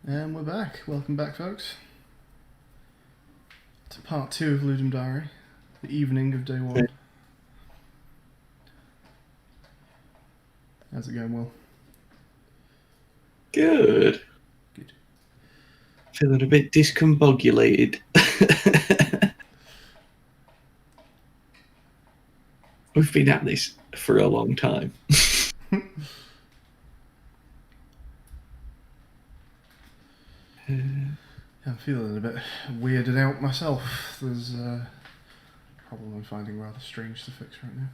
And we're back. Welcome back, folks, to part 2 of Ludum Dare, the evening of day 1. How's it going, Will? Good. Good. Feeling a bit discombobulated. We've been at this for a long time. I'm feeling a bit weirded out myself. There's a problem I'm finding rather strange to fix right now.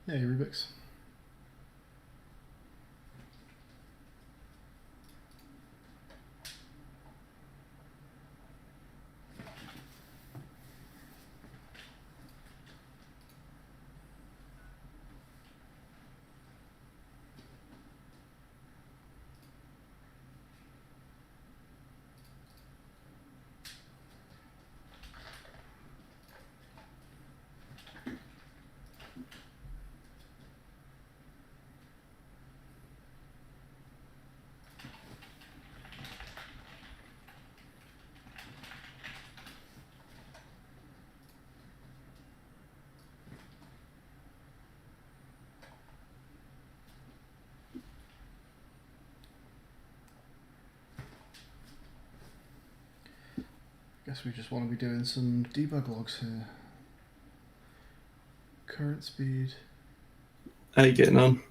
Yeah, Rubik's. Guess we just want to be doing some debug logs here. Current speed. How you getting on?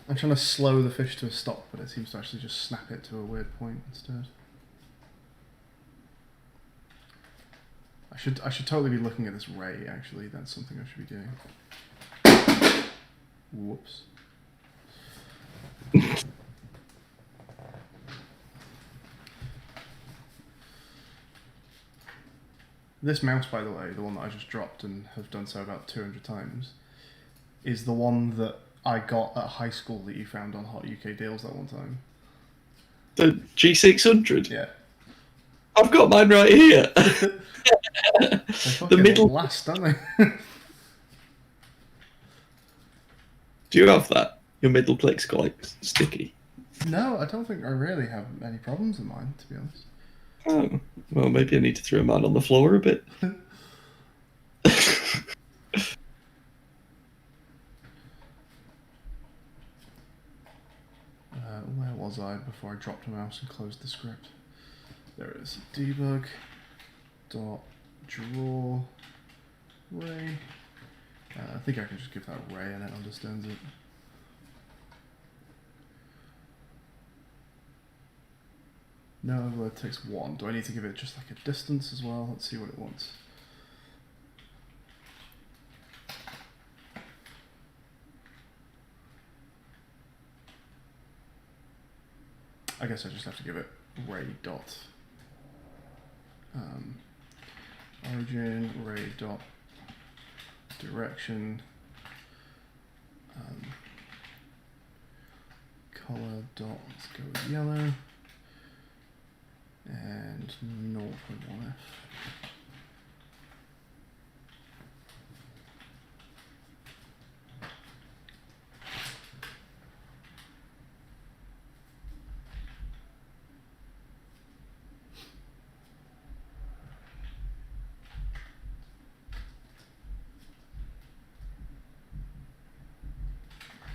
I'm trying to slow the fish to a stop, but it seems to actually just snap it to a weird point instead. I should totally be looking at this ray, actually. That's something I should be doing. Whoops. This mouse, by the way, the one that I just dropped and have done so about 200 times, is the one that I got at high school that you found on Hot UK Deals that one time. The G600? Yeah. I've got mine right here. The middle last, don't they? Do you have that? Your middle click's quite sticky. No, I don't think I really have any problems with mine, to be honest. Oh, well, maybe I need to throw mine on the floor a bit. Where was I before I dropped a mouse and closed the script? There it is. Debug dot draw ray. I think I can just give that ray and it understands it. No, it takes 1. Do I need to give it just like a distance as well? Let's see what it wants. I guess I just have to give it ray dot origin, ray dot direction, color dot, let's go with yellow, and 0.1f.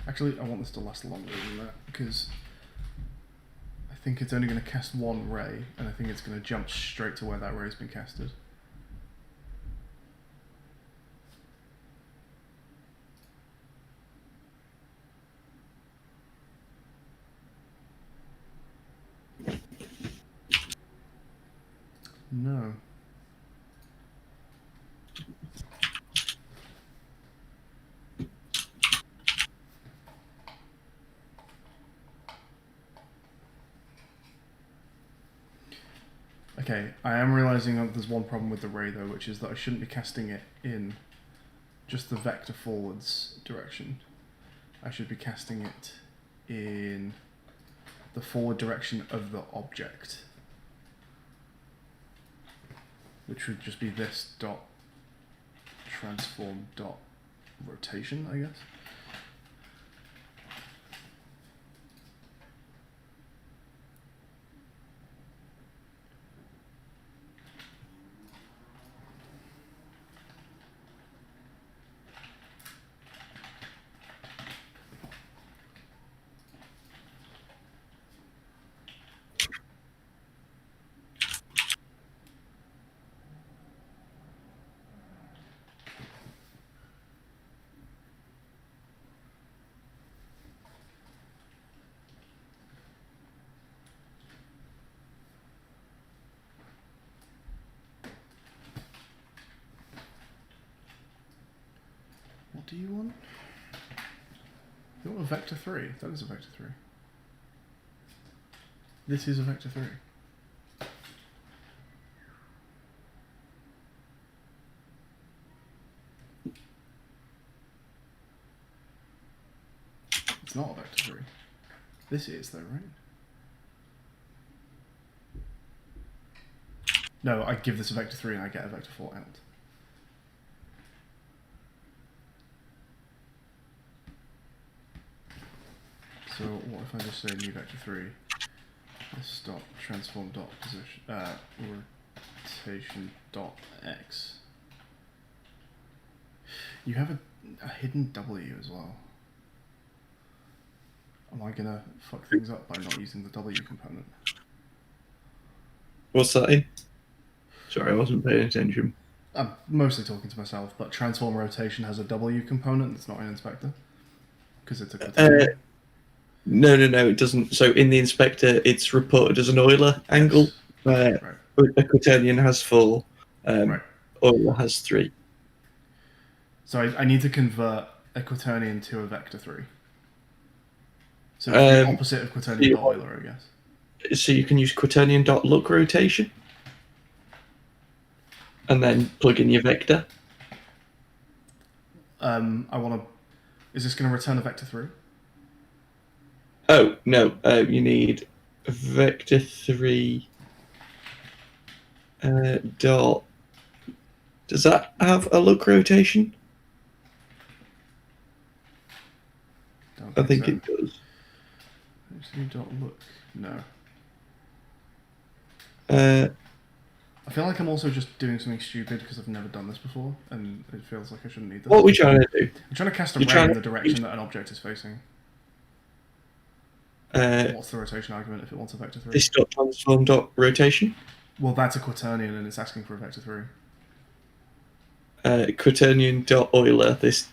Actually, I want this to last longer than that, because I think it's only going to cast 1 ray, and I think it's going to jump straight to where that ray's been casted. No. Okay, I am realising that there's one problem with the ray though, which is that I shouldn't be casting it in just the vector forwards direction. I should be casting it in the forward direction of the object, which would just be this dot transform dot rotation, I guess. What do you want? You want a vector 3? That is a vector 3. This is a vector 3. It's not a vector 3. This is though, right? No, I give this a vector 3 and I get a vector 4 out. So what if I just say new vector 3, this dot transform dot position rotation dot x. You have a hidden W as well. Am I gonna fuck things up by not using the W component? What's that in? Sorry, I wasn't paying attention. I'm mostly talking to myself, but transform rotation has a W component that's not in inspector because it's a quaternion. No, it doesn't. So in the inspector, it's reported as an Euler angle. Right. A quaternion has 4. Right. Euler has 3. So I need to convert a quaternion to a vector 3. So it's the opposite of quaternion dot Euler, I guess. So you can use quaternion dot look rotation, and then plug in your vector. I want to. Is this going to return a vector 3? Oh no, you need vector 3 dot. Does that have a look rotation? I think so. it does. Dot look. No. Uh, I feel like I'm also just doing something stupid because I've never done this before, and it feels like I shouldn't need this. what are we trying to do? I'm trying to cast a ray in the direction that an object is facing. What's the rotation argument if it wants a vector 3? This dot transform dot rotation. Well, that's a quaternion, and it's asking for a vector 3. Quaternion dot Euler. This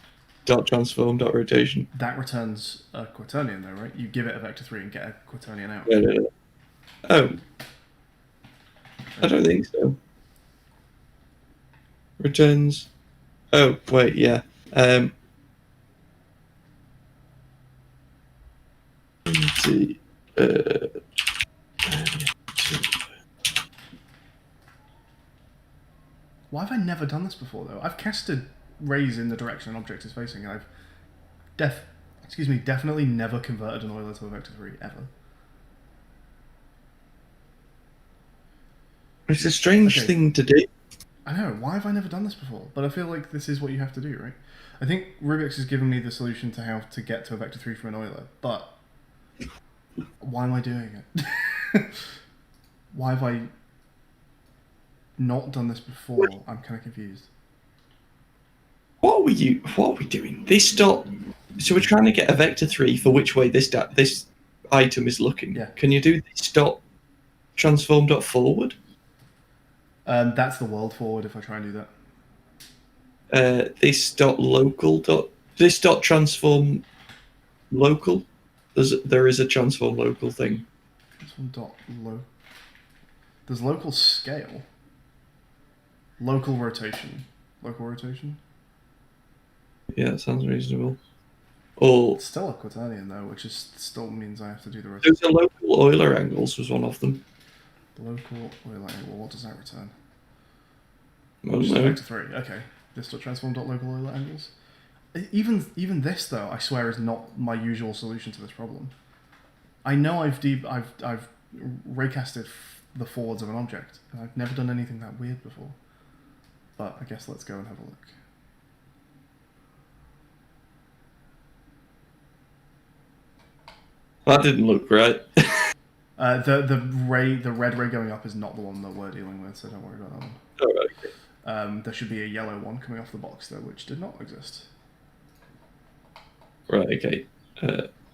dot transform dot rotation. That returns a quaternion, though, right? You give it a vector 3 and get a quaternion out. No. Oh, I don't think so. Returns. Oh wait, yeah. Why have I never done this before, though? I've casted rays in the direction an object is facing, and I've definitely never converted an Euler to a vector 3, ever. It's a strange thing to do. I know, why have I never done this before? But I feel like this is what you have to do, right? I think Rubik's has given me the solution to how to get to a vector 3 from an Euler, but why am I doing it? Why have I not done this before? I'm kind of confused. What are we doing? This dot. So we're trying to get a vector 3 for which way this item is looking. Yeah. Can you do this dot transform dot forward? That's the world forward if I try and do that. This dot local dot. This dot transform local. There is a transform local thing. Transform dot There's local scale. Local rotation. Local rotation? Yeah, that sounds reasonable. Or It's still a quaternion though, which is still means I have to do the rotation. there's a local Euler angles was one of them. Local Euler angle. What does that return? I don't Just know. vector 3. Okay. This dot transform dot local Euler angles. Even this though, I swear, is not my usual solution to this problem. I know I've raycasted the forwards of an object, and I've never done anything that weird before. But I guess let's go and have a look. That didn't look right. The red ray going up is not the one that we're dealing with, so don't worry about that one. Oh, okay. There should be a yellow one coming off the box though, which did not exist. Right, okay.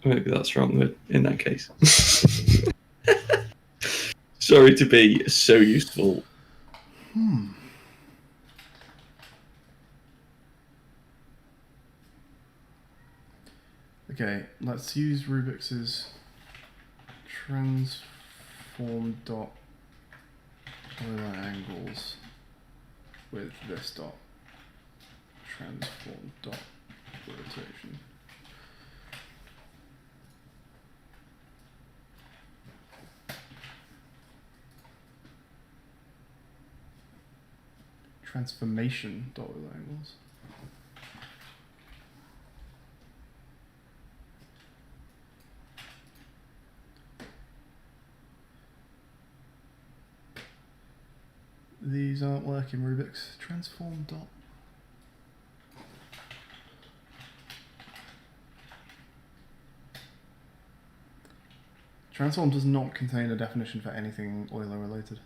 Maybe that's wrong in that case. Sorry to be so useful. Okay, let's use Rubix's transform dot Euler angles with this dot transform dot rotation. Transformation dot Euler angles. These aren't working, Rubik's. Transform dot. Transform does not contain a definition for anything Euler related.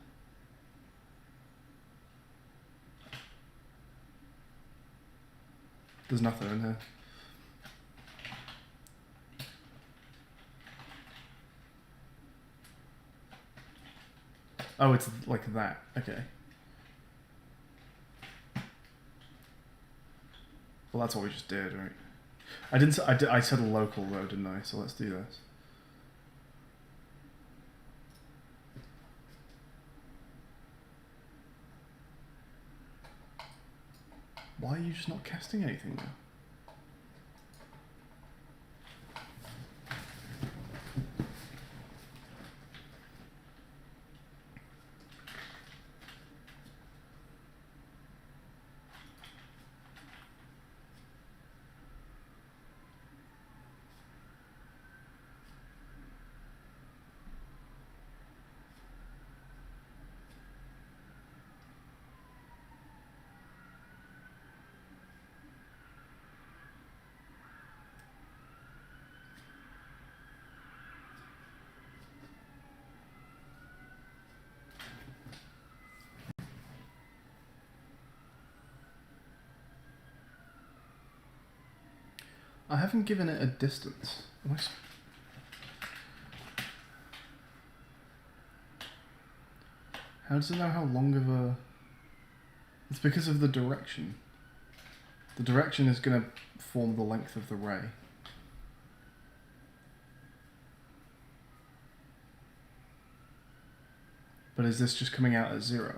There's nothing in here. Oh, it's like that. Okay. Well, that's what we just did, right? I didn't. I said local though, didn't I? So let's do this. Why are you just not casting anything now? I haven't given it a distance. How does it know how long of a... It's because of the direction. The direction is going to form the length of the ray. But is this just coming out at 0?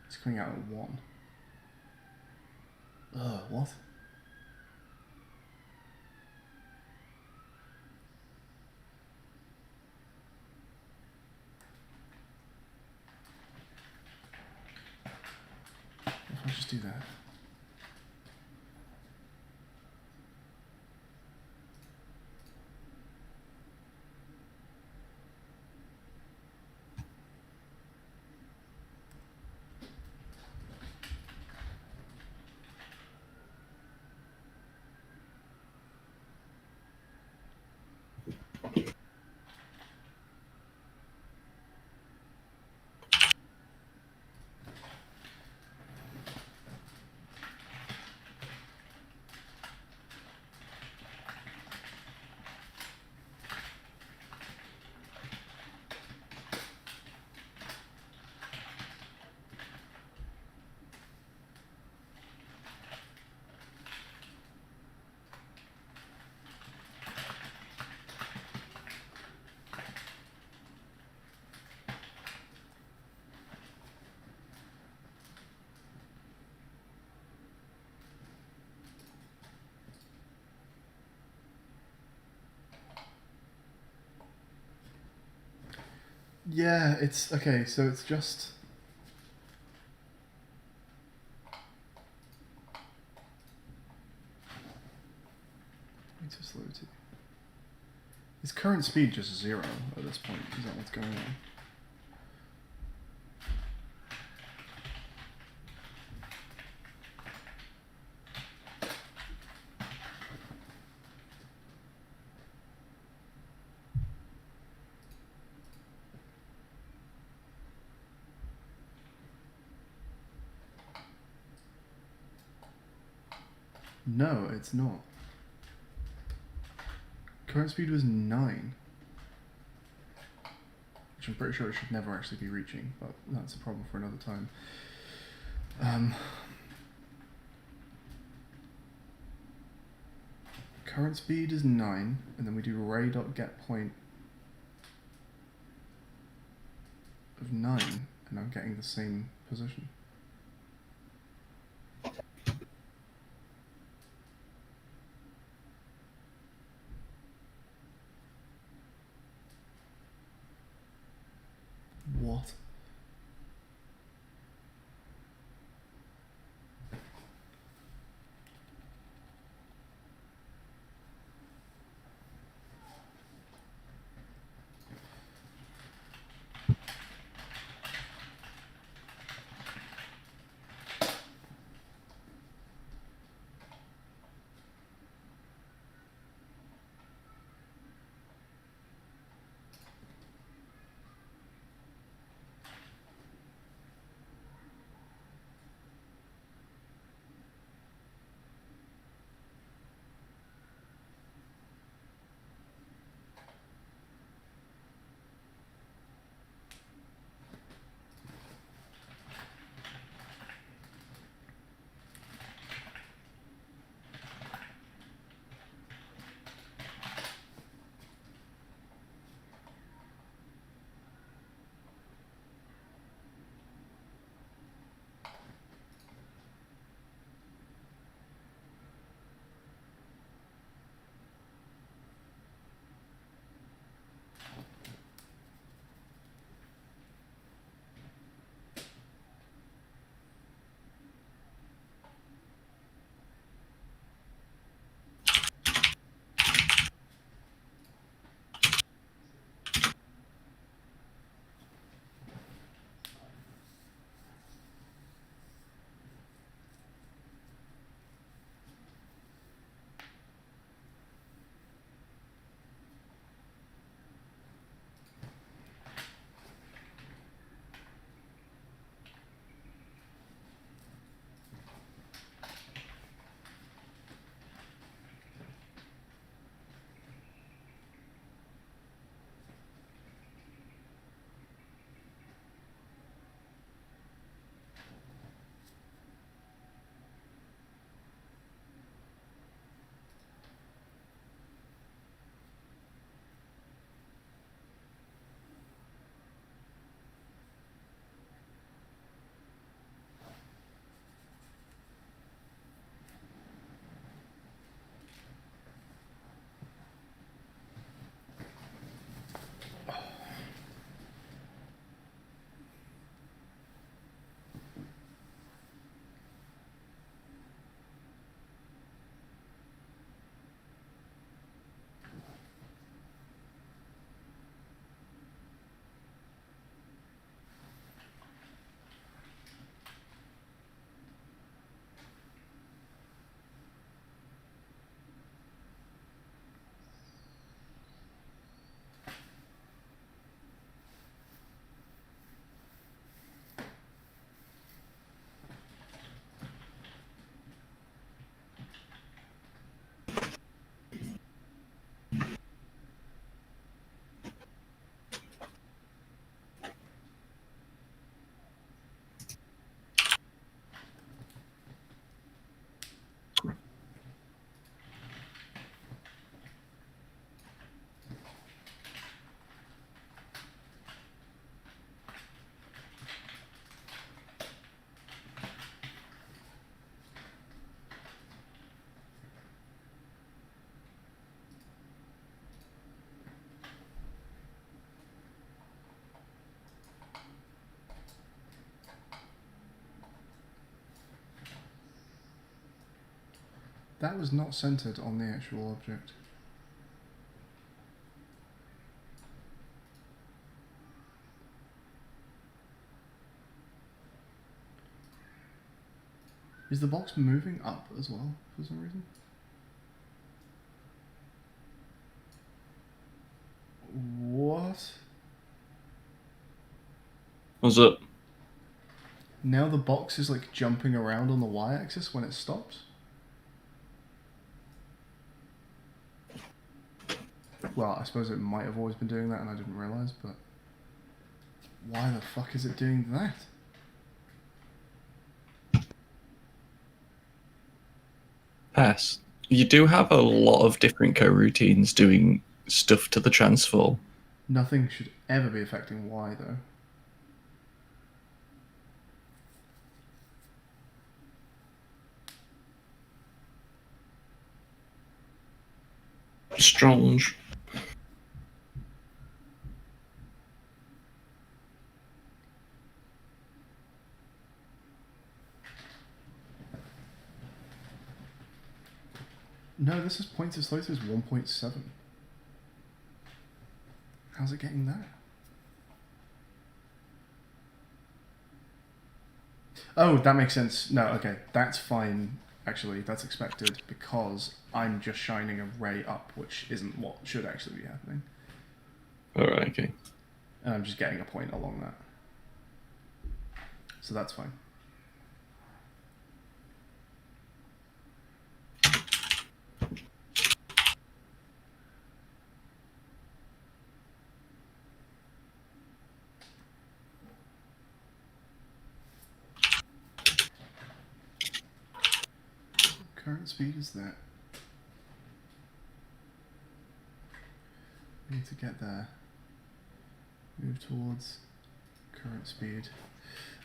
It's coming out at 1. Ugh, what? If I just do that. Yeah, it's okay, so it's just... Let me just load it. current speed just 0 at this point? Is that what's going on? No, it's not. Current speed was 9. Which I'm pretty sure it should never actually be reaching, but that's a problem for another time. Current speed is 9, and then we do ray.getPoint of 9, and I'm getting the same position. What? That was not centered on the actual object. Is the box moving up as well for some reason? What? What's up? Now the box is like jumping around on the y-axis when it stops? Well, I suppose it might have always been doing that and I didn't realise, but... Why the fuck is it doing that? Pass. You do have a lot of different coroutines doing stuff to the transform. Nothing should ever be affecting y, though. Strange. No, this is points as close as 1.7. How's it getting that? Oh, that makes sense. No, okay, that's fine. Actually, that's expected because I'm just shining a ray up, which isn't what should actually be happening. Alright, okay. And I'm just getting a point along that. So that's fine. Current speed is that. We need to get there. Move towards current speed.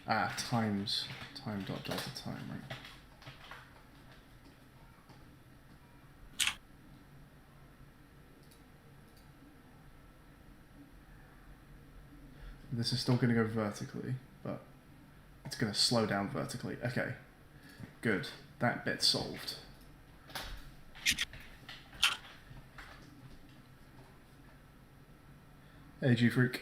Times time dot delta time, right? This is still going to go vertically, but it's going to slow down vertically. Okay, good. That bit's solved. Hey, G-Freak.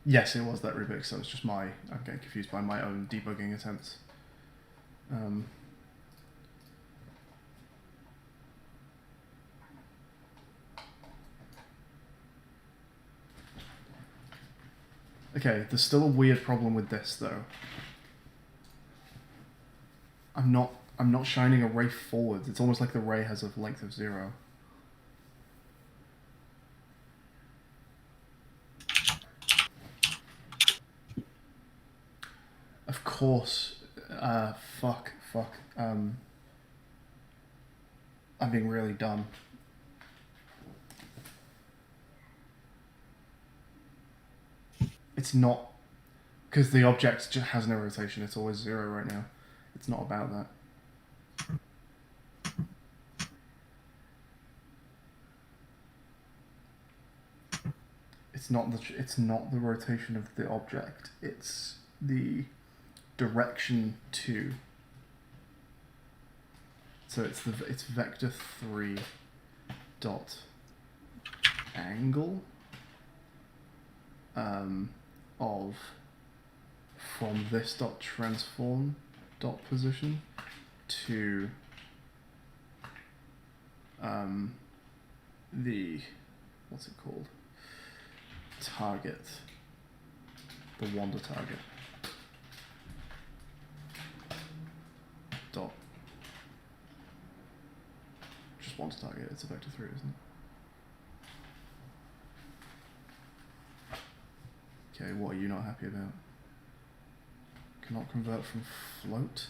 Yes, it was that Rubik, so it's just I'm getting confused by my own debugging attempts. Okay, there's still a weird problem with this though. I'm not shining a ray forwards. It's almost like the ray has a length of 0. Of course. Fuck. I'm being really dumb. It's not, because the object just has no rotation. It's always 0 right now. It's not about that. It's not the rotation of the object. It's the direction to. So it's vector 3 dot angle of from this dot transform dot position to the what's it called? Target. The wander target. Dot. Just wander target, it's a vector 3, isn't it? Okay, what are you not happy about? Cannot convert from float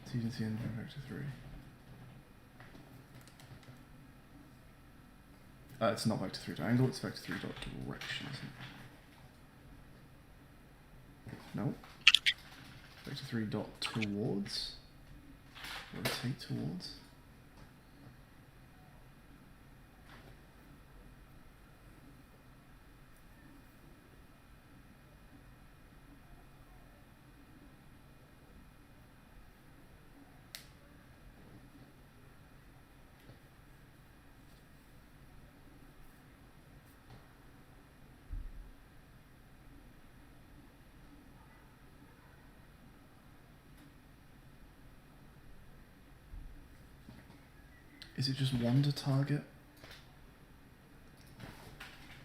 to even see in vector 3. It's not vector 3 to angle, it's vector 3 dot direction, isn't it? No. Vector 3 dot towards. Rotate towards. Is it just wander target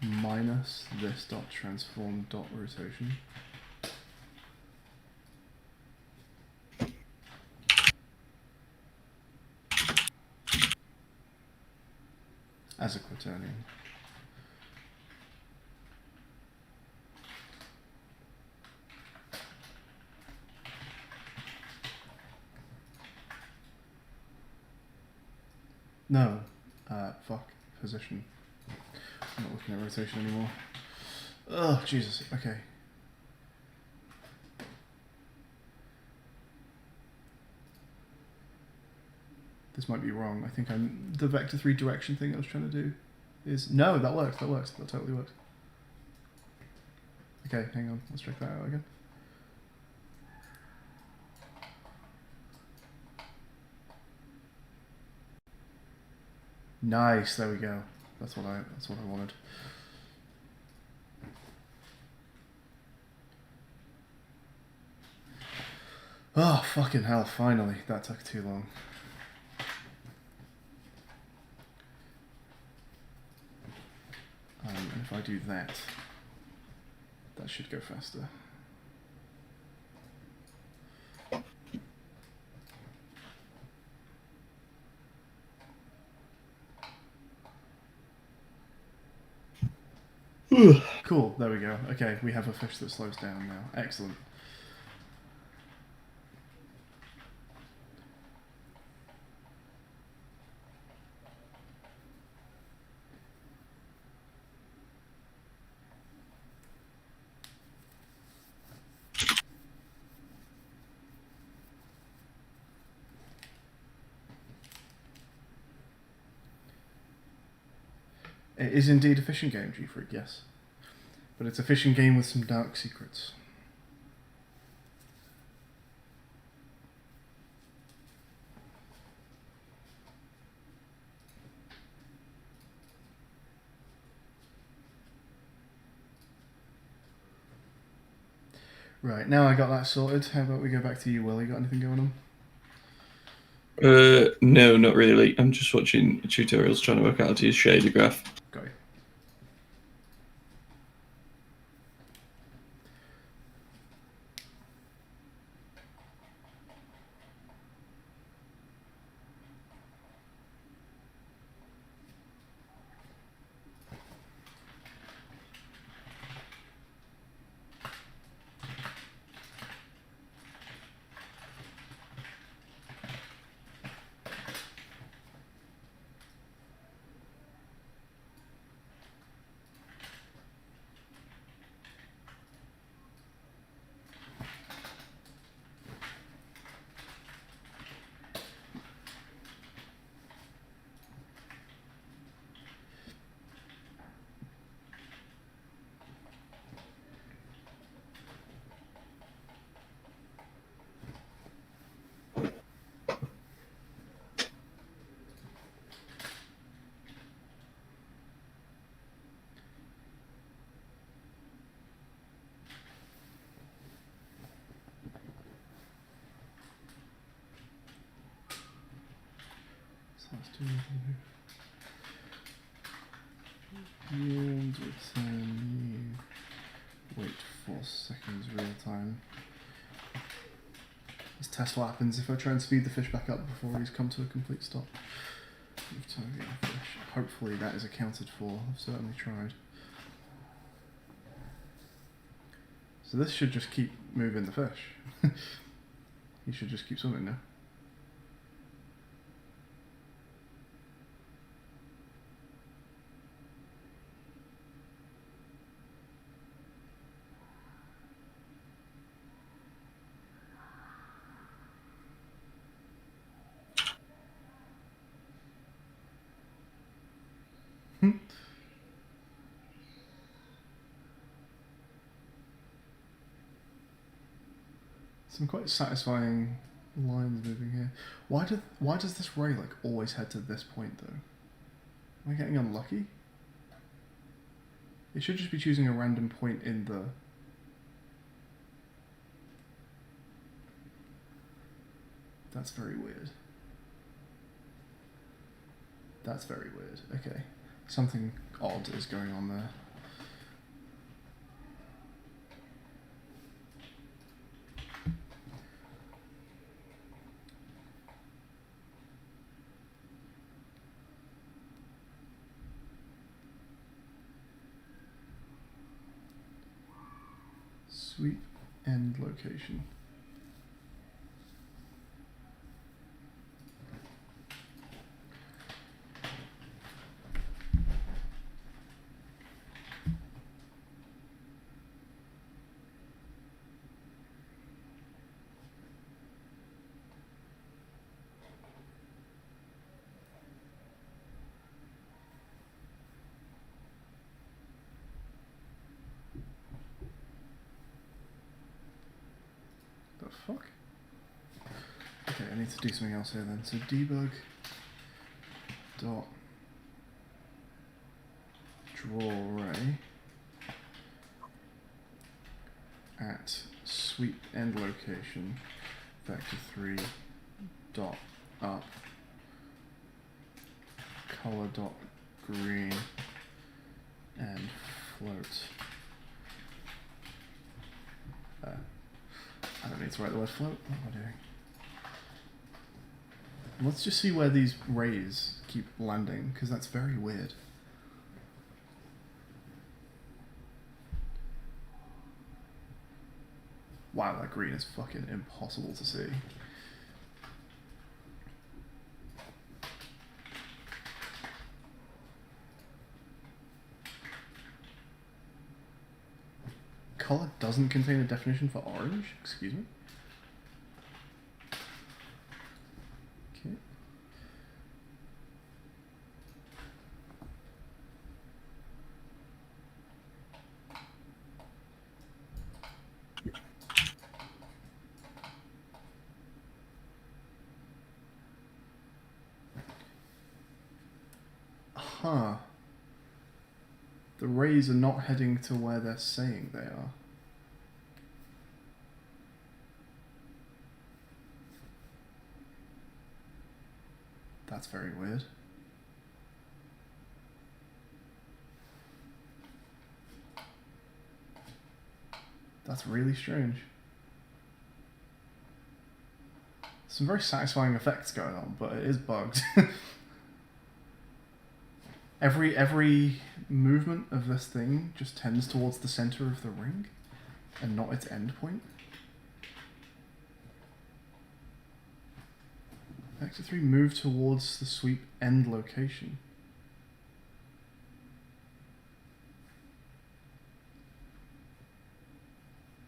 minus this dot transform dot rotation? As a quaternion. No. Fuck. Position. I'm not looking at rotation anymore. Oh, Jesus. Okay. This might be wrong. I think the vector 3 direction thing I was trying to do is... No, that works. That works. That totally works. Okay, hang on. Let's check that out again. Nice. There we go. That's what I wanted. Oh, fucking hell. Finally. That took too long. And if I do that, that should go faster. Cool, there we go. Okay, we have a fish that slows down now. Excellent. It is indeed a fishing game, G-Freak, yes. But it's a fishing game with some dark secrets. Right, now I got that sorted, how about we go back to you, Will? You got anything going on? No, not really. I'm just watching tutorials trying to work out how to use shader graph. Got you. Let's do yield return new. Wait 4 seconds real time. Let's test what happens if I try and speed the fish back up before he's come to a complete stop. Target fish. Hopefully that is accounted for. I've certainly tried. So this should just keep moving the fish. He should just keep swimming now. Some quite satisfying lines moving here. Why does this ray like always head to this point though? Am I getting unlucky? It should just be choosing a random point in the... That's very weird. That's very weird. Okay. Something odd is going on there. Sweep end location. The fuck? Okay, I need to do something else here then. So debug dot draw array at sweep end location vector3 dot up color dot green and float. I don't need to write the word float. What am I doing? Let's just see where these rays keep landing, because that's very weird. Wow, that green is fucking impossible to see. Color doesn't contain a definition for orange? Excuse me? Okay. Huh. The rays are not heading to where they're saying they are. That's very weird. That's really strange. Some very satisfying effects going on, but it is bugged. Every movement of this thing just tends towards the center of the ring and not its end point. Vector 3 move towards the sweep end location.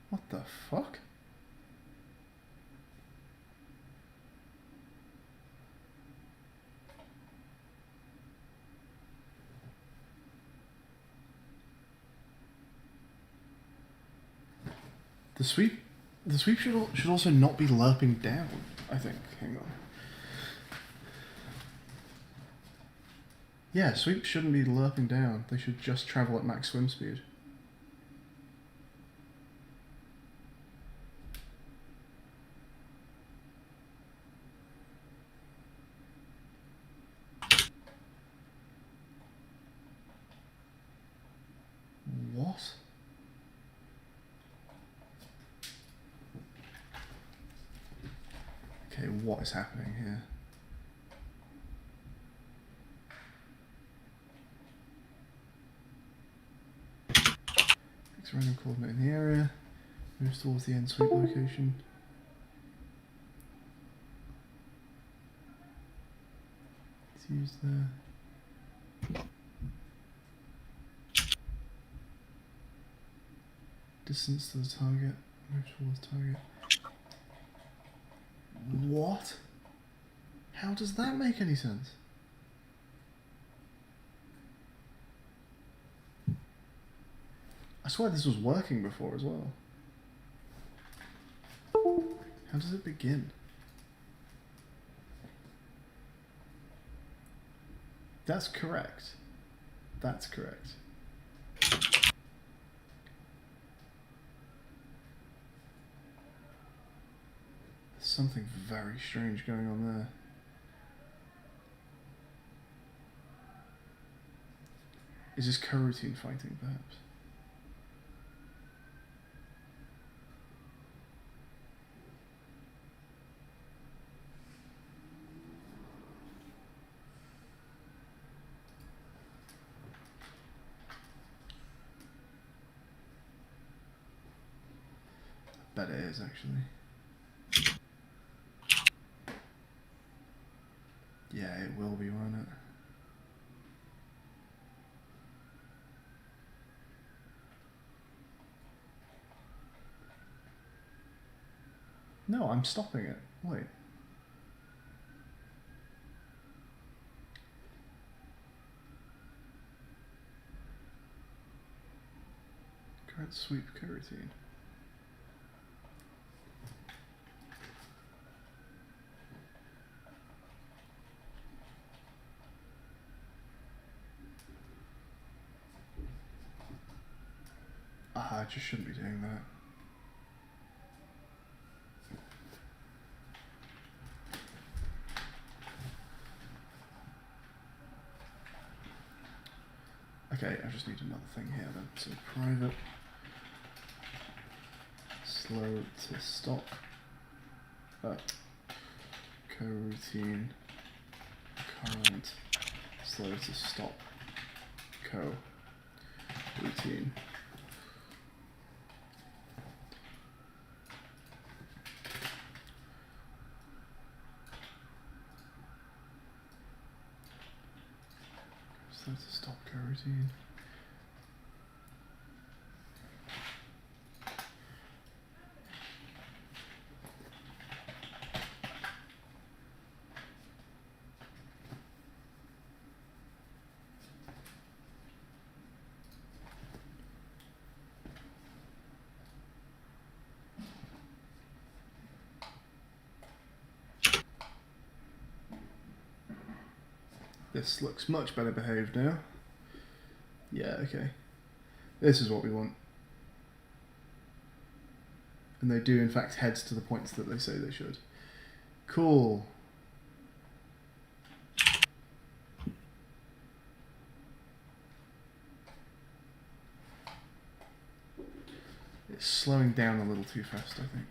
What the fuck? The sweep should also not be lerping down, I think. Hang on. Yeah, sweep shouldn't be lerping down. They should just travel at max swim speed. What? Okay, what is happening here? Fix a random coordinate in the area. Moves towards the end sweep location. It's used there. Distance to the target. Move towards target. What? How does that make any sense? I swear this was working before as well. How does it begin? That's correct. That's correct. There's something very strange going on there. Is this coroutine fighting, perhaps? I bet it is, actually. Yeah, it will be, won't it? No, I'm stopping it. Wait. Current sweep coroutine. I just shouldn't be doing that. Okay, I just need another thing here then. So private, slow to stop, coroutine, current, slow to stop, routine. Slow to stop coroutine. This looks much better behaved now. Yeah, okay. This is what we want. And they do in fact head to the points that they say they should. Cool. It's slowing down a little too fast, I think.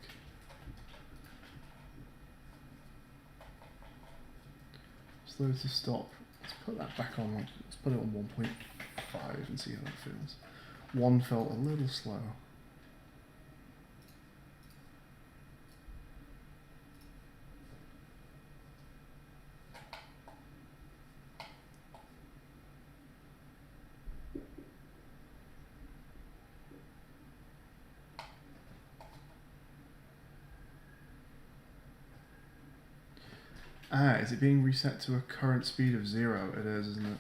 Slow to stop. Let's put that back on. Let's put it on 1.5 and see how that feels. 1 felt a little slow. Is it being reset to a current speed of 0? It is, isn't it?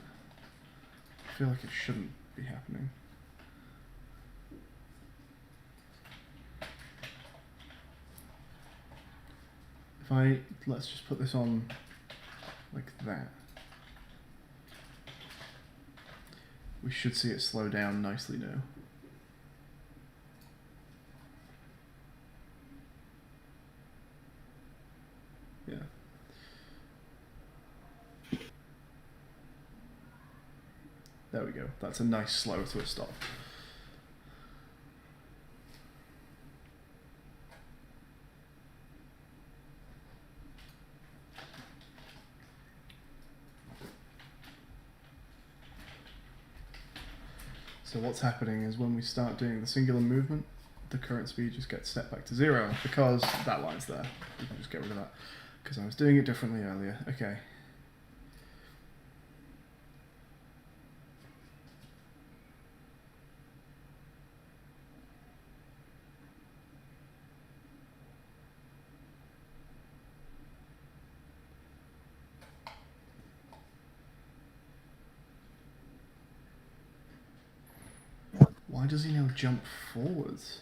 I feel like it shouldn't be happening. Let's just put this on like that. We should see it slow down nicely now. Yeah. There we go. That's a nice slow to a stop. So what's happening is when we start doing the singular movement, the current speed just gets set back to 0 because that line's there. We can just get rid of that because I was doing it differently earlier. Okay. Why does he now jump forwards?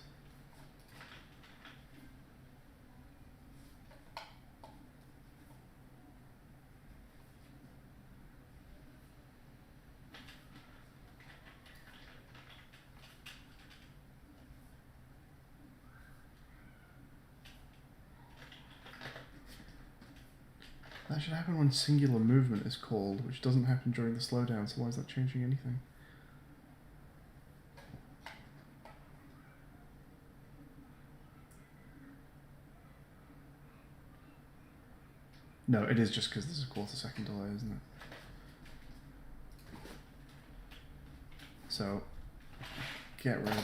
That should happen when singular movement is called, which doesn't happen during the slowdown, so why is that changing anything? No, it is just because there's a quarter-second delay, isn't it? So, get rid.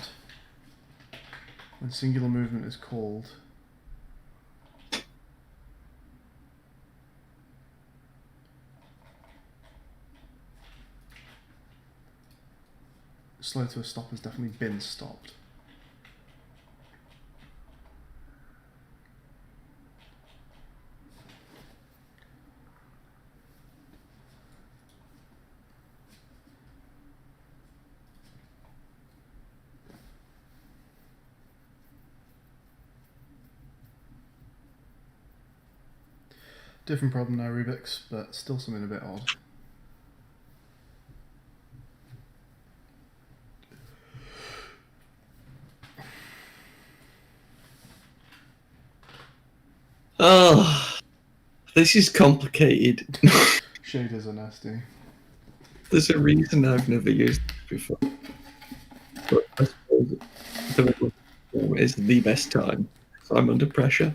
When singular movement is called, slow to a stop has definitely been stopped. Different problem now, Rubik's, but still something a bit odd. Oh, this is complicated. Shaders are nasty. There's a reason I've never used it before. But I suppose the middle is the best time. So I'm under pressure.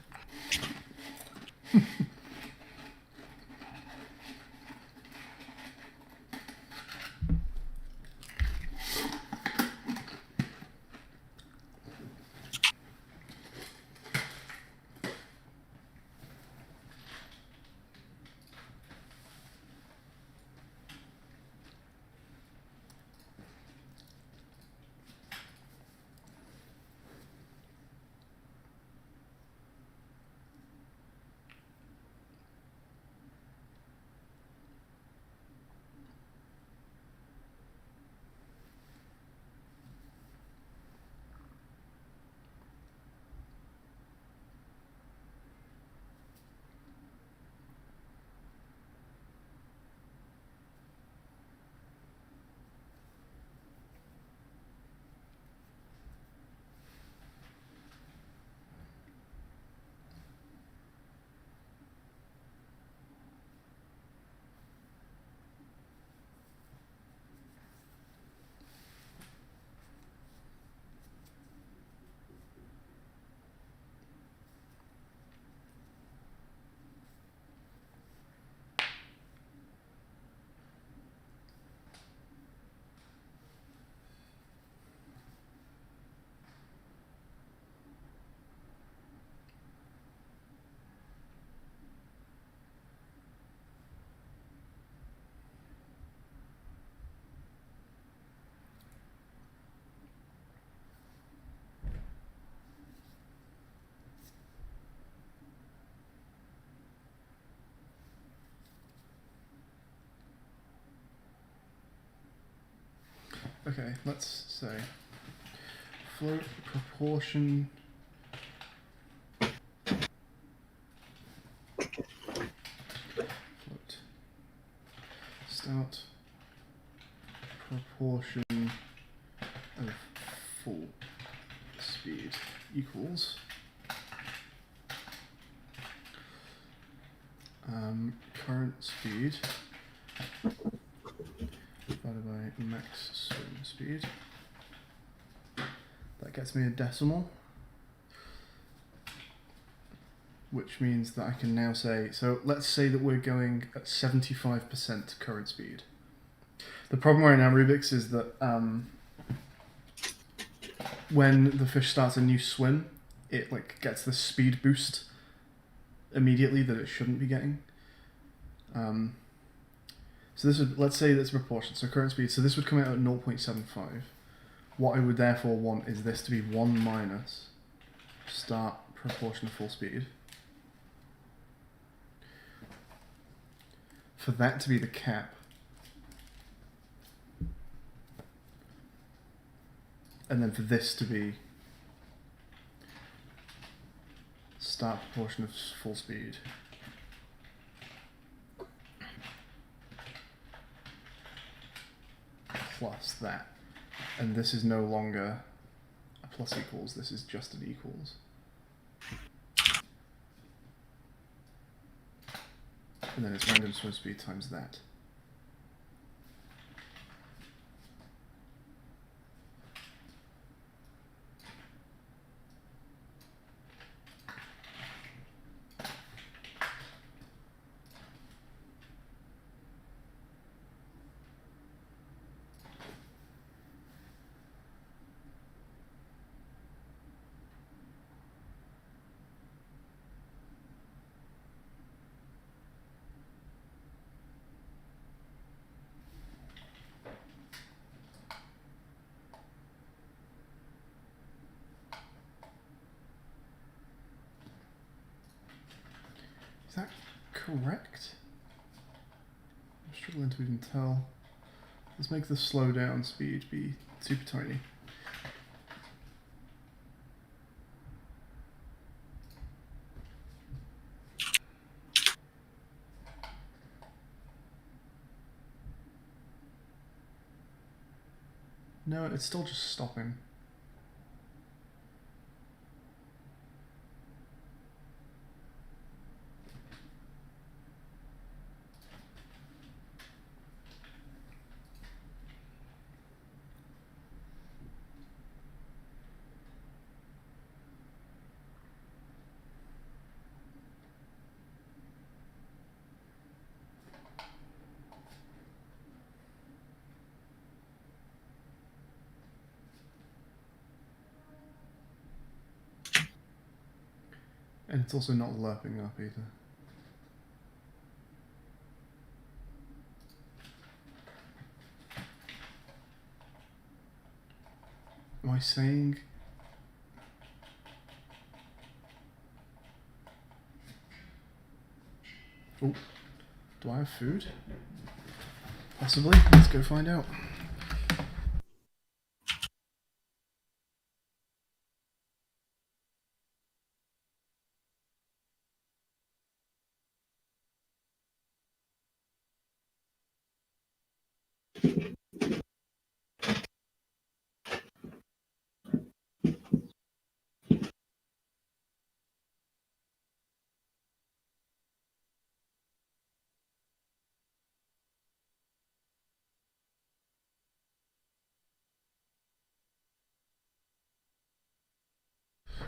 Okay, let's say float proportion float start proportion of full speed equals current speed divided by max swim speed. That gets me a decimal, which means that I can now say, so let's say that we're going at 75% current speed. The problem right now, Rubik's, is that when the fish starts a new swim, it like gets the speed boost immediately that it shouldn't be getting. So this would, let's say that's proportion, so current speed, so this would come out at 0.75. What I would therefore want is this to be 1 minus start proportion of full speed. For that to be the cap. And then for this to be start proportion of full speed. Plus that. And this is no longer a plus equals, this is just an equals. And then it's random swim speed times that. correct? I'm struggling to even tell. Let's make the slow down speed be super tiny. No, it's still just stopping. And it's also not lerping up either. Am I saying... Oh, do I have food? Possibly. Let's go find out.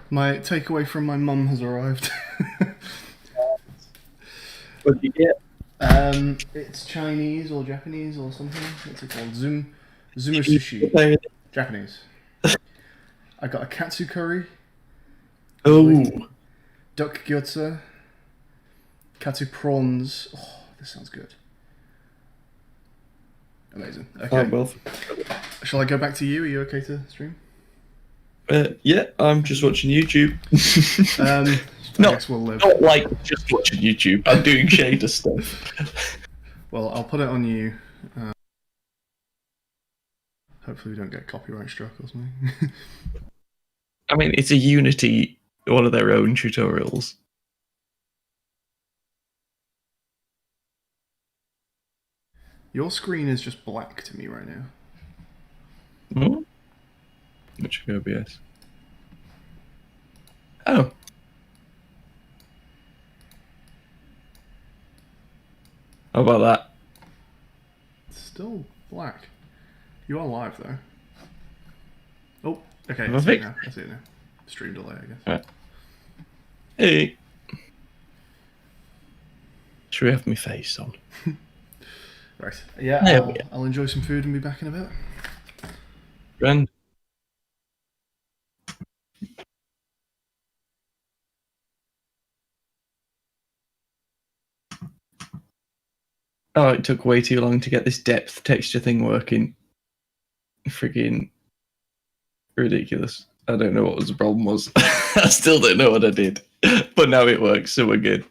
My takeaway from my mum has arrived. What did you get? It's Chinese or Japanese or something. What's it called? Zumo sushi. Japanese. I got a katsu curry. Oh, Duck gyotza. Katsu prawns. Oh, this sounds good. Amazing. Okay. well. Shall I go back to you? Are you okay to stream? Yeah, I'm just watching YouTube. I guess we'll live. Not like just watching YouTube. I'm doing shader stuff. Well, I'll put it on you. Hopefully we don't get copyright struck or something. I mean, it's a Unity, one of their own tutorials. Your screen is just black to me right now. Oh, which OBS? Oh, how about that? It's still black. You are live though. Oh, okay. Have I I see it fixed now. I see it now. Stream delay, I guess. Right. Hey, should we have my face on? Right. Yeah, There we I'll enjoy some food and be back in a bit. Grand. Oh, it took way too long to get this depth texture thing working. Friggin' ridiculous. I don't know what the problem was. I still don't know what I did. But now it works, so we're good.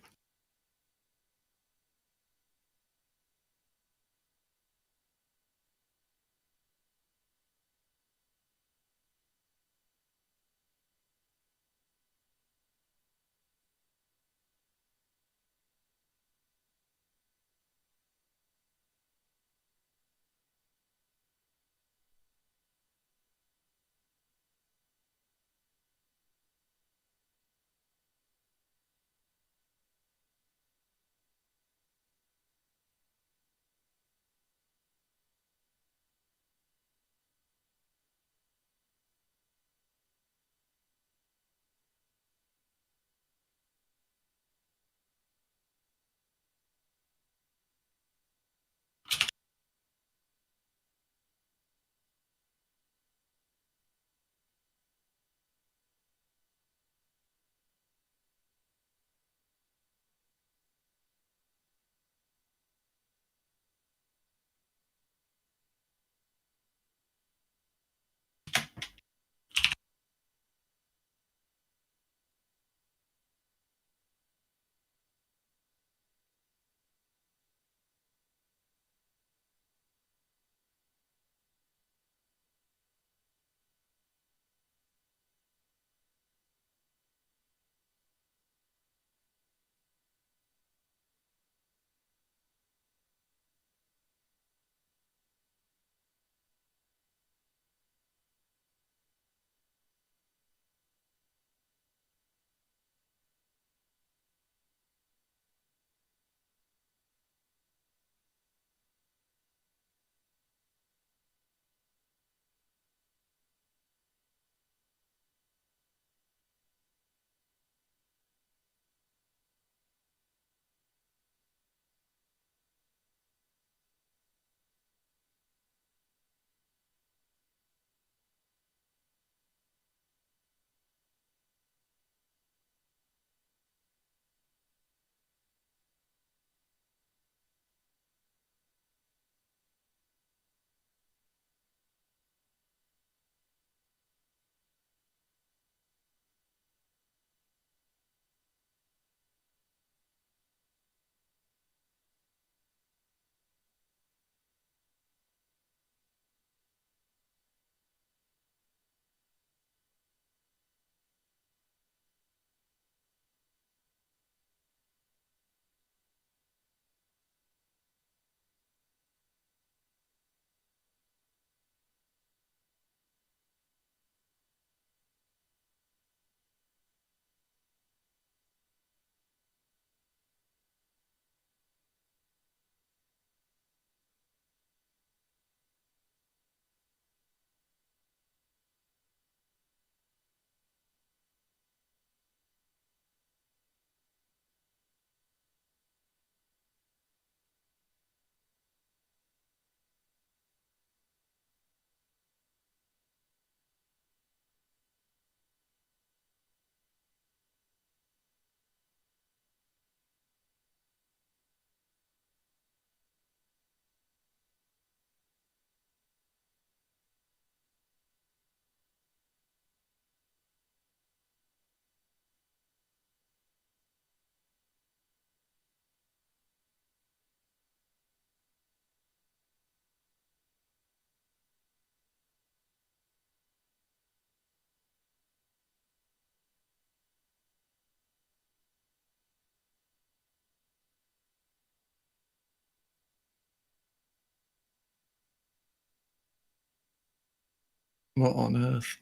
What on earth?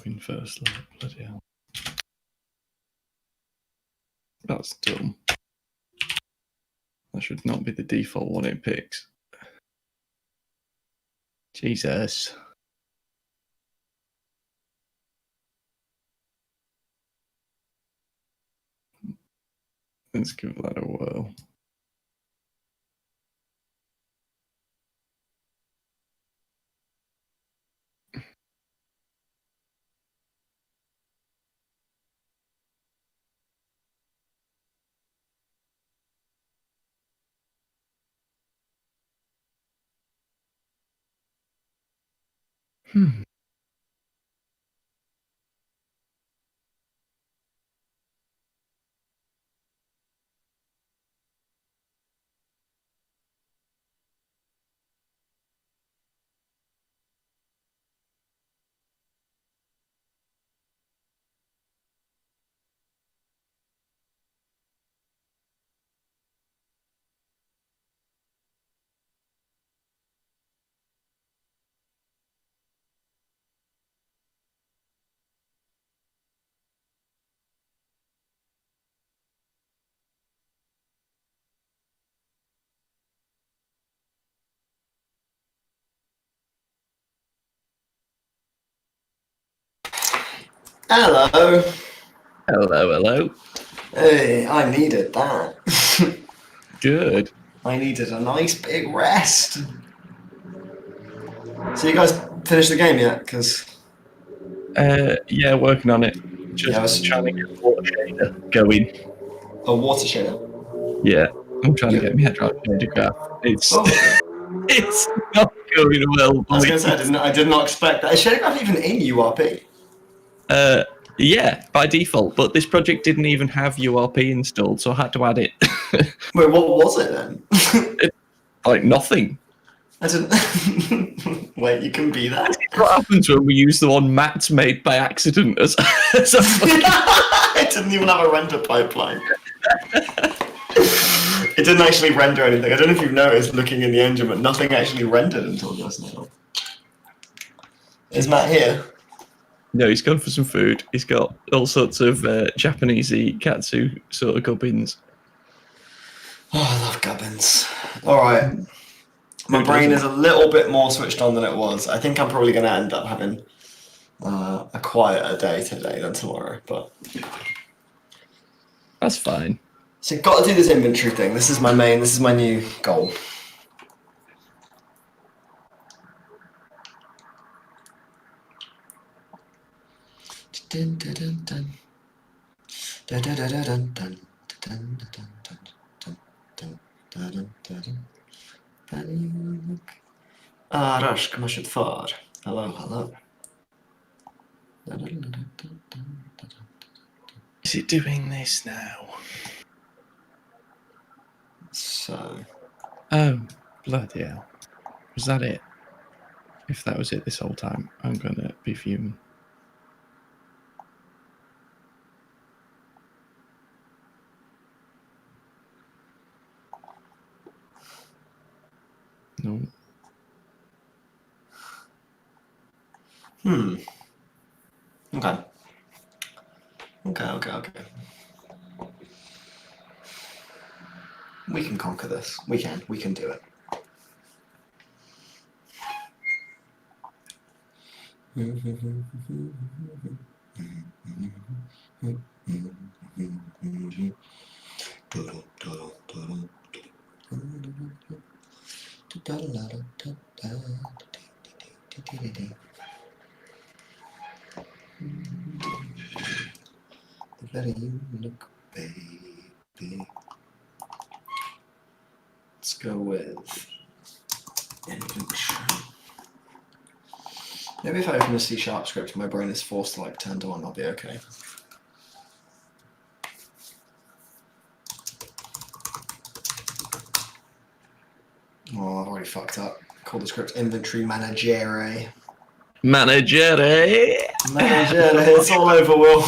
In first look, bloody hell. That's dumb. That should not be the default one it picks. Jesus. Let's give that a whirl. Hello. Hello. Hey, I needed that. Good. I needed a nice big rest. So you guys finished the game yet? Because Yeah, working on it. Just yeah, it's trying to get the water shader going. a water shader. Yeah, I'm trying to get my head around photograph. It's Oh, it's not going well. I was going to say I did not expect that. Is Shadowgraph even in URP? Yeah, by default. But this project didn't even have URP installed, so I had to add it. Wait, what was it then? Like nothing. I didn't. Wait, you can be that? What happens when we use the one Matt's made by accident as a It didn't even have a render pipeline. It didn't actually render anything. I don't know if you've noticed looking in the engine, but nothing actually rendered until just now. Is Matt here? No, he's gone for some food. He's got all sorts of Japanesey katsu sort of gubbins. Oh, I love gubbins. Alright. My brain is a little bit more switched on than it was. I think I'm probably going to end up having a quieter day today than tomorrow, but That's fine. so got to do this inventory thing. This is my new goal. Dun, dun, dun, dun. Dun, dun, dun, dun, dun, dun, dun, dun, dun, dun, dun, dun, dun. Rashk, masz far. Hello. Is it doing this now? So. Oh, bloody hell. Was that it? If that was it this whole time, I'm going to be fuming. No. Okay. We can conquer this. We can do it. The better you look, baby. Let's go with inventory. Maybe if I open a C# script, my brain is forced to like turn to on, I'll be okay. Oh, I've already fucked up. Call the script inventory managere. Managere! It's all over, Will.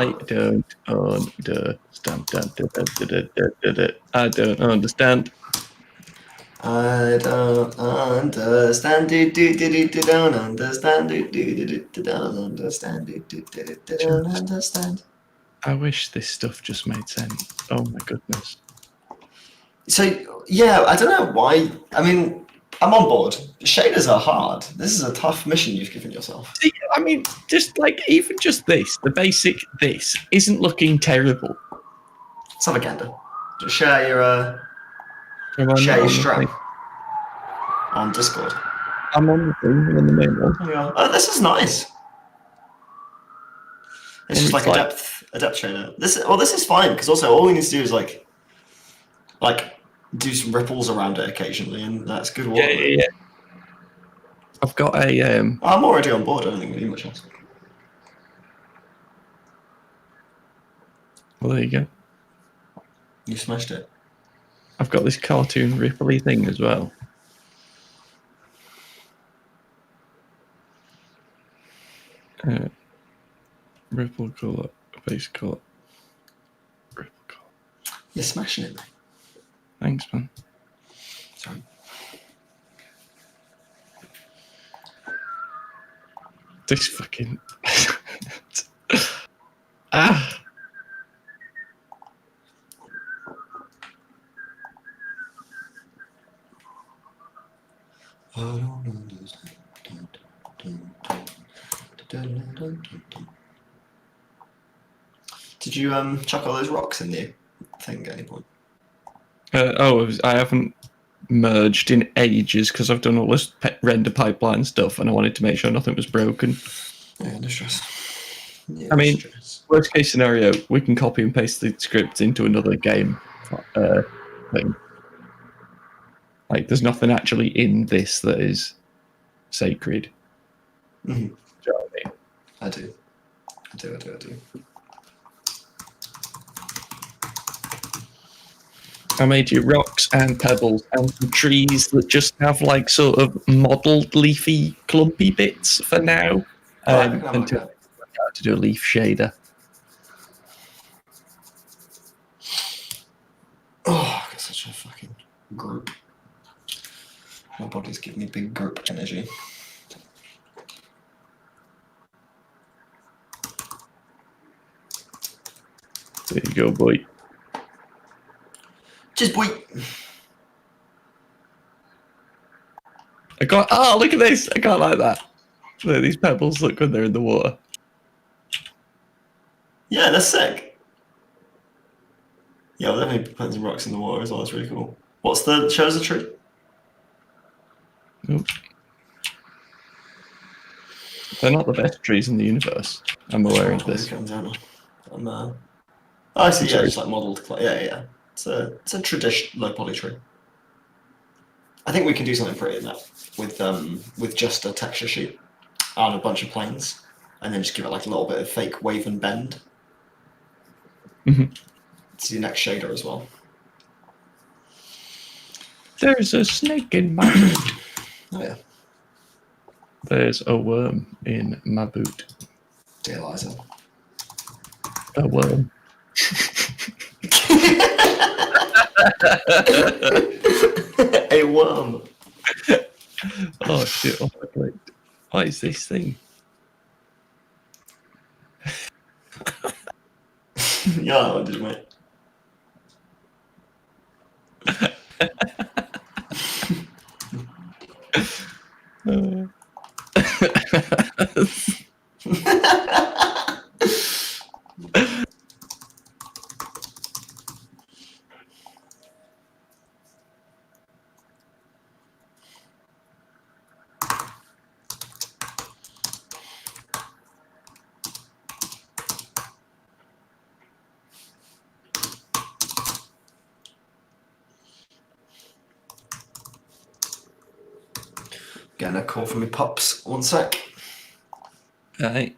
I don't understand. I don't understand. I don't understand. Don't understand. Don't understand. Don't understand. I wish this stuff just made sense. Oh my goodness. So yeah, I don't know why. I mean, I'm on board. Shaders are hard. This is a tough mission you've given yourself. See, I mean, just like even just this, the basic this isn't looking terrible. Let's have a gander. Just share your Am I share not your on the strap thing? on Discord. I'm on the thing. I'm on the main one. There you go. Oh, this is nice. It's And just like it's a depth shader. This is fine because also all we need to do is like do some ripples around it occasionally, and that's good water. Yeah. I've got a I'm already on board. I don't think we need much else. well, there you go. You smashed it. I've got this cartoon ripply thing as well. Ripple color, base color, ripple color. You're smashing it, mate. Thanks, man. Sorry. This fucking ah. I don't understand. Did you chuck all those rocks in the thing at any point? I haven't merged in ages because I've done all this render pipeline stuff, and I wanted to make sure nothing was broken. Yeah, no stress. Yeah, I mean, worst case scenario, we can copy and paste the script into another game thing. Like, there's nothing actually in this that is sacred. Mm-hmm. Do you know what I mean? I do. I made you rocks and pebbles and some trees that just have like sort of modelled leafy clumpy bits for now. Until I work out to do a leaf shader. Oh, I got such a fucking group. My body's giving me big group energy. There you go, boy. Just boy. Look at this. I can't like that. Look, these pebbles look when they're in the water. Yeah, that's sick. Yeah, we'll definitely put some rocks in the water as well. That's really cool. Show us a tree? Nope. They're not the best trees in the universe. I'm aware of this. I see. Yeah, Sorry. just like modelled. Yeah. It's a tradition low poly tree. I think we can do something pretty in that with just a texture sheet on a bunch of planes, and then just give it like a little bit of fake wave and bend. Mm-hmm. It's your next shader as well. There's a snake in my boot. Oh yeah. There's a worm in my boot. Dear Liza. A worm. A worm. Oh shit! What is this thing? Yeah, I did, mate. Getting a call from my pups. One sec. Right.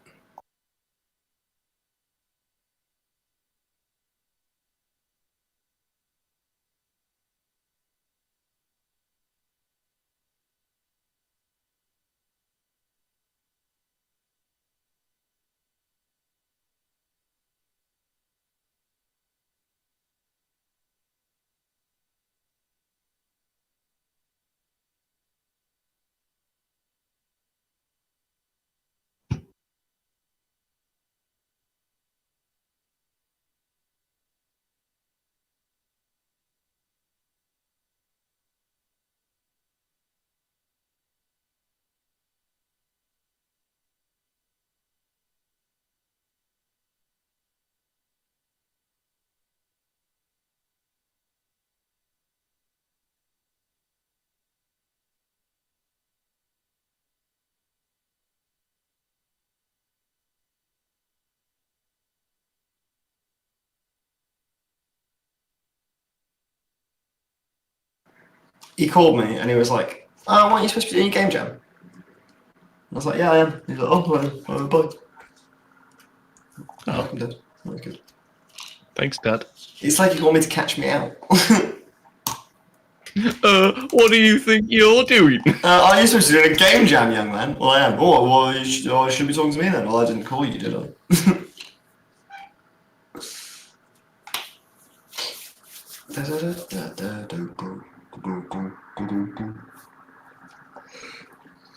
he called me and he was like, "Oh, weren't you supposed to be doing your game jam?" And I was like, "Yeah, I am." He's like, "Oh, well, bye." Oh, I'm dead. Oh, good. thanks, Dad. It's like you want me to catch me out. What do you think you're doing? Are you supposed to do a game jam, young man? Well, I am. Oh, well, you should be talking to me then. Well, I didn't call you, did I?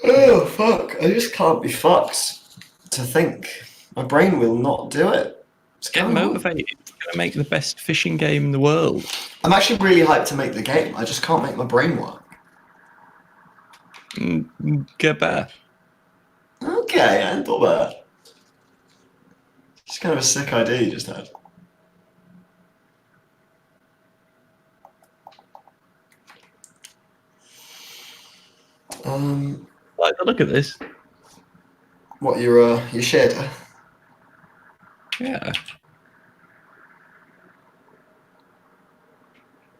Oh, fuck. I just can't be fucked to think. My brain will not do it. What's Get going on? motivated. It's gonna make the best fishing game in the world. I'm actually really hyped to make the game. I just can't make my brain work. Get better. Okay, I hadn't thought about that. It's kind of a sick idea you just had. Like the look at this. What your shader? Yeah.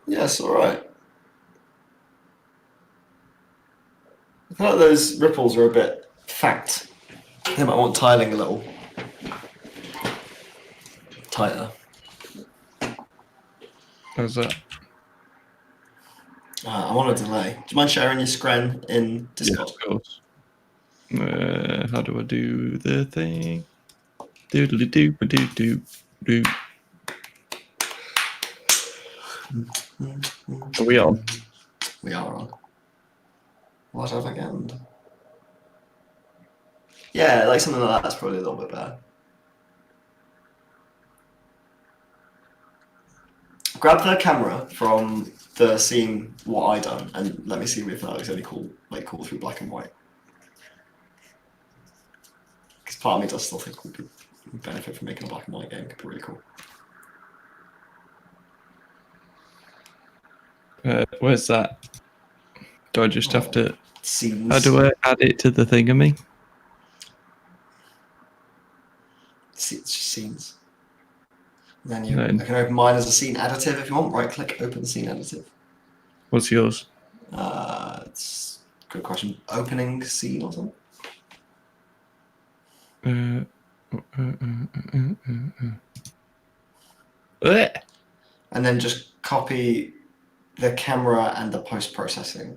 Yes, all right. I feel like those ripples are a bit fact. They might want tiling a little tighter. How's that? I'm on a delay. Do you mind sharing your screen in Discord? Yeah, of course. How do I do the thing? Doodly doo doo doo doo. Are we on? We are on. What have I gained? Yeah, like something like that's probably a little bit better. Grab the camera from the scene what I done and let me see if that looks any cool, like cool through black and white. Because part of me does still think we could benefit from making a black and white game. It could be really cool. Where's that? Do I just have to? Scenes. How do I add it to the thingamy? It's just scenes. And then I can open mine as a scene additive if you want. Right click, open the scene additive. What's yours? It's a good question. Opening scene or something? And then just copy the camera and the post-processing.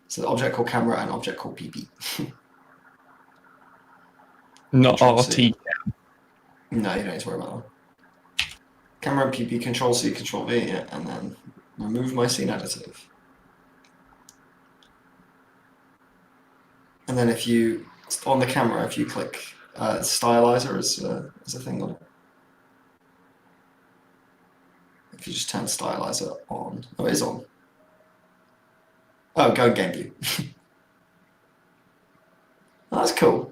So the object called camera and object called PP. Not Control-C. RT. No, you don't need to worry about that. Camera and PP, Control-C, Control-V, yeah, and then remove my scene additive. And then if you, on the camera, if you click stylizer as a thing on it. If you just turn stylizer on. Oh, it is on. Oh, go game view. Oh, that's cool.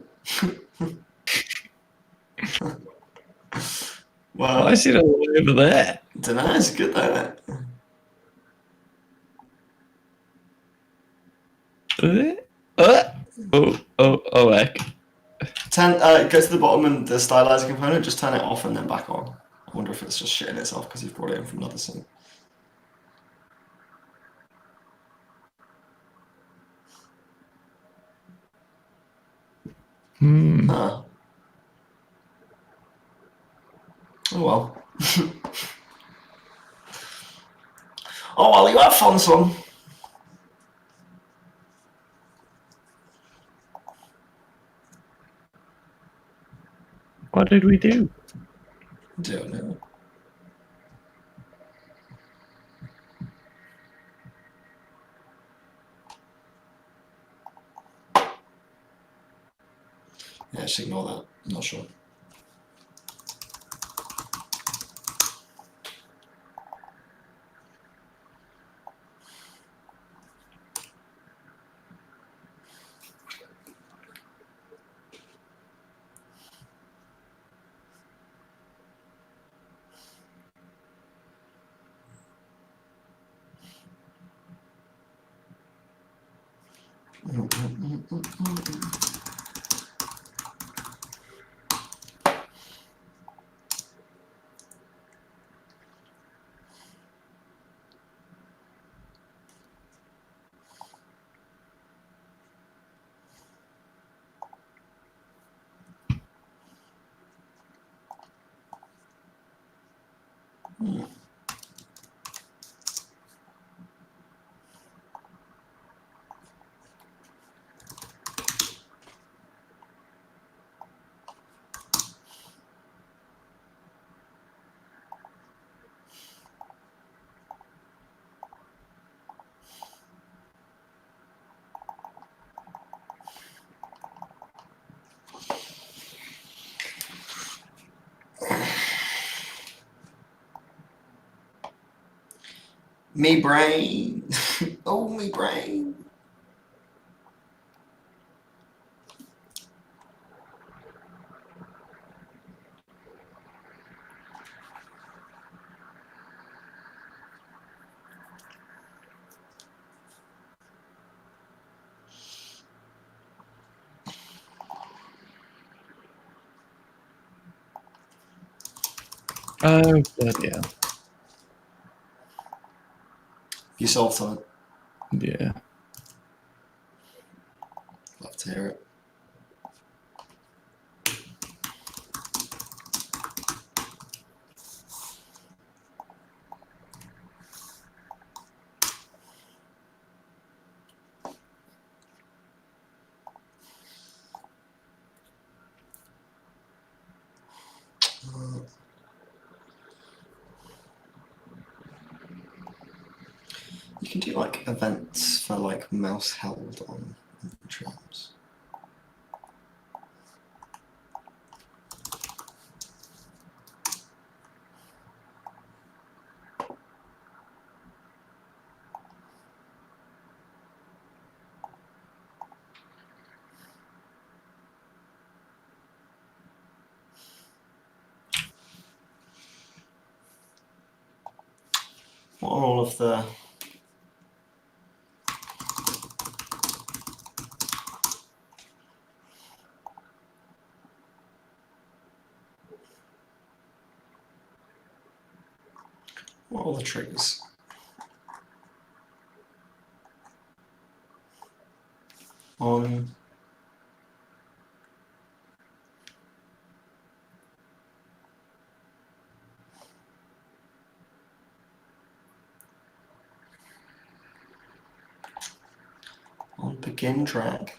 Well, I see it all the way over there. I don't know, it's good though, isn't it? Oh, heck. Go to the bottom and the stylizer component, just turn it off and then back on. I wonder if it's just shitting itself because you've brought it in from another scene. Huh. Oh well. Oh well, you have fun, son. What did we do? Don't know. Yeah, just ignore that. I'm not sure. Me brain. Oh, me brain. Oh, bloody hell. You solved something. Yeah. Love to hear it. You can do like events for like mouse held on traps. What are all of the triggers? On begin drag.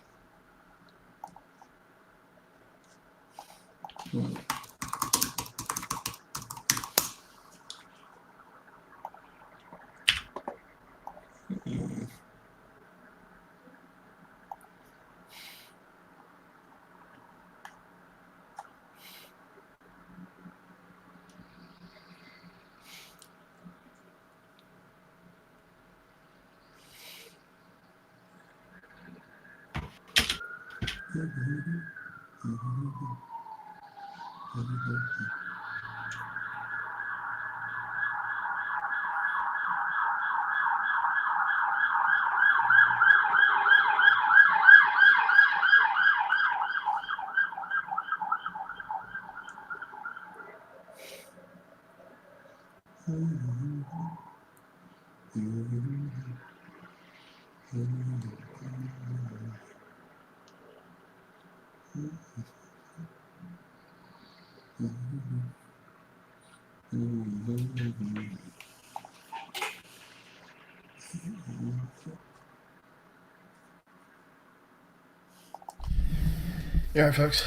Yeah, folks.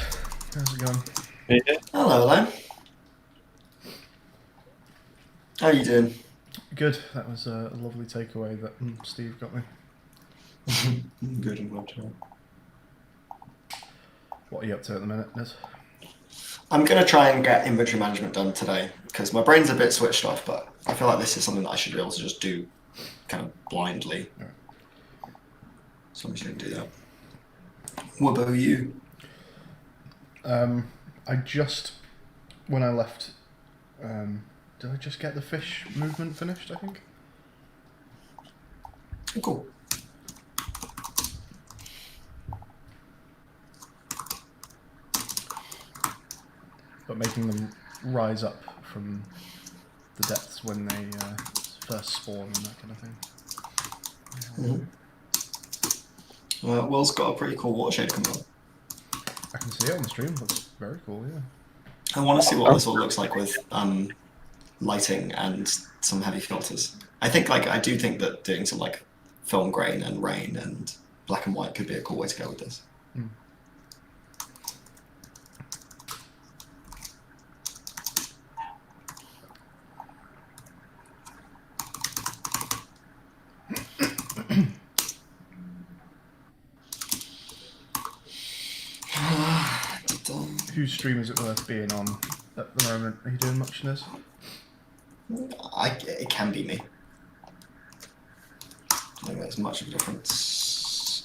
How's it going? Yeah. Hello there. How are you doing? Good. That was a lovely takeaway that Steve got me. Good, I'm glad to hear. What are you up to at the minute, Nez? I'm going to try and get inventory management done today because my brain's a bit switched off, but I feel like this is something that I should be able to just do kind of blindly. Right. So I'm just going to do that. What about you? I just, when I left, did I just get the fish movement finished, I think? Cool. But making them rise up from the depths when they first spawn and that kind of thing. Will's got a pretty cool watershed coming up. I can see it on the stream. Looks very cool, yeah. I want to see what this all looks like with lighting and some heavy filters. I do think that doing some like film grain and rain and black and white could be a cool way to go with this. Mm. Whose stream is it worth being on at the moment? Are you doing much in this? It can be me. I don't think there's much of a difference.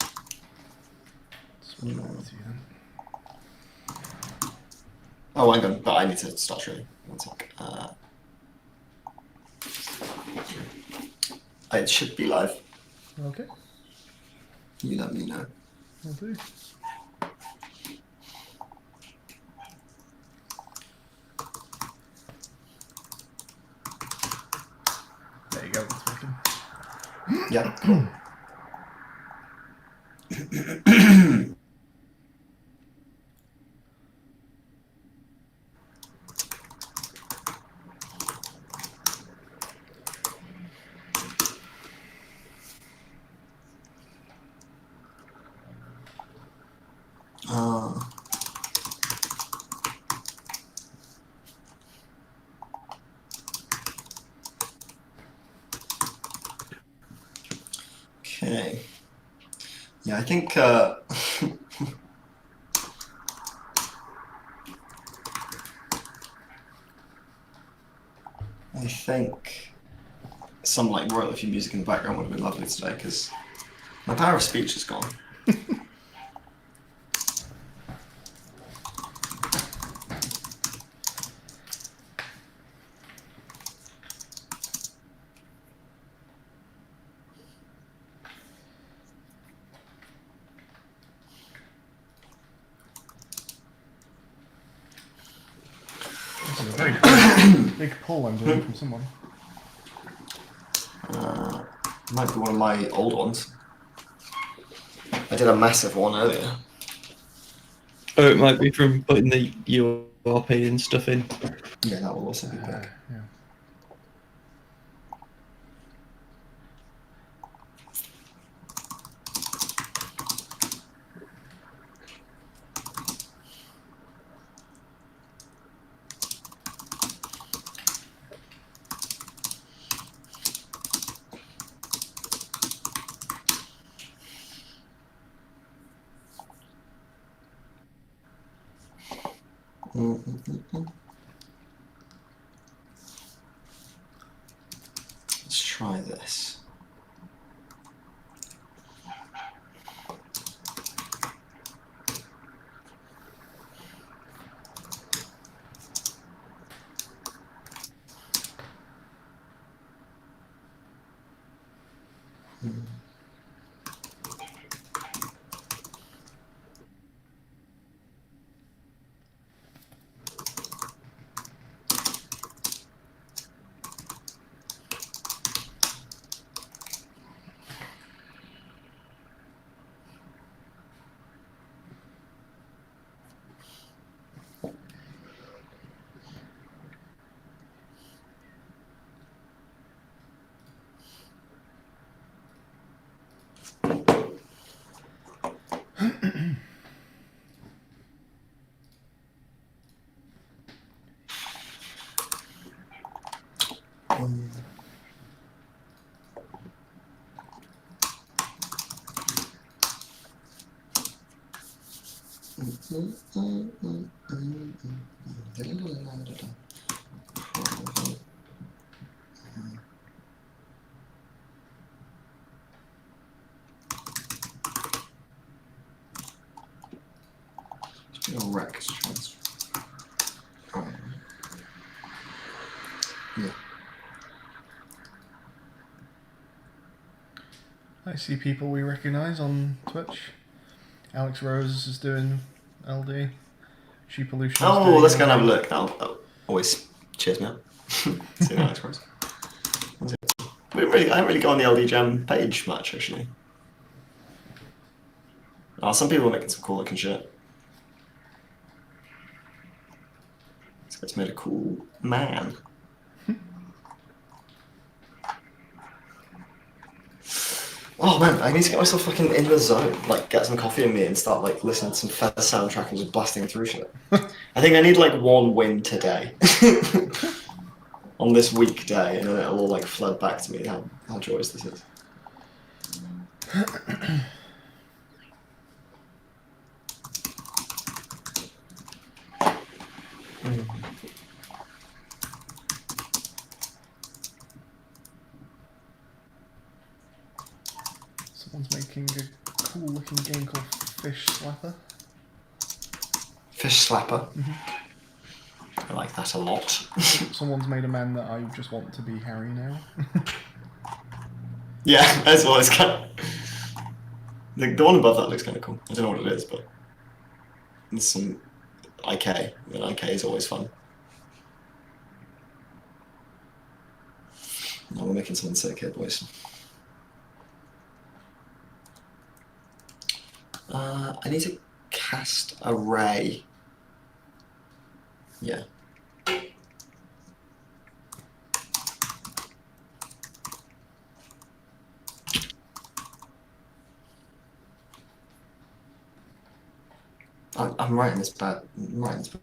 Switch back with you then. Oh, hang on, but I need to start showing. One sec. It should be live. Okay, You let me know. I'll do. There you go, it's working. Yeah, cool. Okay. Yeah, I think I think some like royalty music in the background would have been lovely today because my power of speech is gone. This is a very big pull I'm doing from someone. Might be one of my old ones. I did a massive one earlier. Oh, it might be from putting the URP and stuff in. Yeah, that will also be big. Yeah. Let's try this. Rex transfer. Yeah. I see people we recognise on Twitch. Alex Rose is doing LD. Sheep Pollution. Oh, let's go and have a look. That'll always cheers me up. See how Alex Rose. I don't really go on the LD Jam page much actually. Some people are making some cool looking shit. This guy's made a cool man. Oh man, I need to get myself fucking in the zone. Like, get some coffee in me and start like listening to some Feather soundtrack and just blasting through shit. I think I need like one win today. On this weekday, and then it'll all like flood back to me how joyous this is. Someone's making a cool looking game called Fish Slapper. Fish slapper. I like that a lot. Someone's made a man that I just want to be Harry now. Yeah, that's what it's kind of... The one above that looks kind of cool. I don't know what it is, but there's some IK, and IK is always fun. No, we're making something sick here, boys. I need to cast a ray. Yeah. I'm writing this bad. I'm writing this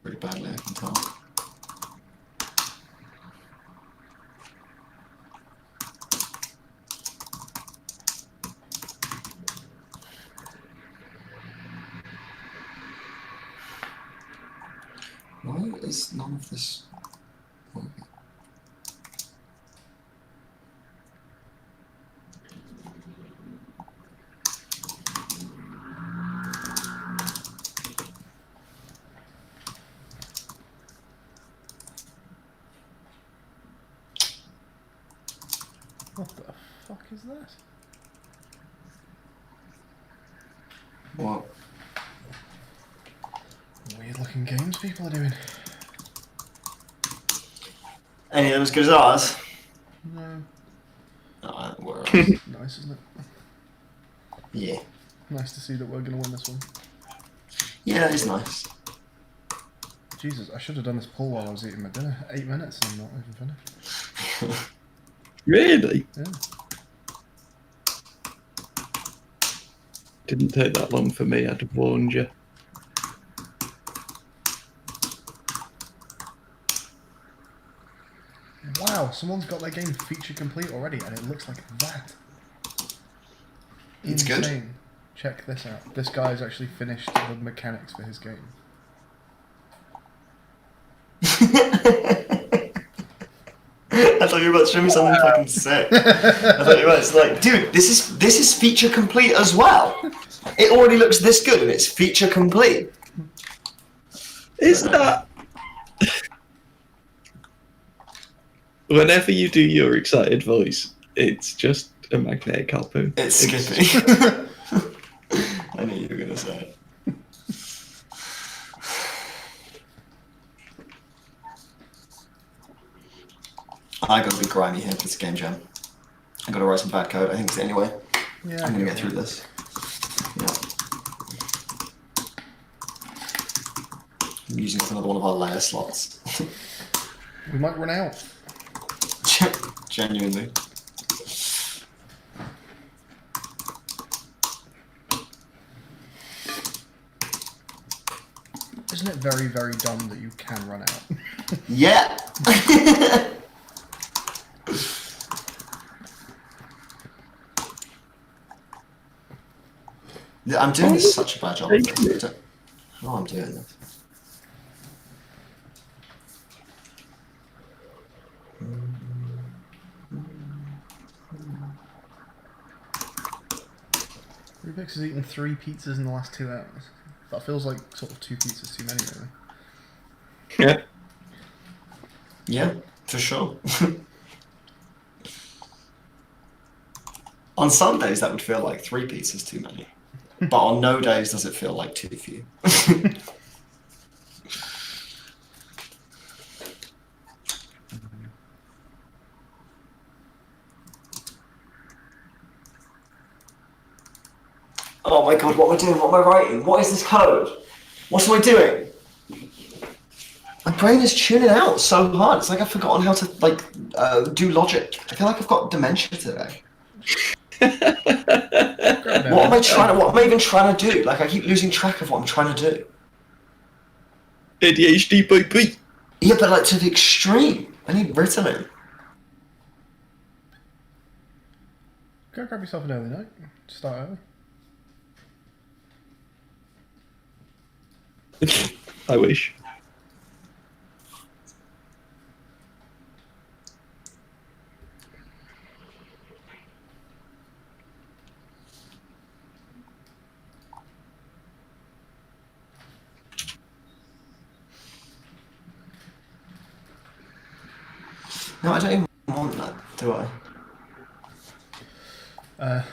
pretty badly, I can tell. Why is none of this working? What the fuck is that? What? Weird looking games people are doing. Any of them as good as ours? No. We're Nice, isn't it? yeah. Nice to see that we're going to win this one. Yeah, it's nice. Jesus, I should have done this pull while I was eating my dinner. 8 minutes and I'm not even finished. Really? Yeah. Didn't take that long for me, I'd have warned you. Wow, someone's got their game feature complete already and it looks like that. It's Insane. good. Check this out. This guy's actually finished the mechanics for his game. I thought you were about to show me something fucking sick. I thought you were about to like, dude, this is feature complete as well. It already looks this good and it's feature complete. Is that... Whenever you do your excited voice, it's just a magnetic harpoon. It's Skippy. I knew you were gonna say it. I gotta be grimy here for this game jam. I gotta write some bad code. I think it's the only way. Yeah, I'm gonna get through this. Yeah. I'm using it for another one of our layer slots. We might run out. Genuinely. Isn't it very, very dumb that you can run out? Yeah! Yeah, I'm doing such a bad job of this. I don't know how I'm doing this. Rubik's has eaten 3 pizzas in the last 2 hours. That feels like sort of 2 pizzas too many, really. Yeah. Yeah, for sure. On some days that would feel like 3 pizzas too many. But on no days does it feel like too few. Oh my god, what am I doing? What am I writing? What is this code? What am I doing? My brain is tuning out so hard. It's like I've forgotten how to do logic. I feel like I've got dementia today. Grab it What am I out. trying to? What am I even trying to do? Like, I keep losing track of what I'm trying to do. ADHD baby. Yeah, but like to the extreme. I need Ritalin. Go grab yourself an early night. Start early. I wish. No, I don't even want that, do I?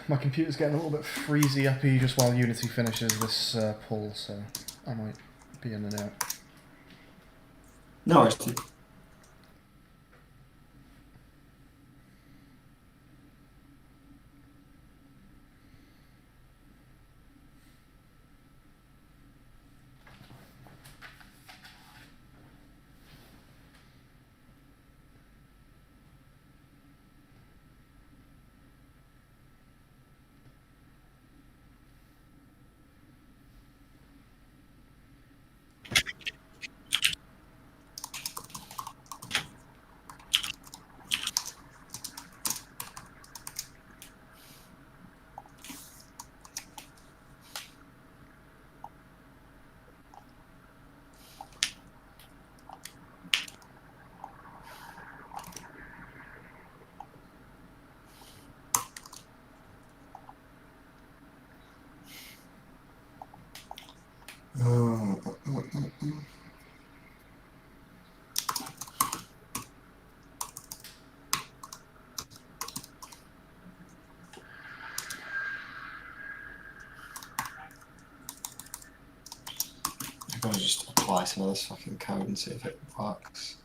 My computer's getting a little bit freezy uppy just while Unity finishes this pull, so I might be in and out. No, worries. I'm gonna just apply some of this fucking code and see if it works.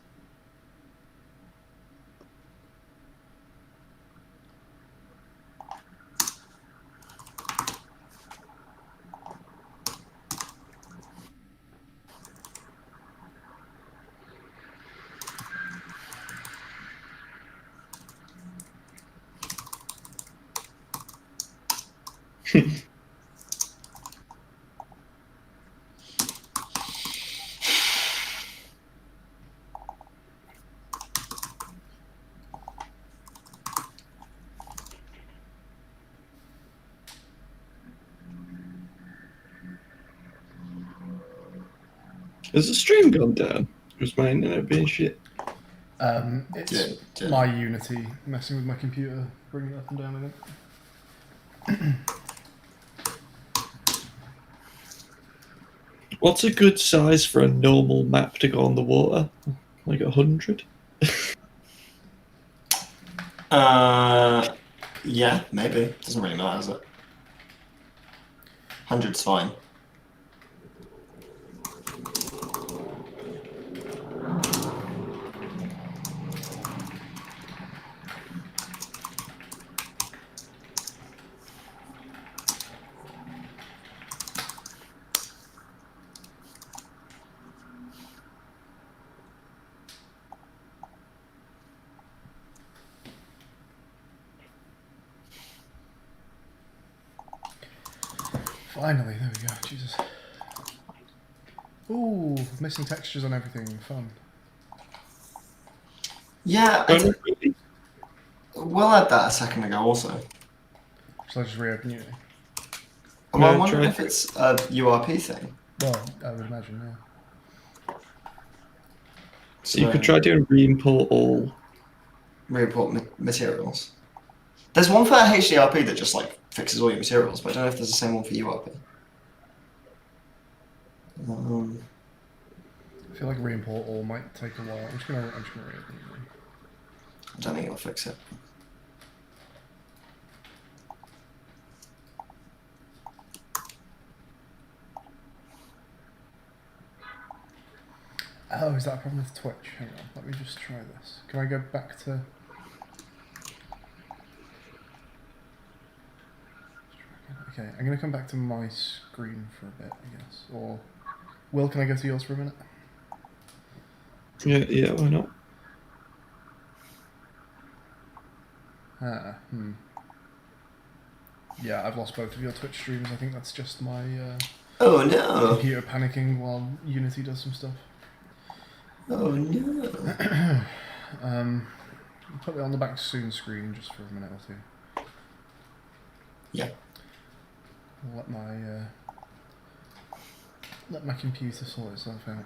Has the stream gone down? Was my internet being shit? It's Yeah. my Unity messing with my computer, bringing it up and down again. What's a good size for a normal map to go on the water? Like 100? Yeah, maybe. Doesn't really matter, does it? 100's fine. Finally, there we go. Jesus. Ooh, missing textures on everything. Fun. Yeah, we'll add that a second ago also. Shall I just reopen Unity? Well, No, I'm wondering try if it's a URP thing. Well, I would imagine, yeah. So you could try doing re-import all. Re-import materials. There's one for HDRP that just like fixes all your materials, but I don't know if there's the same one for URP. I feel like re-import all might take a while. I'm just gonna reopen Unity. I don't think it'll fix it. Oh, is that a problem with Twitch? Hang on, let me just try this. Can I go back to... Okay, I'm going to come back to my screen for a bit, I guess. Or... Will, can I go to yours for a minute? Yeah, why not? Yeah, I've lost both of your Twitch streams. I think that's just my Oh no! computer panicking while Unity does some stuff. Oh no! I'll put it on the back soon screen just for a minute or two. Yeah. I'll let my computer sort itself out.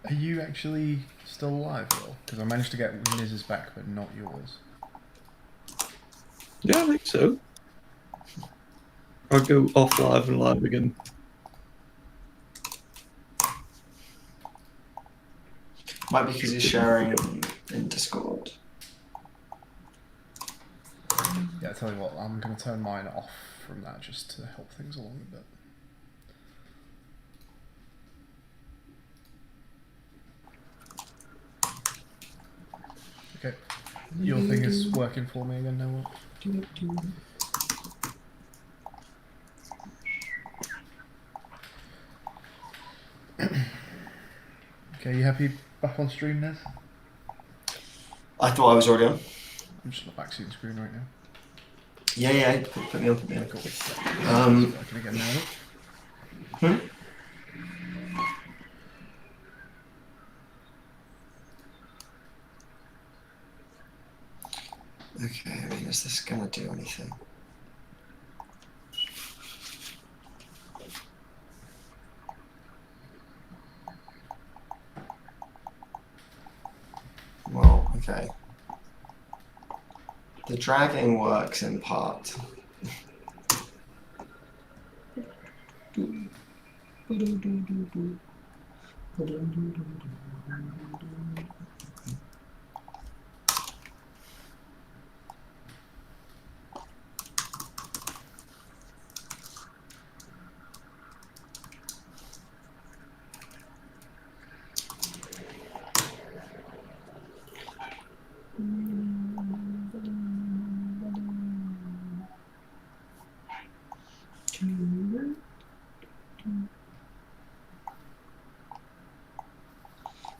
Are you actually still alive, Will? Because I managed to get Liz's back, but not yours. Yeah, I think so. I'll go off live and live again. Might be because he's sharing in Discord. Yeah, I tell you what, I'm going to turn mine off from that just to help things along a bit. Okay, your thing is working for me again now, Will? Okay, you happy back on stream, Liz? I thought I was already on. I'm just on the back scene screen right now. Yeah, put me on, put me on. Cool. Working again now. Okay, I mean, is this gonna do anything? Well, okay. The dragging works in part.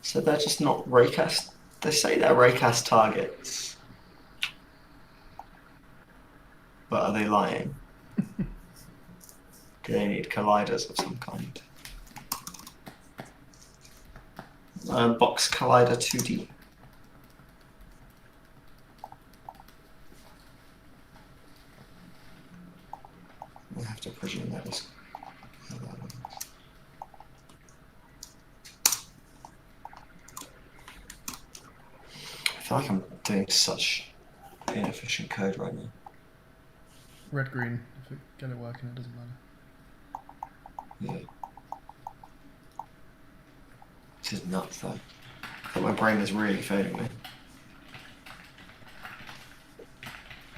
So they're just not raycast. They say they're raycast targets. But are they lying? Do they need colliders of some kind? Box Collider 2D. I have to presume that is how that works. I feel like I'm doing such inefficient code right now. Red, green. If we get it working, it doesn't matter. Yeah. This is nuts though. I think my brain is really failing me.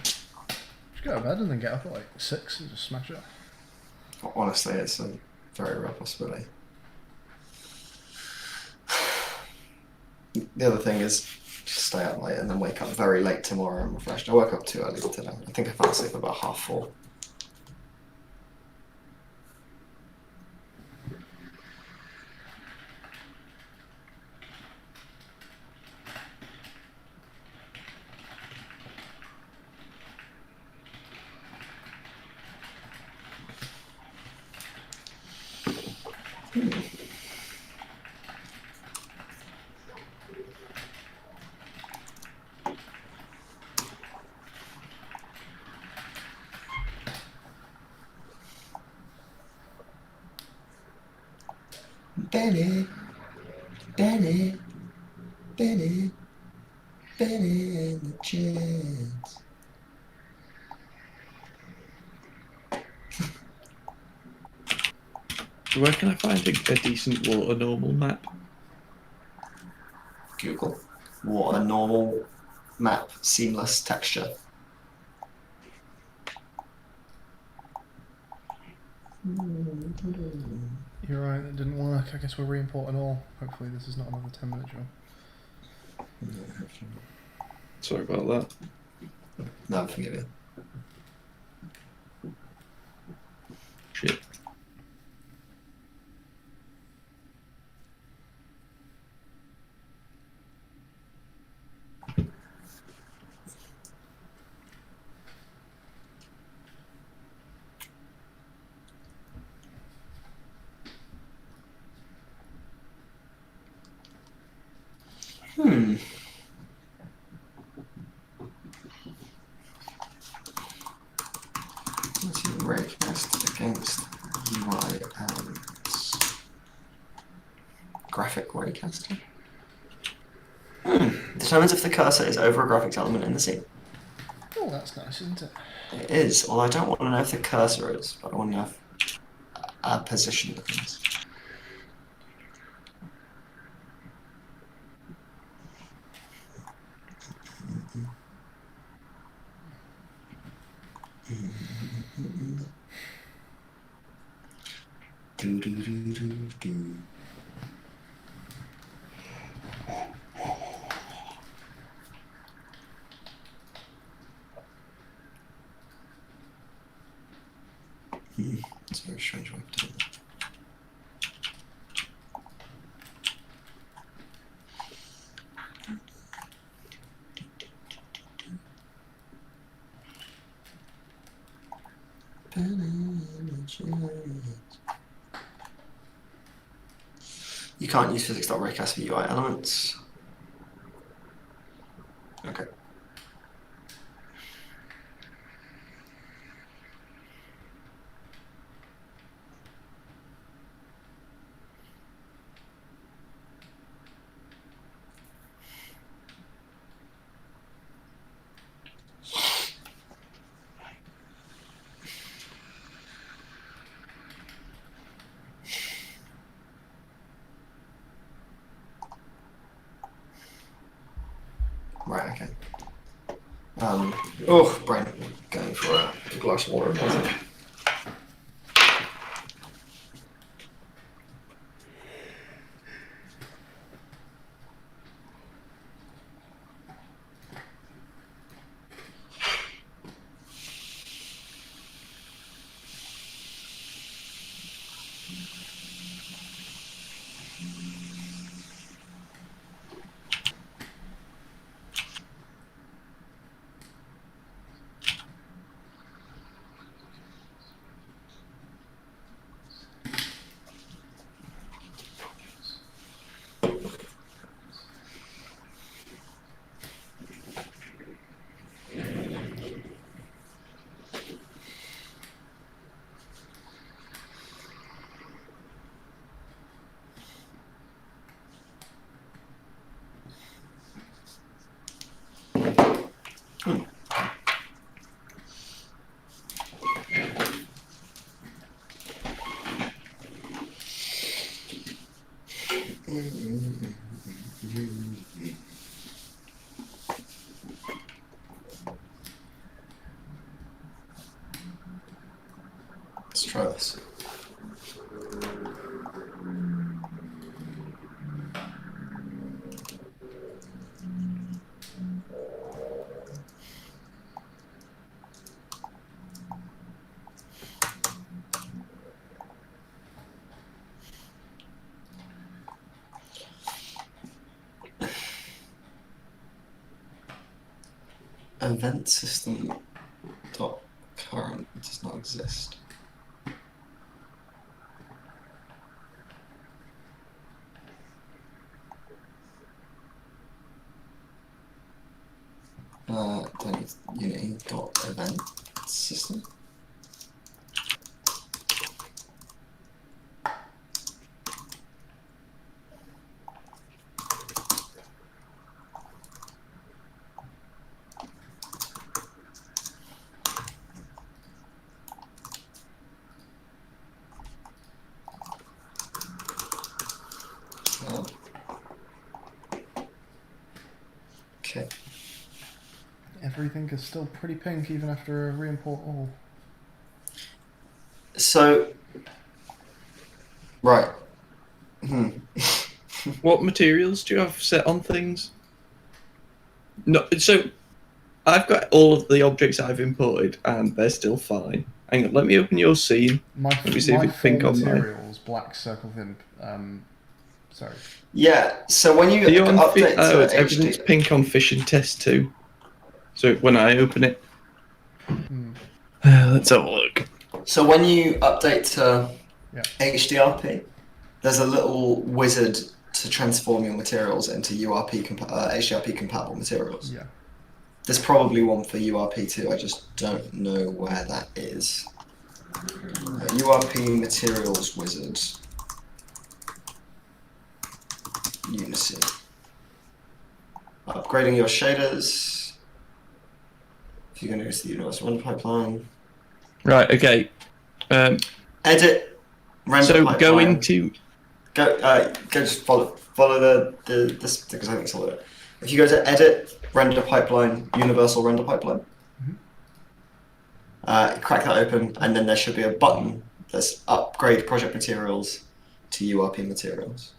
Just go to bed and then get up at like 6 and just smash it. Honestly, it's a very real possibility. The other thing is, Just stay up late and then wake up very late tomorrow and refreshed. I woke up too early today. I think I fell asleep about 4:30. Benny, Benny, Benny, Benny and the Jets. Where can I find a decent water normal map? Google. What a normal map, seamless texture. You're right, that didn't work. I guess we're re-importing all. Hopefully this is not another 10-minute job. Sorry about that. No, forgive you. Shit. Let's see, raycast against UI elements. Graphic raycasting. Determines if the cursor is over a graphics element in the scene. Oh, that's nice, isn't it? It is, although I don't want to know if the cursor is, but I want to know if a position is. Do do do do do. It's a very strange way of doing that. You can't use physics.raycast for UI elements. Okay. Right, okay. Oh, brain. Going for a glass of water. Let's try this. event system dot current does not exist. Then it's Unity dot event system. Okay. Everything is still pretty pink even after a re-import all. So, right. What materials do you have set on things? No, so I've got all of the objects I've imported, and they're still fine. Hang on, let me open your scene. My Let me see if my it's pink full on mine. materials, black circle thin. Sorry. Yeah. So when you Are you on update to it's everything's HD, pink on fishing test too. So when I open it, let's have a look. so when you update to Yeah. HDRP, there's a little wizard to transform your materials into HDRP compatible materials. Yeah. There's probably one for URP too. I just don't know where that is. URP materials wizard. Unity. Upgrading your shaders. If you're going to use the universal render pipeline. Right. Okay. Edit render So pipeline. go into. Go just follow this because I think it's all it. If you go to edit render pipeline, universal render pipeline, crack that open, and then there should be a button that's upgrade project materials to URP materials.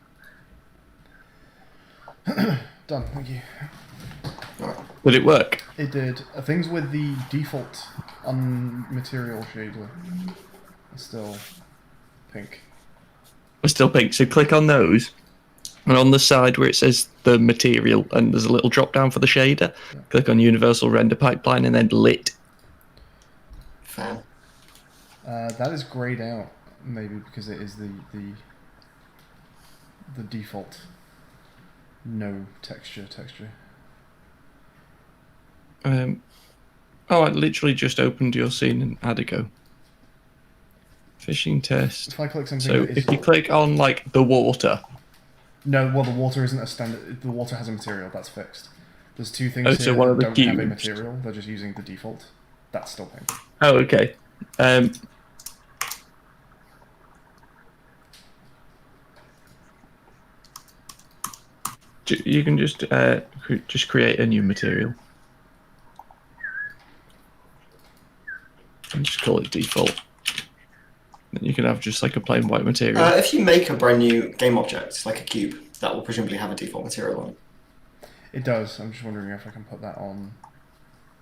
Done. Thank you. Right. Did it work? It did. Things with the default material shader are still pink. It's still pink. So click on those, and on the side where it says the material, and there's a little drop down for the shader. Yeah. Click on universal render pipeline, and then lit. Fan. That is grayed out, maybe because it is the default no texture. Oh, I literally just opened your scene and had a go. Fishing test. If I click something, So that is... if you click on like the water. No, well, the water isn't a standard. The water has a material that's fixed. There's two things Oh, here so one that of the don't have a cubes. material. They're just using the default. That's still pink. Oh, okay. You can just create a new material and just call it default. Then you can have just like a plain white material. If you make a brand new game object, like a cube, that will presumably have a default material on it. It does. I'm just wondering if I can put that on.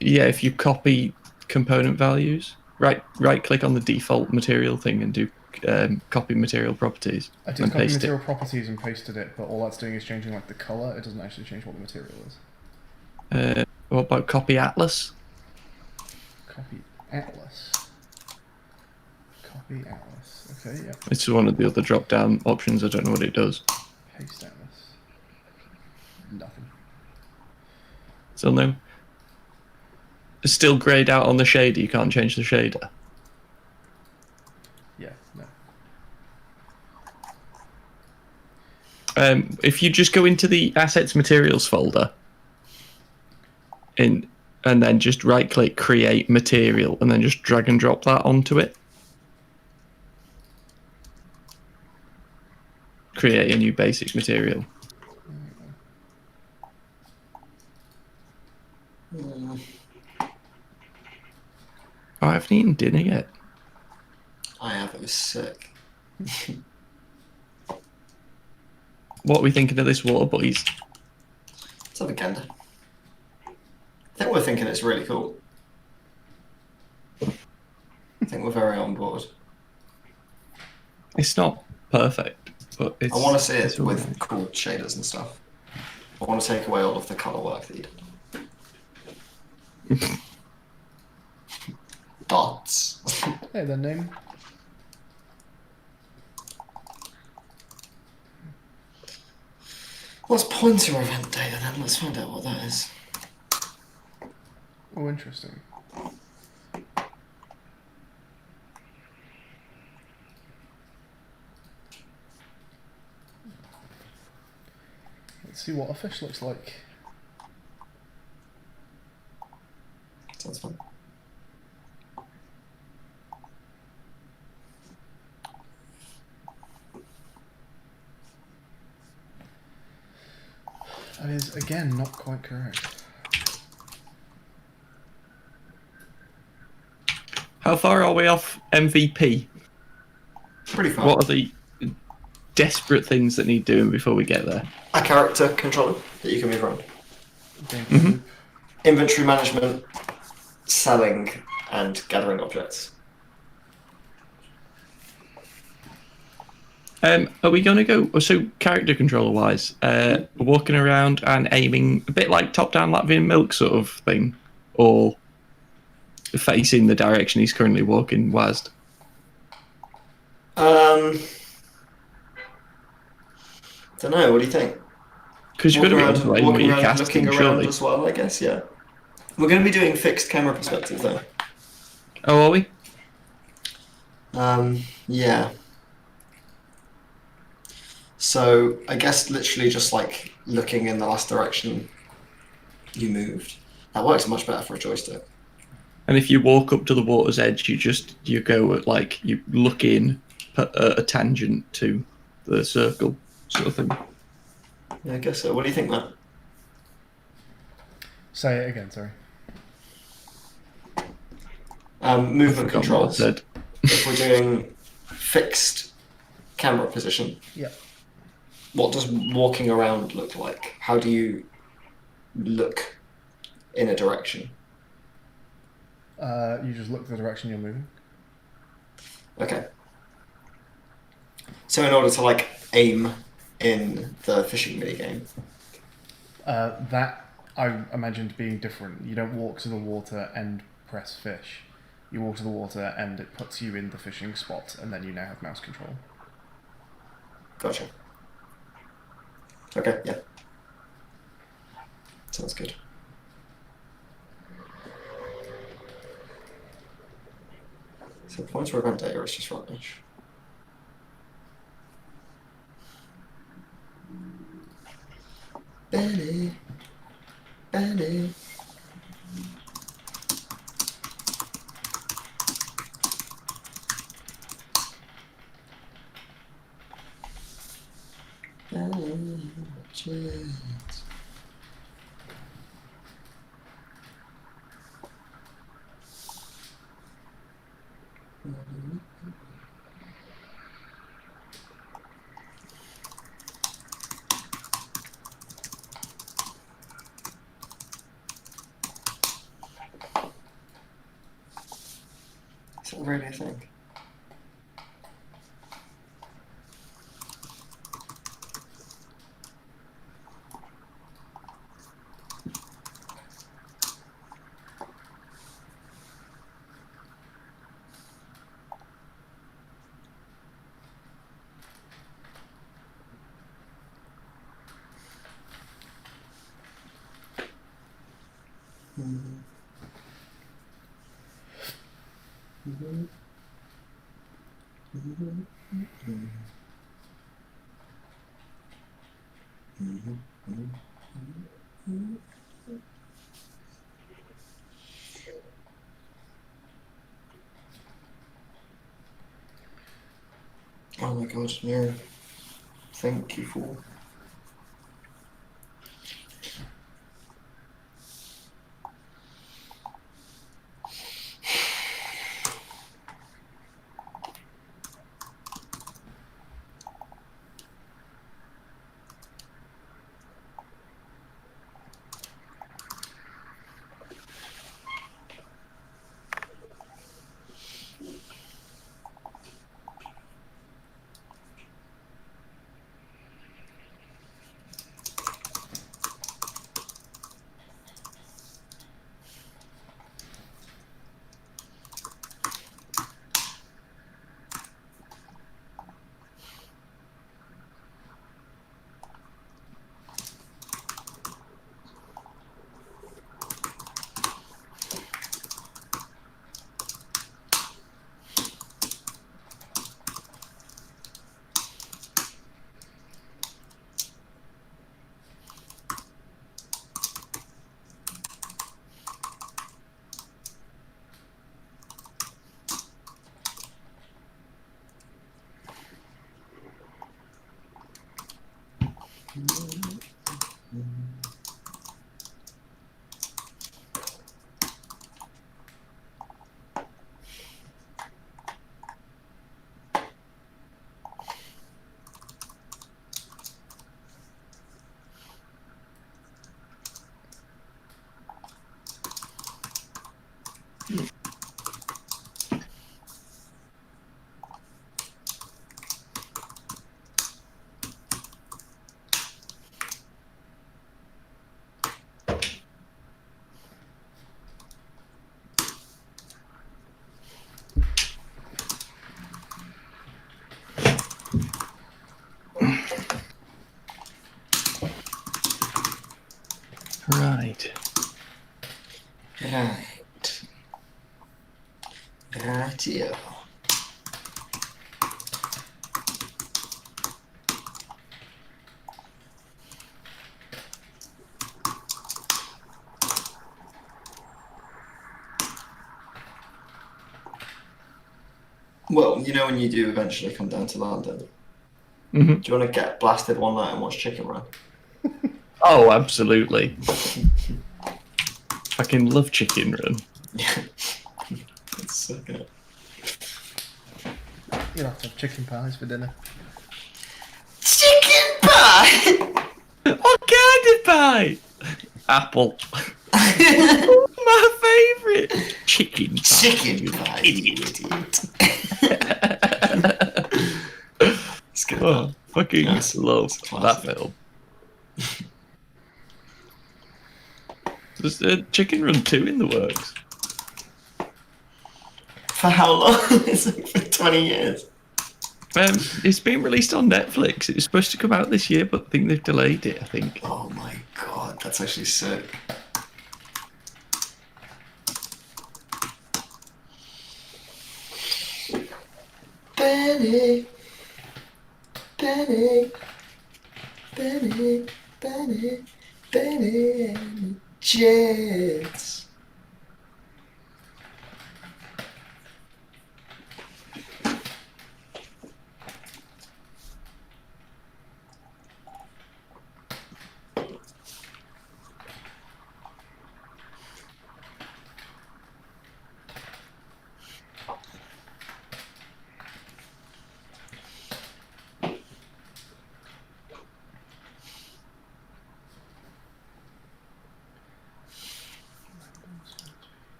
Yeah, if you copy component values, right click on the default material thing and do copy material properties. I did and copy paste material properties and pasted it, but all that's doing is changing like the color. It doesn't actually change what the material is. What about copy atlas? Copy atlas. Copy atlas. Okay, yeah. It's one of the other drop down options. I don't know what it does. Paste atlas. Nothing. Still no. It's still grayed out on the shader. You can't change the shader. Yeah, no. If you just go into the assets materials folder and then just right click create material and then just drag and drop that onto it. Create a new basic material. Oh, I haven't eaten dinner yet. I have. It was sick. What are we thinking of this water boys? Let's have a gander. I think we're thinking it's really cool. I think we're very on board. It's not perfect, but it's. I want to see it's it all with right. cool shaders and stuff. I want to take away all of the colour work that you did. Dots. Hey, their name. What's pointer event data then? Let's find out what that is. Oh, interesting. Let's see what a fish looks like. Sounds fun. That is, again, not quite correct. How far are we off MVP? Pretty fun. What are the desperate things that need doing before we get there? A character controller that you can move around. Gameplay loop. Inventory management, selling, and gathering objects. Are we going to go, so character controller wise, walking around and aiming a bit like top down Latvian milk sort of thing, or facing the direction he's currently walking west? Don't know, what do you think? Because you've got to be able to aim where you're looking casting, around surely. as well, I guess, yeah. We're going to be doing fixed camera perspective though. Oh, are we? Yeah. So I guess literally just like looking in the last direction you moved. That works much better for a joystick. And if you walk up to the water's edge, you go at like, you look in at a tangent to the circle sort of thing. Yeah, I guess so. What do you think, Matt? Say it again, sorry. Movement Forgotten what I controls. said. If we're doing fixed camera position, Yeah. what does walking around look like? How do you look in a direction? You just look the direction you're moving. Okay. So in order to like aim in the fishing minigame. That I imagined being different. You don't walk to the water and press fish. You walk to the water and it puts you in the fishing spot, and then you now have mouse control. Gotcha. Okay, yeah. Sounds good. So points for event data is just rubbish. Benny. Benny. Is that really a thing? Oh my god, no. Thank you for. Right. Right. Rightio. Well, you know when you do eventually come down to London, Mm-hmm. do you want to get blasted one night and watch Chicken Run? Oh, absolutely. Fucking love Chicken Run. Yeah. It's so good. You'll have to have chicken pies for dinner. Chicken pie! What kind of pie? Apple. My favourite. Chicken pie. Chicken pie, you idiot. It's good. Oh, fucking Yes, love it's that classic. film. There's a Chicken Run 2 in the works. For how long? It's like for 20 years. It's been released on Netflix. It was supposed to come out this year, but I think they've delayed it, I think. Oh my god, that's actually sick. Benny, Benny, Benny, Benny, Benny, and the Jets.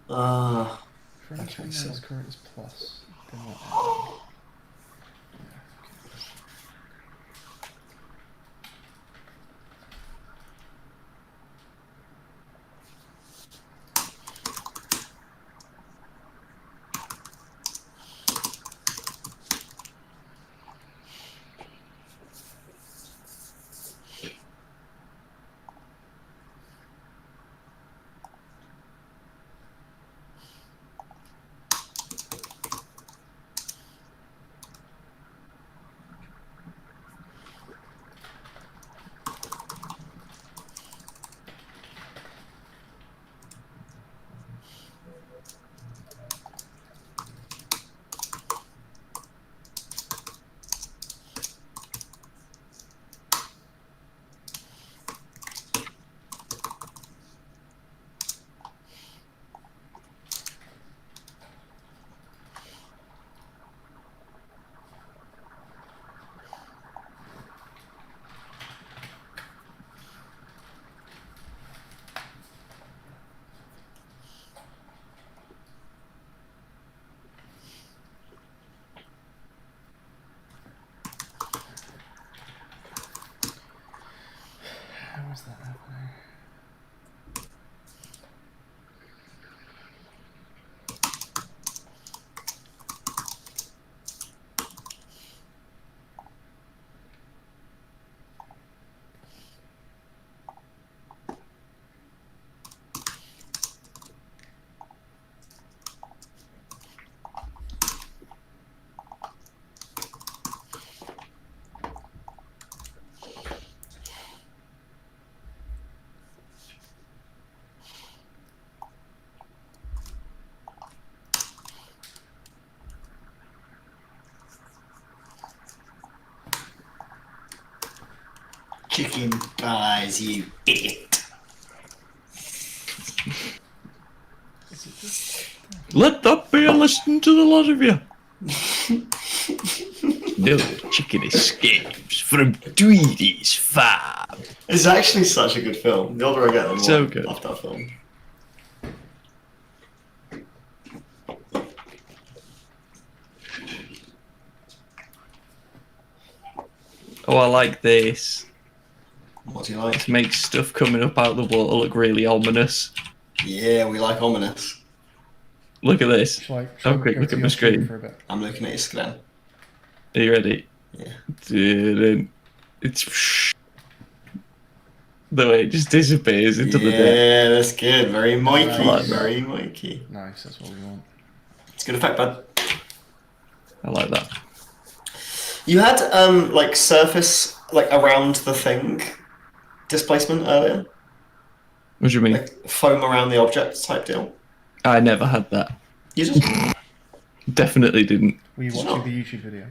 Ah, For any Okay, channel so- that's current as plus, then what? Yeah, okay. How is that happening? chicken pies, you idiot. Is it just... Let that be a lesson to the lot of you. No chicken escapes from Tweedy's farm. It's actually such a good film. The older I get, the more So I good. love that film. Oh, I like this. What do you like? This makes stuff coming up out of the water look really ominous. Yeah, we like ominous. Look at this. Shall I Have a quick go look to at my your screen. for a bit? I'm looking at your screen. Are you ready? Yeah. It's The way it just disappears into the depth. Yeah, that's good. Very Mikey. Nice. Very Mikey. Nice, that's what we want. It's a good effect, bud. I like that. You had like surface like around the thing displacement earlier, What do you mean? like foam around the object type deal. I never had that. You just Definitely didn't. Were you Did you watching not? the YouTube video?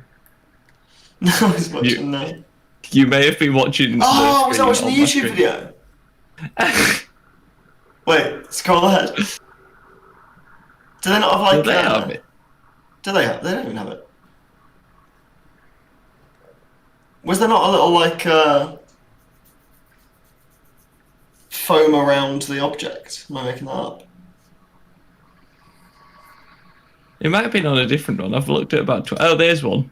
no, I was watching that. You may have been watching. Oh, was I watching the on my YouTube screen. video? Wait, scroll ahead. Do they not have like? Do they have it? Do they have? They don't even have it. Was there not a little like foam around the object? Am I making that up? It might have been on a different one. I've looked at about. Oh, there's one.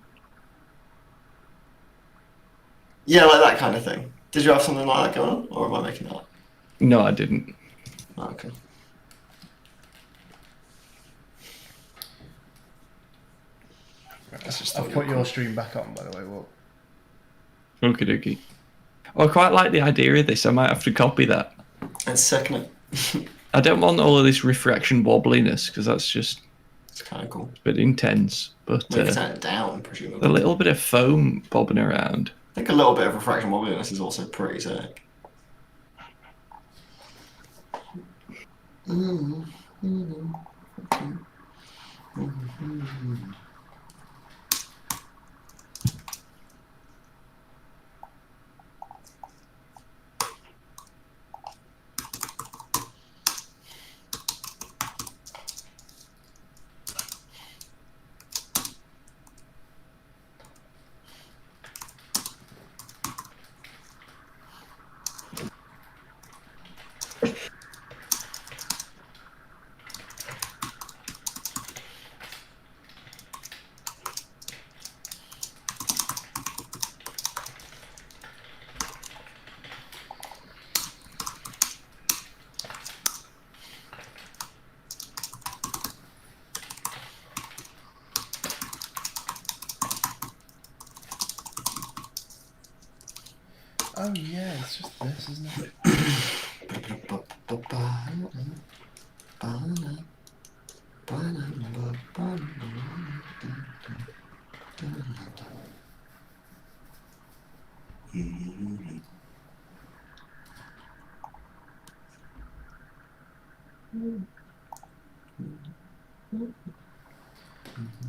Yeah, like that kind of thing. Did you have something like that going on, or am I making that up? No, I didn't. Oh, okay. That's just I've put your stream back on, by the way. What? Okie dokie. Oh, I quite like the idea of this. I might have to copy that. It's sick, isn't it? I don't want all of this refraction wobbliness because that's just It's kind of cool. a bit intense. But We can turn it down, presumably. a little bit of foam bobbing around. I think a little bit of refraction wobbliness is also pretty sick. Oh yeah, it's just this, isn't it?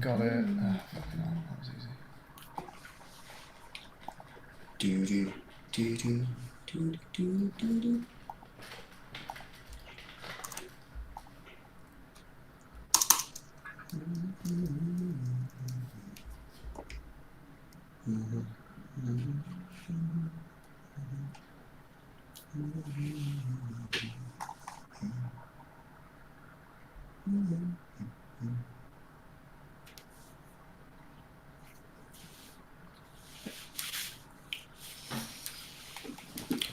Got it. Ah, fucking hell, that was easy. Do do do do do do do do.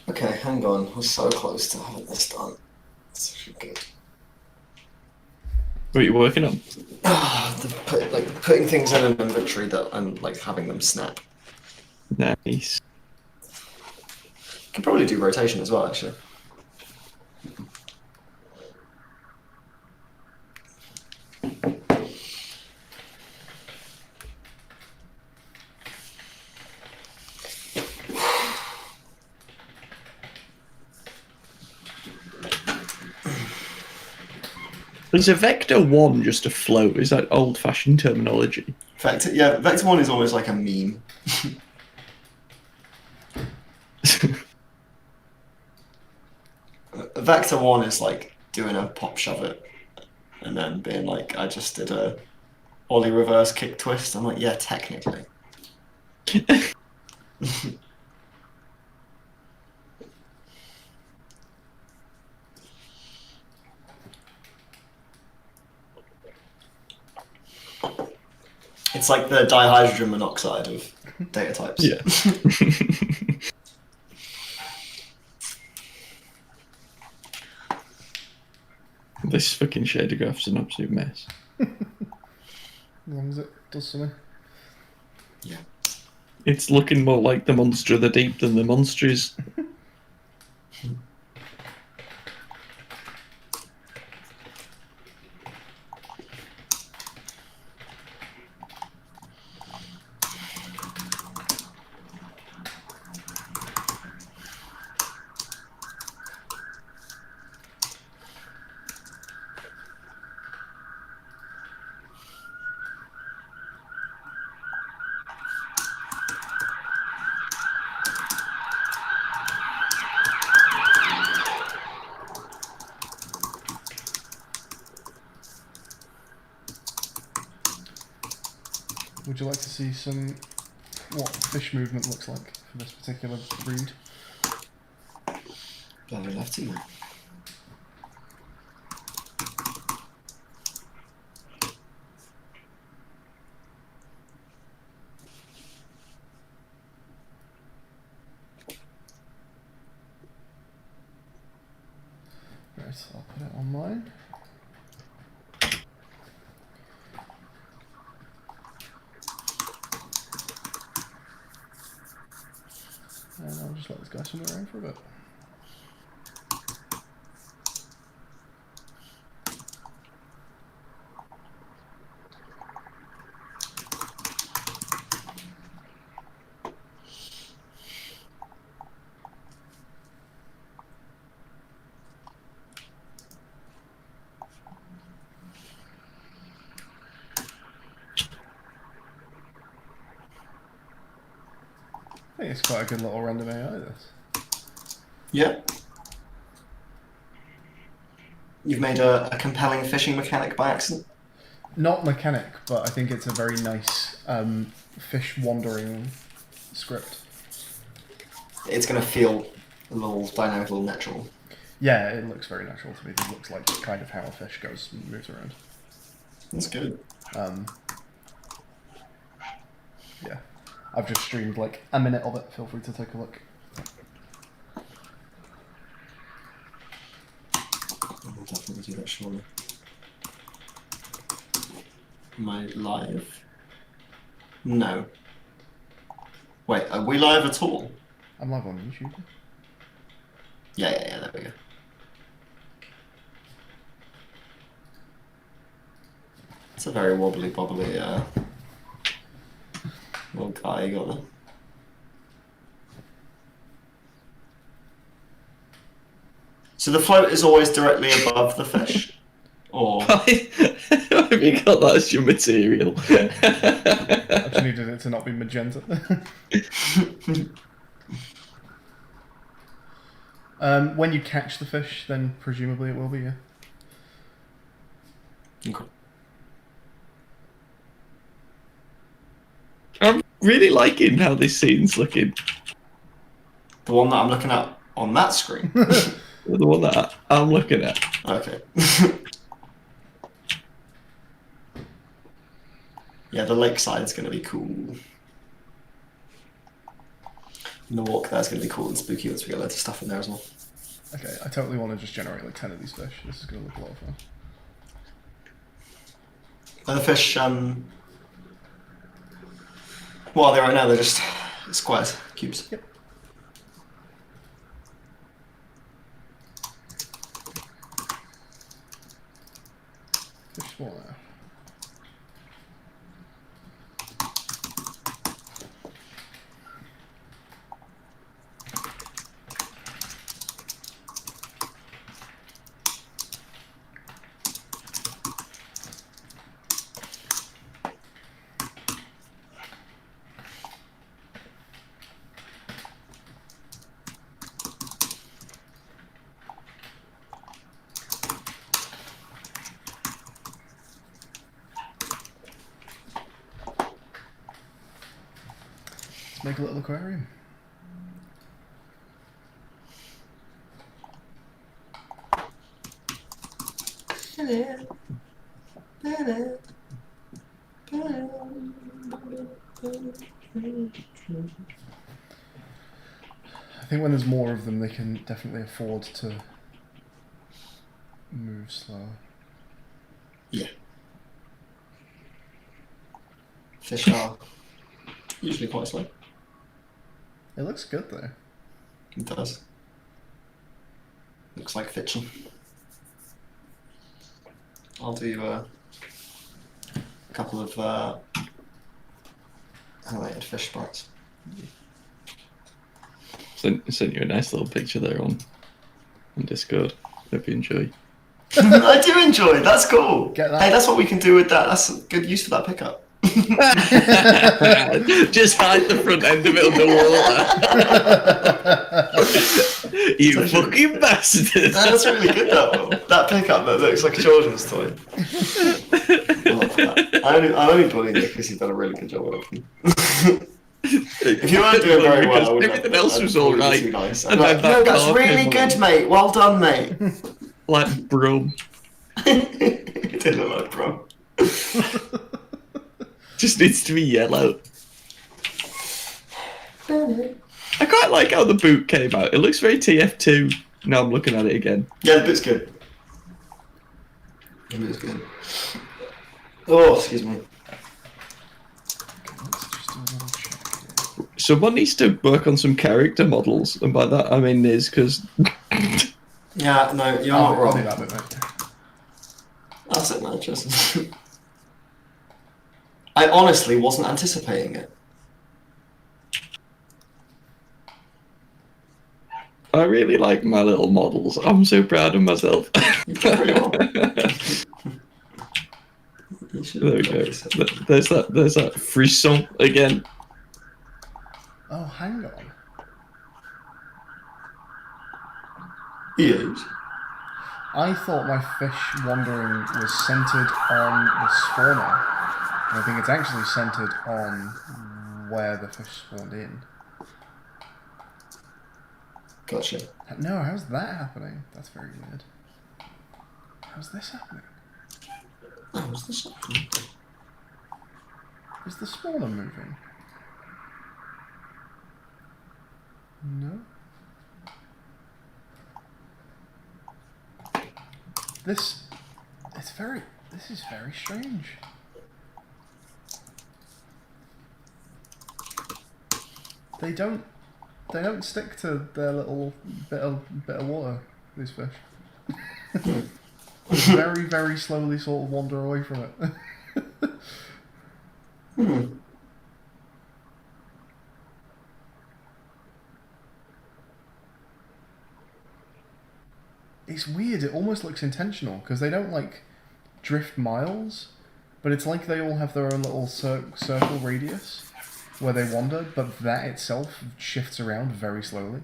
Okay, hang on. We're so close to having this done. It's actually good. What are you working on? Putting things in an inventory that and like having them snap. Nice. Can probably do rotation as well, actually. Is a vector 1 just a float? Is that old-fashioned terminology? Vector 1 is almost like a meme. Vector 1 is like doing a pop shove it and then being like, I just did a ollie reverse kick twist. I'm like, yeah, technically. It's like the dihydrogen monoxide of data types. Yeah. This fucking shader graph's an absolute mess. As long as it does something. Yeah. It's looking more like the Monster of the Deep than the Monsters. would you like to see some what fish movement looks like for this particular breed? I would love to, man. Right, I'll put it online. And I'll just let this guy swim around for a bit. I think it's quite a good little random AI, this. Yeah. You've made a compelling fishing mechanic by accident. Not mechanic, but I think it's a very nice fish wandering script. It's going to feel a little dynamic, a little natural. Yeah, it looks very natural to me. It looks like kind of how a fish goes and moves around. That's good. Yeah. I've just streamed like a minute of it. Feel free to take a look. I'll definitely do that shortly. Am I live? No. Wait, are we live at all? I'm live on YouTube. Yeah, there we go. It's a very wobbly bobbly little guy you got there. So the float is always directly above the fish? Or Have you got that as your material? I just needed it to not be magenta. When you catch the fish, then presumably it will be, yeah. okay. I'm really liking how this scene's looking. The one that I'm looking at on that screen? The one that I'm looking at. Okay. Yeah, the lakeside's going to be cool. And the walk there's going to be cool and spooky once we get loads of stuff in there as well. Okay, I totally want to just generate like 10 of these fish. This is going to look a lot of fun. And the fish, well, they're right now, they're just squares, cubes. Yep. Fish spawner. Make a little aquarium. I think when there's more of them, they can definitely afford to move slower. Yeah. Fish are usually quite slow. It looks good though. It does. Looks like fiction. I'll do a couple of animated fish sprites. Sent you a nice little picture there on Discord. Hope you enjoy. I do enjoy it. That's cool. Get that. Hey, that's what we can do with that. That's a good use for that pickup. Just hide the front end of it underwater. You fucking bastard. That's really good, that one. That pickup that looks like a children's toy. love that. I'm only bullying you because you've done a really good job of it. If you weren't doing very well, I would everything else was all right. Too nice. And Like, then no, that that's car really came good, along. mate. Well done, mate. Like brum. It did look like bro. Just needs to be yellow. I quite like how the boot came out. It looks very TF2. Now I'm looking at it again. Yeah, the bit's good. The bit's good. Oh, excuse me. Let's just do a little check here. Someone needs to work on some character models, and by that I mean Niz, because Yeah, no, you're I'll not do wrong. that bit, mate. That's it, man. Just... I honestly wasn't anticipating it. I really like my little models. I'm so proud of myself. You did pretty well. You should There we have go. yourself. There's that frisson again. Oh, hang on. Yes. I thought my fish wandering was centered on the spawner. And I think it's actually centered on where the fish spawned in. Gotcha. No, how's that happening? That's very weird. How's this happening? Oh, what's this happening? Is the spawner moving? No. This is very strange. They don't stick to their little bit of water, these fish. Very, very slowly sort of wander away from it. Hmm. It's weird, it almost looks intentional, because they don't, like, drift miles, but it's like they all have their own little circle radius where they wander, but that itself shifts around very slowly.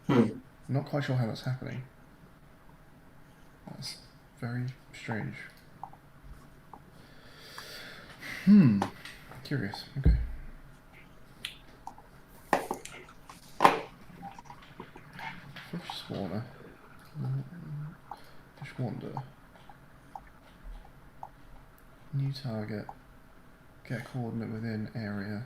Hmm. I'm not quite sure how that's happening. That's very strange. Curious. Okay. Fish spawner. Fish wander. New target. Get coordinate within area.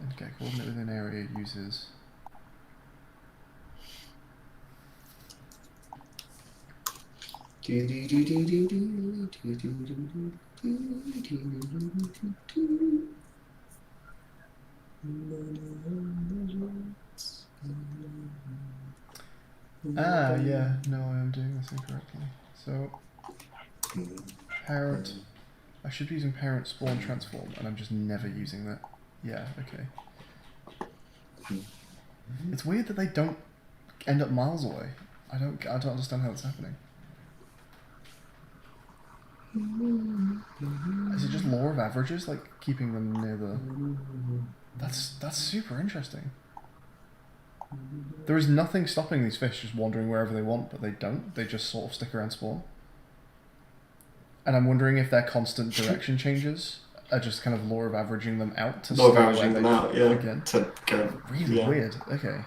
And get coordinate within area uses. Ah, yeah, no, I am doing this incorrectly. So, parent. I should be using parent spawn transform, and I'm just never using that. Yeah, okay. It's weird that they don't end up miles away. I don't understand how it's happening. Is it just law of averages, like keeping them near the? That's super interesting. There is nothing stopping these fish just wandering wherever they want, but they don't. They just sort of stick around spawn. And I'm wondering if their constant direction changes are just kind of law of averaging them out to Law of stay averaging where them they out, yeah. again. To go. Really Yeah. weird. Okay.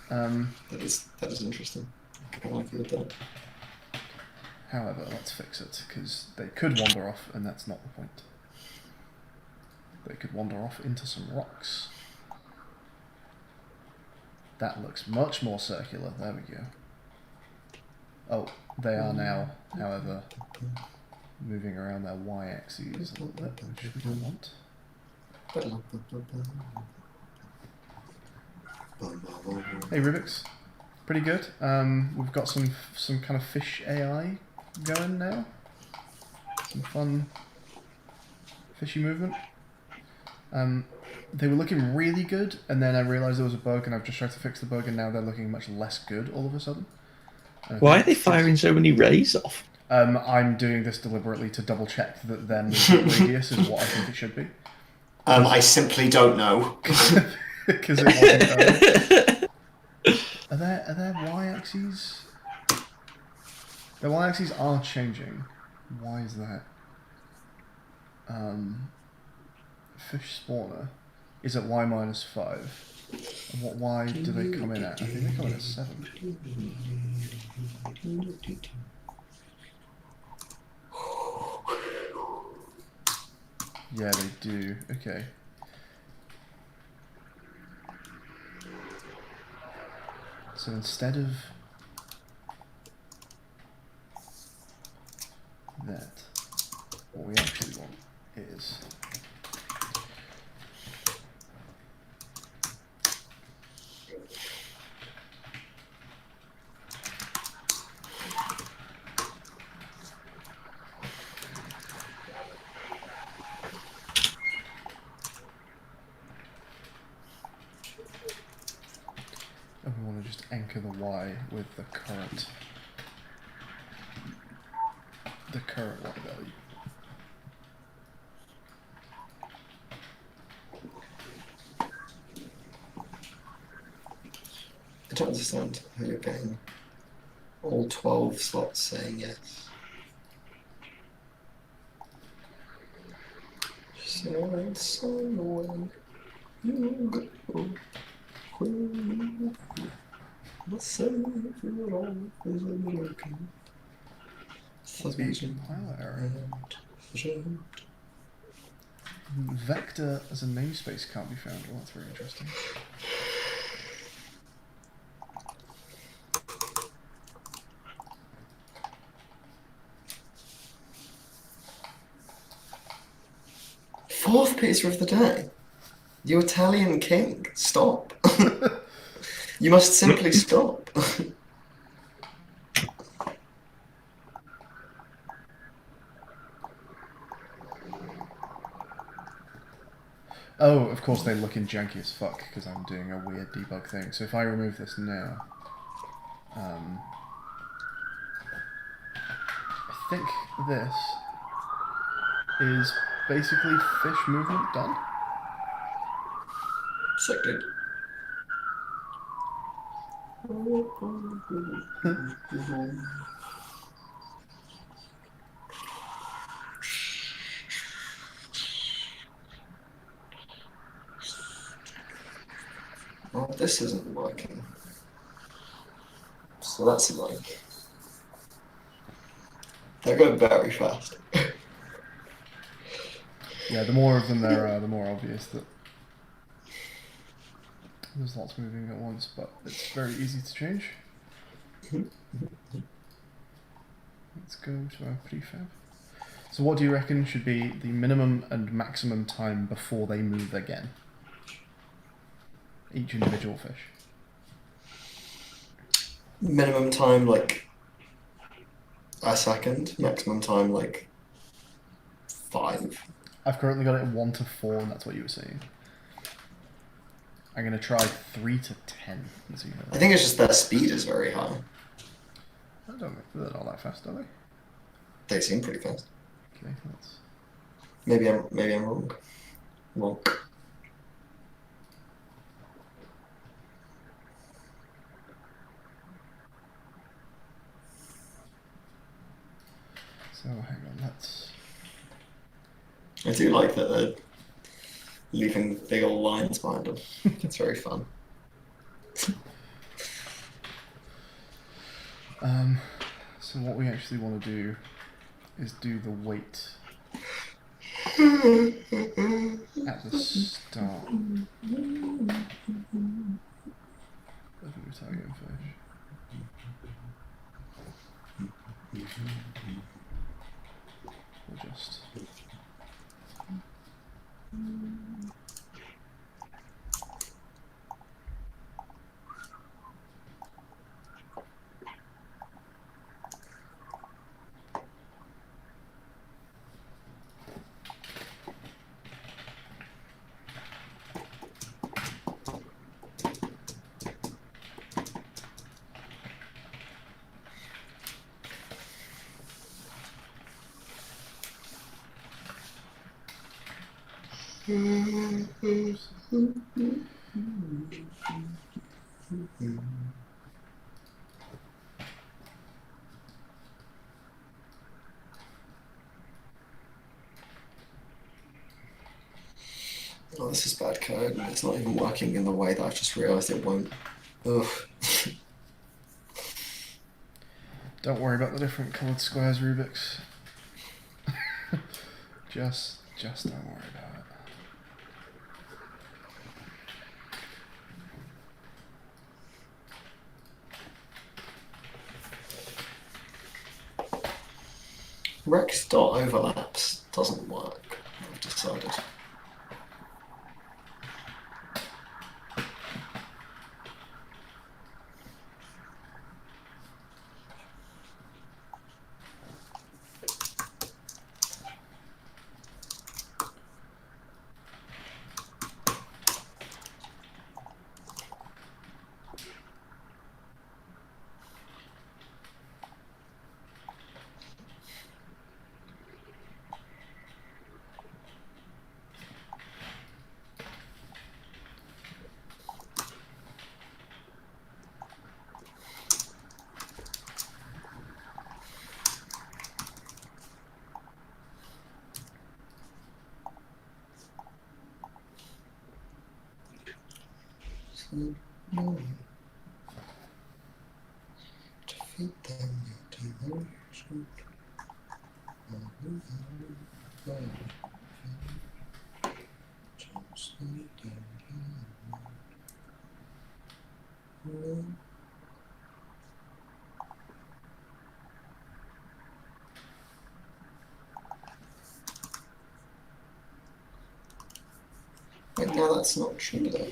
That is interesting. I like it with that. However, let's fix it, because they could wander off, and that's not the point. They could wander off into some rocks. That looks much more circular. There we go. Oh, they are now, however, moving around their y-axes a little bit, which we don't want. Hey Rubik's, pretty good. We've got some kind of fish AI going now. Some fun fishy movement. They were looking really good, and then I realised there was a bug, and I've just tried to fix the bug, and now they're looking much less good all of a sudden. Why are they firing so many rays off? I'm doing this deliberately to double check that their movement radius is what I think it should be. I simply don't know. Because it wasn't. Are there y-axes? The y-axes are changing. Why is that? Fish spawner is at y minus 5. And what y do they come in at? I think they come in at 7. Yeah, they do. Okay. So instead of that, what we actually want is and we want to just anchor the y with the current y value. I don't understand how you're getting all 12 slots saying yes. So somewhere you go, where you go. The same for all is American. What's the compiler error? Vector as a namespace can't be found. Well, that's very interesting. Fourth pizza of the day. You Italian king. Stop. You must simply stop. Oh, of course they look in janky as fuck because I'm doing a weird debug thing. So if I remove this now, I think this is basically fish movement done. Sick, dude. Well, this isn't working. So that's like... They go very fast. Yeah, the more of them there are, the more obvious that there's lots moving at once, but it's very easy to change. Let's go to our prefab. So what do you reckon should be the minimum and maximum time before they move again? Each individual fish. Minimum time, like, a second. Maximum time, like, 5. I've currently got it at 1 to 4, and that's what you were saying. I'm going to try 3 to 10 and see how I think it's just their speed is very high. I don't know. They're not that fast, are they? They seem pretty fast. Okay, that's... Maybe I'm wrong. Wrong. So hang on, let's... I do like that they're leaving big old lines behind them. It's very fun. So what we actually want to do is do the weight at the start of the Italian fish. We'll just... Oh, this is bad code. It's not even working in the way that I've just realised it won't. Ugh. Don't worry about the different coloured squares, Rubik's. just don't worry about it. Rex.overlaps doesn't work, I've decided. Defeat them, demotion. Wait, now that's not true though.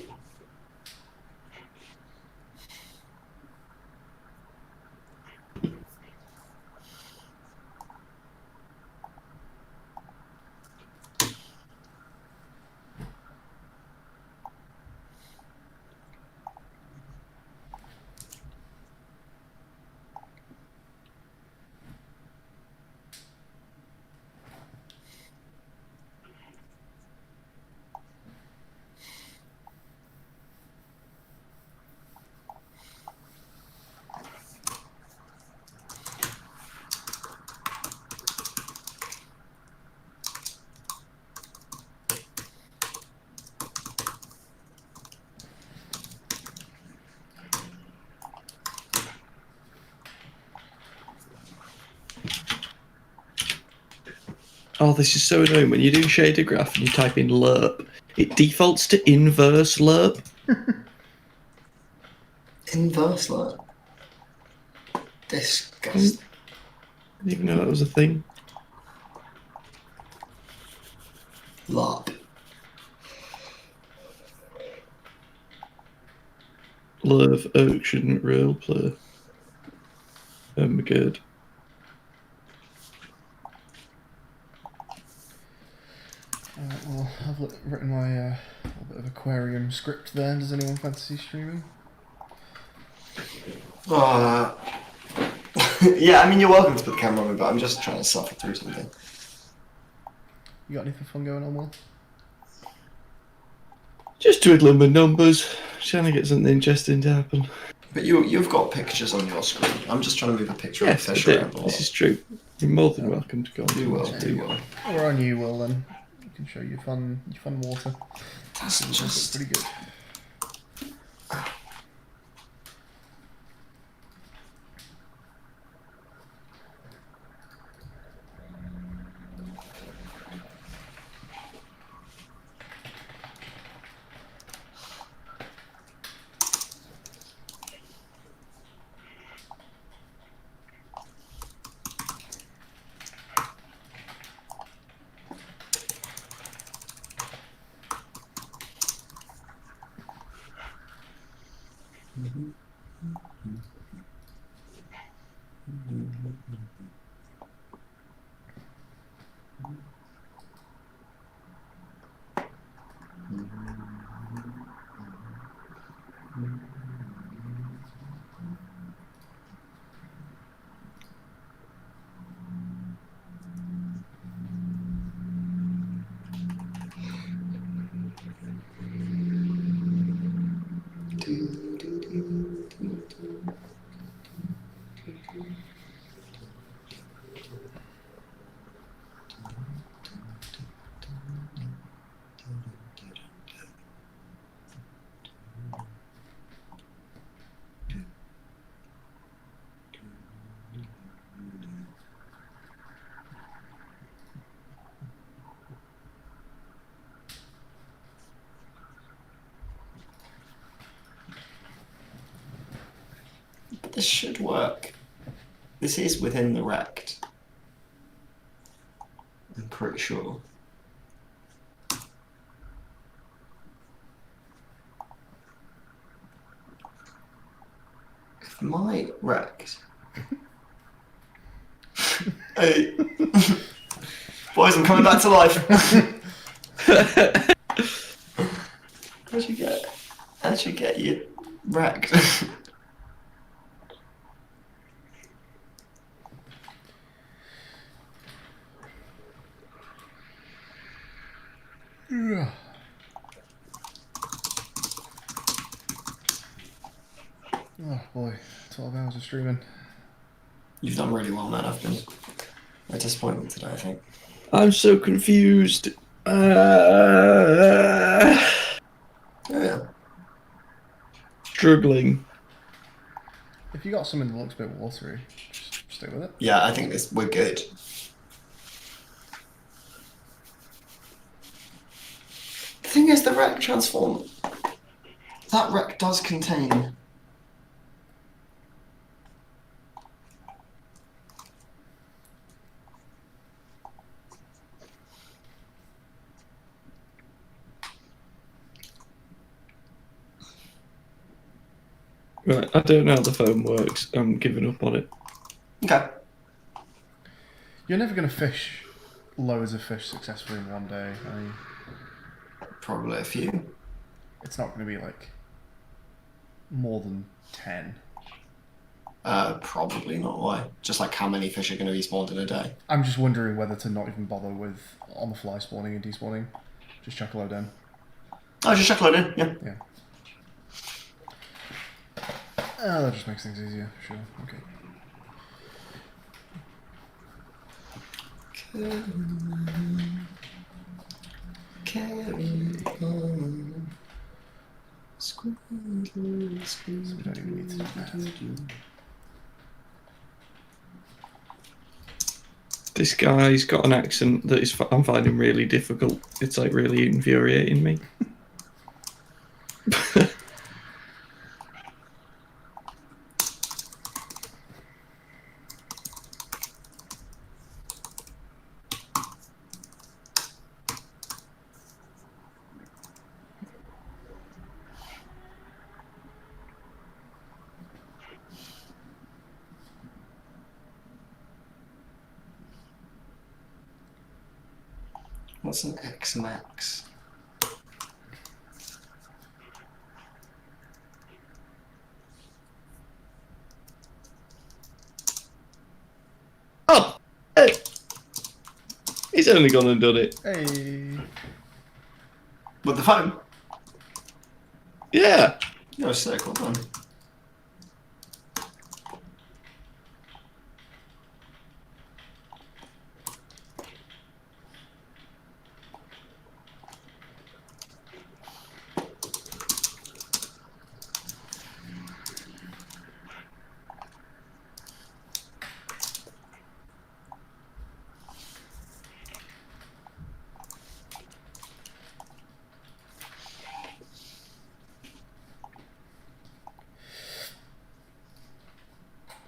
Oh, this is so annoying. When you do shader graph and you type in lerp, it defaults to inverse lerp. Inverse lerp. Disgusting. I didn't even know that was a thing. LARP. Love auction real play. Oh my god. Well, I've written my little bit of aquarium script there. Does anyone fancy streaming? Yeah, I mean, you're welcome to put the camera on me, but I'm just trying to suffer through something. You got anything fun going on, Will? Just twiddling my numbers, trying to get something interesting to happen. But you've got pictures on your screen. I'm just trying to move a picture Yes, of a I fish do. around the This lot. is true. You're more than welcome to go on. Do well, to do well. We're on you, Will. Then you can show your fun water. That's Looks just... pretty good. This should work. This is within the rect. I'm pretty sure. If my rect... Hey. Boys, I'm coming back to life. How'd you get you wrecked? Yeah. Oh boy, 12 hours of streaming. You've done really well, man. I've been very disappointed today, I think. I'm so confused. Yeah. Struggling. If you got something that looks a bit watery, just stick with it. Yeah, I think we're good. The thing is, the wreck transform. That wreck does contain. Right, I don't know how the phone works. I'm giving up on it. Okay. You're never going to fish loads of fish successfully in one day. I mean, Probably a few. it's not going to be like more than 10. Probably not. Why? Just like how many fish are going to be spawned in a day? I'm just wondering whether to not even bother with on the fly spawning and despawning. Just chuck a load in. Oh, just chuck a load in. Yeah. Yeah. That just makes things easier. Sure. Okay. So we don't even need to do that. This guy's got an accent that I'm finding really difficult. It's like really infuriating me. What's an X max? Oh! Hey! He's only gone and done it. Hey. With the phone? Yeah! No, sick. Well done.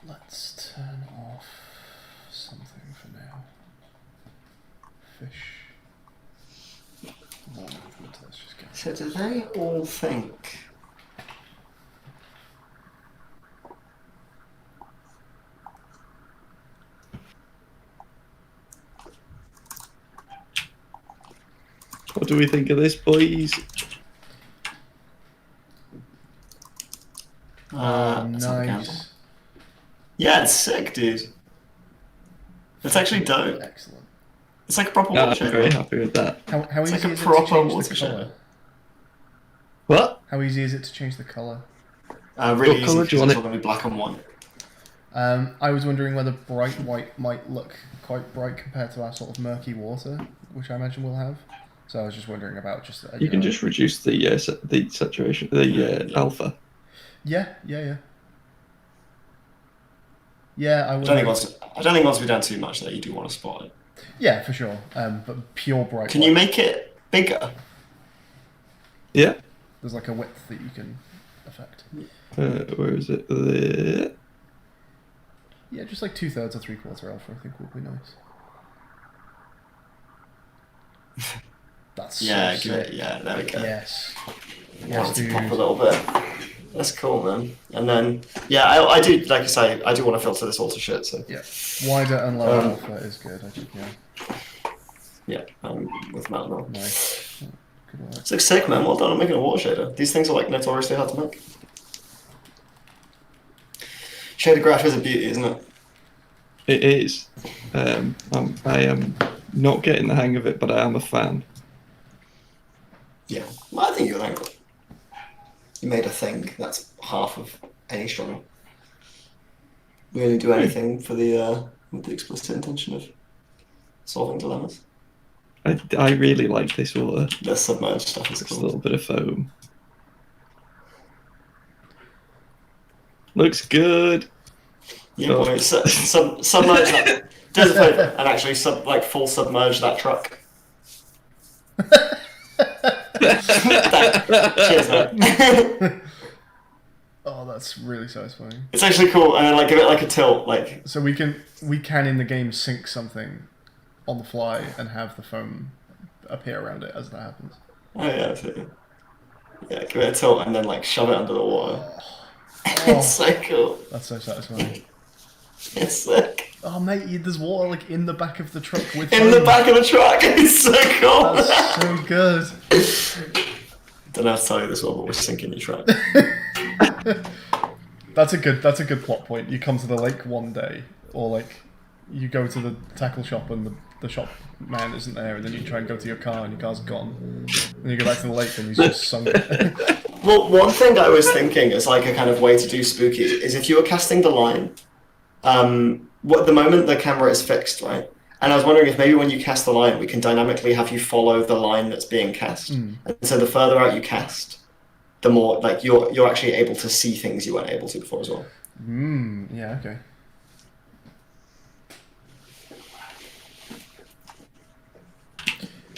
Let's turn off something for now. Fish. More movement. Let's just go. So do they all think? What do we think of this, boys? That's not the candle. Nice. Yeah, it's sick, dude. It's actually dope. Excellent. It's like a proper No, I'm watershed. very happy with that. How It's easy like a is it to proper change the watershed. colour? What? How easy is it to change the colour? Really What colour easy do you because want it's it? all going to be black and white. I was wondering whether bright white might look quite bright compared to our sort of murky water, which I imagine we'll have. So I was just wondering about just... You can just reduce the saturation, the alpha. Yeah. Yeah, I I would. don't think once we're down too much that you do want to spot it. Yeah, for sure. But pure bright Can white. you make it bigger? Yeah. There's like a width that you can affect. Where is it? There. Yeah, just like 2/3 or 3/4 alpha, I think would be nice. That's Yeah, so give it. sick. Yeah, there we go. Yes. Yes, Yes, to dude. pop a little bit. That's cool, man. And then, yeah, I do, like I say, I do want to filter this all to shit, so. Yeah. Wider and lower alpha is good, I think, yeah. Yeah, with Mountain Mill. Nice. Yeah, good work. This looks sick, man. Well done on making a water shader. These things are like notoriously hard to make. Shader graph is a beauty, isn't it? It is. I am not getting the hang of it, but I am a fan. Yeah. Well, I think you're thankful. You made a thing. That's half of any struggle. We only do anything for the with the explicit intention of solving dilemmas. I really like this water. The submerged stuff is It's a cool. little bit of foam. Looks good. Yeah, Oh. boy. Submerge that. Do us a favour and actually full submerge that truck. Cheers, man. Oh, that's really satisfying. It's actually cool, and then like give it like a tilt, like. So we can in the game sync something on the fly and have the foam appear around it as that happens. Oh yeah, that's it. Yeah, give it a tilt and then like shove it under the water. Oh, It's so cool. that's so satisfying. It's sick. Oh mate, there's water like in the back of the truck with In the foam. back of the truck. It's so cool. That's so good. Don't know how to tell you this one, but we're sinking your truck. That's a good plot point. You come to the lake one day, or like you go to the tackle shop and the shop man isn't there, and then you try and go to your car and your car's gone. And you go back to the lake and he's just sunk. Well, one thing I was thinking as like a kind of way to do spooky is if you were casting the line, at the moment the camera is fixed, right? And I was wondering if maybe when you cast the line, we can dynamically have you follow the line that's being cast. And so the further out you cast, the more like you're actually able to see things you weren't able to before as well. Yeah, okay.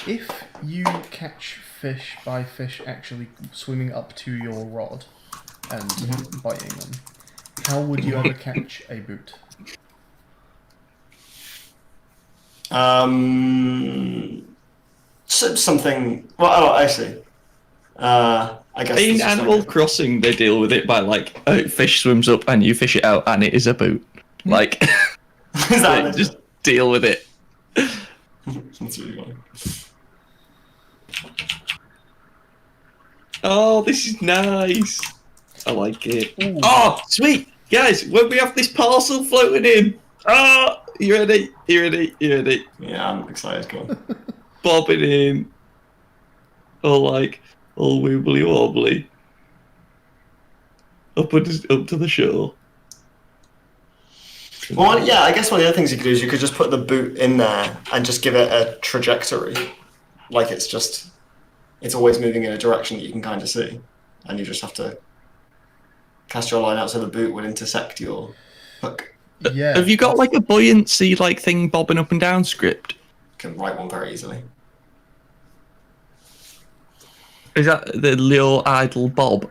If you catch fish by fish actually swimming up to your rod and biting them, how would you ever catch a boot? Something. Well, oh, I see. I guess. In this is Animal like Crossing, they deal with it by like, fish swims up and you fish it out and it is a boot. Like, is that just deal with it. That's really funny. Oh, this is nice. I like it. Ooh. Oh, sweet. Guys, when we have this parcel floating in. Oh, you ready? You ready? You ready? Yeah, I'm excited. Go on. Bobbing in. All wibbly wobbly. Up to the shore. Well, yeah, I guess one of the other things you could do is you could just put the boot in there and just give it a trajectory. Like it's always moving in a direction that you can kind of see. And you just have to cast your line out so the boot would intersect your hook. Yeah. Have you got like a buoyancy like thing bobbing up and down script? You can write one very easily. Is that the little idle bob?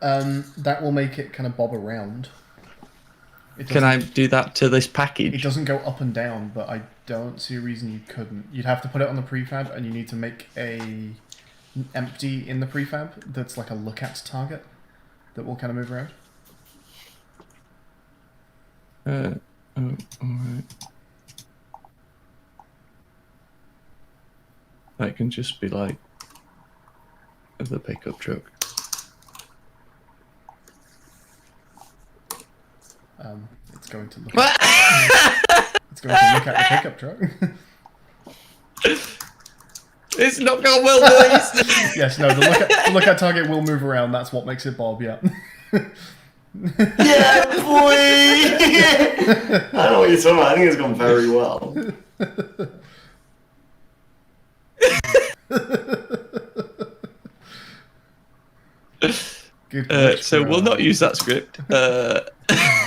That will make it kind of bob around. Can I do that to this It package? doesn't go up and down, but I don't see a reason you couldn't. You'd have to put it on the prefab, and you need to make an empty in the prefab that's like a look at target that will kind of move around. Alright. That can just be like the pickup truck. It's going to look. It's going to look at the pickup truck. It's not going well, boys. Yes, no. The look at target will move around. That's what makes it bob. Yeah. Yeah, boy! I don't know what you're talking about. I think it's gone very well. Good. So we'll not use that script.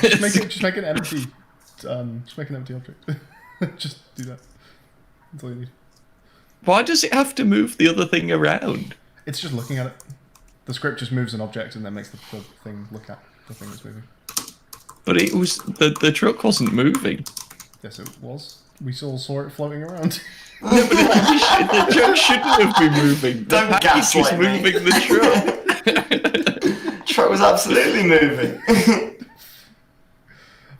Just make an empty. Just make an empty object. Just do that. That's all you need. Why does it have to move the other thing around? It's just looking at it. The script just moves an object and then makes the thing look at the thing that's moving. But it was the truck wasn't moving. Yes, it was. We all saw it floating around. No, but the truck shouldn't have been moving. The Don't package was gaslight me. moving the truck. Truck was absolutely moving.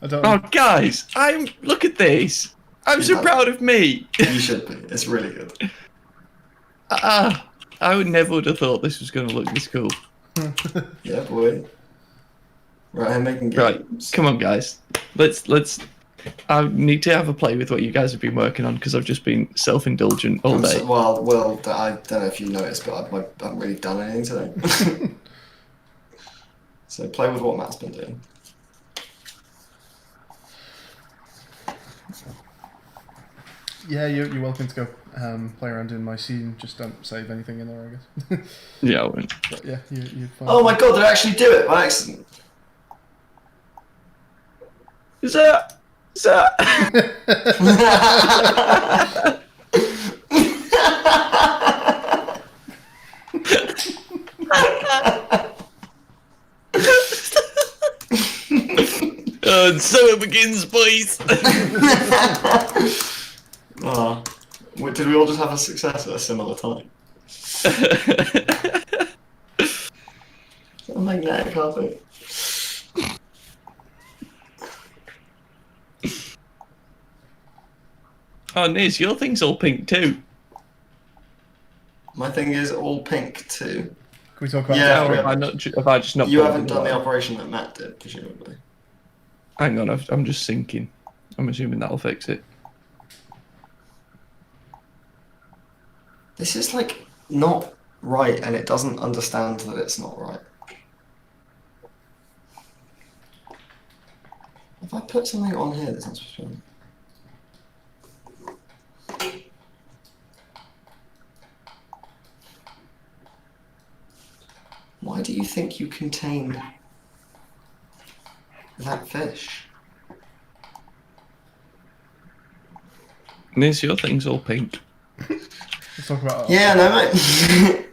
I don't. Oh, guys, look at this. I'm so Yeah. proud of me. You should be. It's really good. I never would have thought this was going to look this cool. Yeah, boy. Right, I'm making Right, games. come on, guys. Let's. I need to have a play with what you guys have been working on because I've just been self-indulgent all day. Well, I don't know if you noticed, but I haven't really done anything today. So play with what Matt's been doing. Yeah, you're welcome to go play around in my scene. Just don't save anything in there, I guess. Yeah, I won't. But yeah, you're fine. Oh my god, did I actually do it by accident? Sir! And so it begins, boys. Oh. Did we all just have a success at a similar time? A magnetic carpet. Oh, Niz, your thing's all pink too. My thing is all pink too. Can we talk about Yeah, that? we Or have I just not? You put it haven't in done the line? operation that Matt did, presumably. Hang on, I'm just thinking. I'm assuming that'll fix it. This is like not right, and it doesn't understand that it's not right. If I put something on here that's not supposed to be on. Why do you think you contain that fish? Niz, your thing's all pink. Let's talk about. Yeah, no, mate.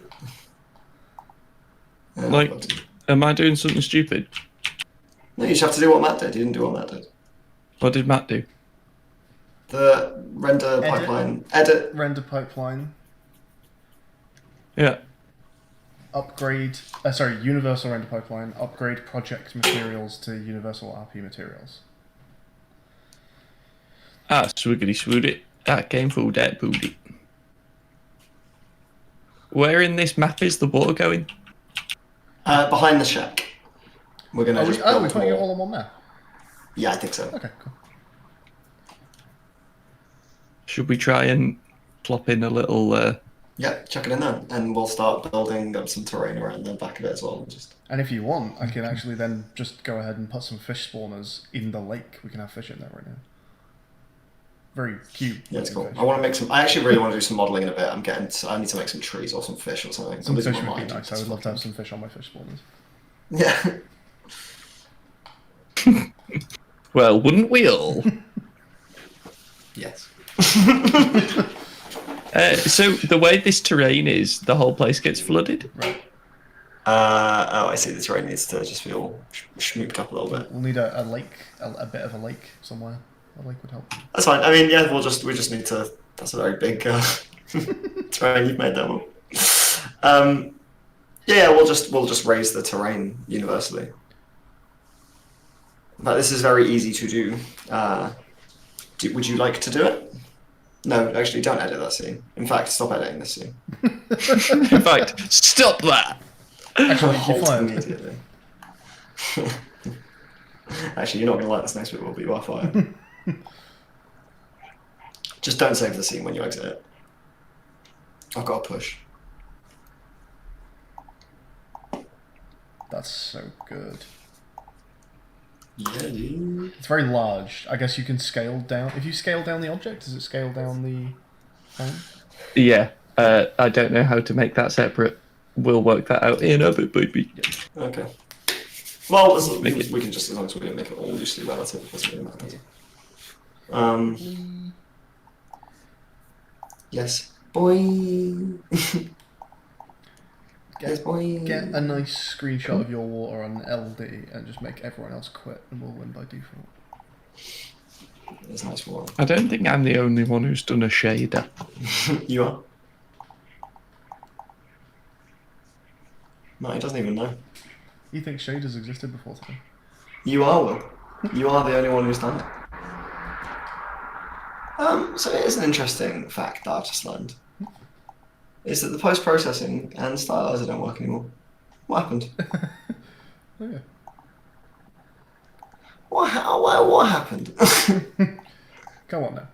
Yeah, Like- but- Am I doing something stupid? no, you just have to do what Matt did. You didn't do what Matt did. What did Matt do? The render Edit. pipeline. Edit. Render pipeline. Yeah. Upgrade. Universal render pipeline. Upgrade project materials to universal RP materials. Ah, swiggity swoot it. That came full dead booty. Where in this map is the water going? Behind the shack. We're gonna just we're build putting it more. all on one map. Yeah, I think so. Okay, cool. Should we try and plop in a little? Yeah, chuck it in there, and we'll start building up some terrain around the back of it as well. Just And if you want, I can actually then just go ahead and put some fish spawners in the lake. We can have fish in there right now. Very cute. yeah, it's cool. looking I want to make some. I actually really want to do some modeling in a bit. I need to make some trees or some fish or something. Some I'm losing fish my would be mind. nice. I would love to have some fish on my fish spawners. Yeah. Well, wouldn't we all? Yes. So the way this terrain is, the whole place gets flooded. Right. Oh, I see. The terrain needs to just be all schmooped up a little bit. We'll need a lake, a bit of a lake somewhere. A lake would help. That's fine. I mean, yeah, we just need to. That's a very big terrain you've made there. Will. Yeah, we'll just raise the terrain universally. But this is very easy to do. Would you like to do it? No, actually, don't edit that scene. In fact, stop editing this scene. In fact, stop that. Actually, you're Halt fired. immediately. Actually, you're not going to like this next bit, will be? You are fired. Just don't save the scene when you exit it. I've got to push. That's so good. Yeah, dude. It's very large. I guess you can scale down. If you scale down the object, does it scale down the phone? Yeah. I don't know how to make that separate. We'll work that out in a bit, baby. Okay. Well, Make it- we can just, as long as we don't make it all loosely relative, it doesn't really matter. Yes. Boy. Yes, boy. Get a nice screenshot of your water on LD and just make everyone else quit, and we'll win by default. It's nice water. I don't think I'm the only one who's done a shader. You are. No, he doesn't even know. You think shaders existed before today? You are, Will. You are the only one who's done it. So it is an interesting fact that I've just learned. Is that the post-processing and stylizer don't work anymore. What happened? Oh yeah. What happened? Go on now.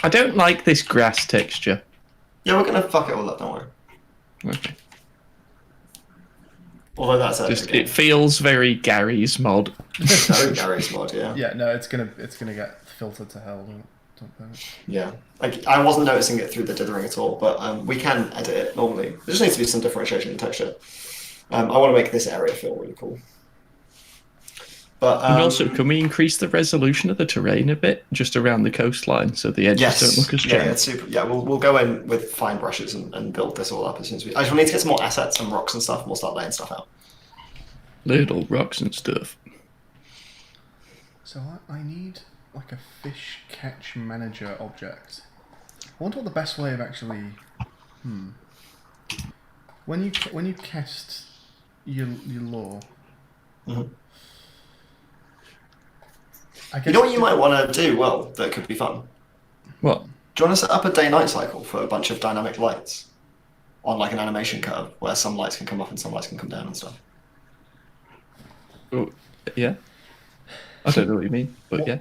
I don't like this grass texture. Yeah, we're gonna fuck it all up, don't worry. Okay. Although that's It feels very Gary's mod. very Gary's mod, yeah. Yeah, no, it's gonna get filtered to hell. Don't do it. Yeah. Like, I wasn't noticing it through the dithering at all, but we can edit it normally. There just needs to be some differentiation in texture. I want to make this area feel really cool. But And also, can we increase the resolution of the terrain a bit, just around the coastline, so the edges don't look as yeah, jagged? it's super. Yeah, we'll go in with fine brushes and build this all up as soon as we. I just need to get some more assets and rocks and stuff, and we'll start laying stuff out. Little rocks and stuff. So I need like a fish catch manager object. I wonder what the best way of actually. When you cast your lure. Mhm. I guess You know what you might want to do? Well, that could be fun. What? Do you want to set up a day-night cycle for a bunch of dynamic lights on like an animation curve where some lights can come up and some lights can come down and stuff? Oh, yeah. I don't know what you mean, but yeah.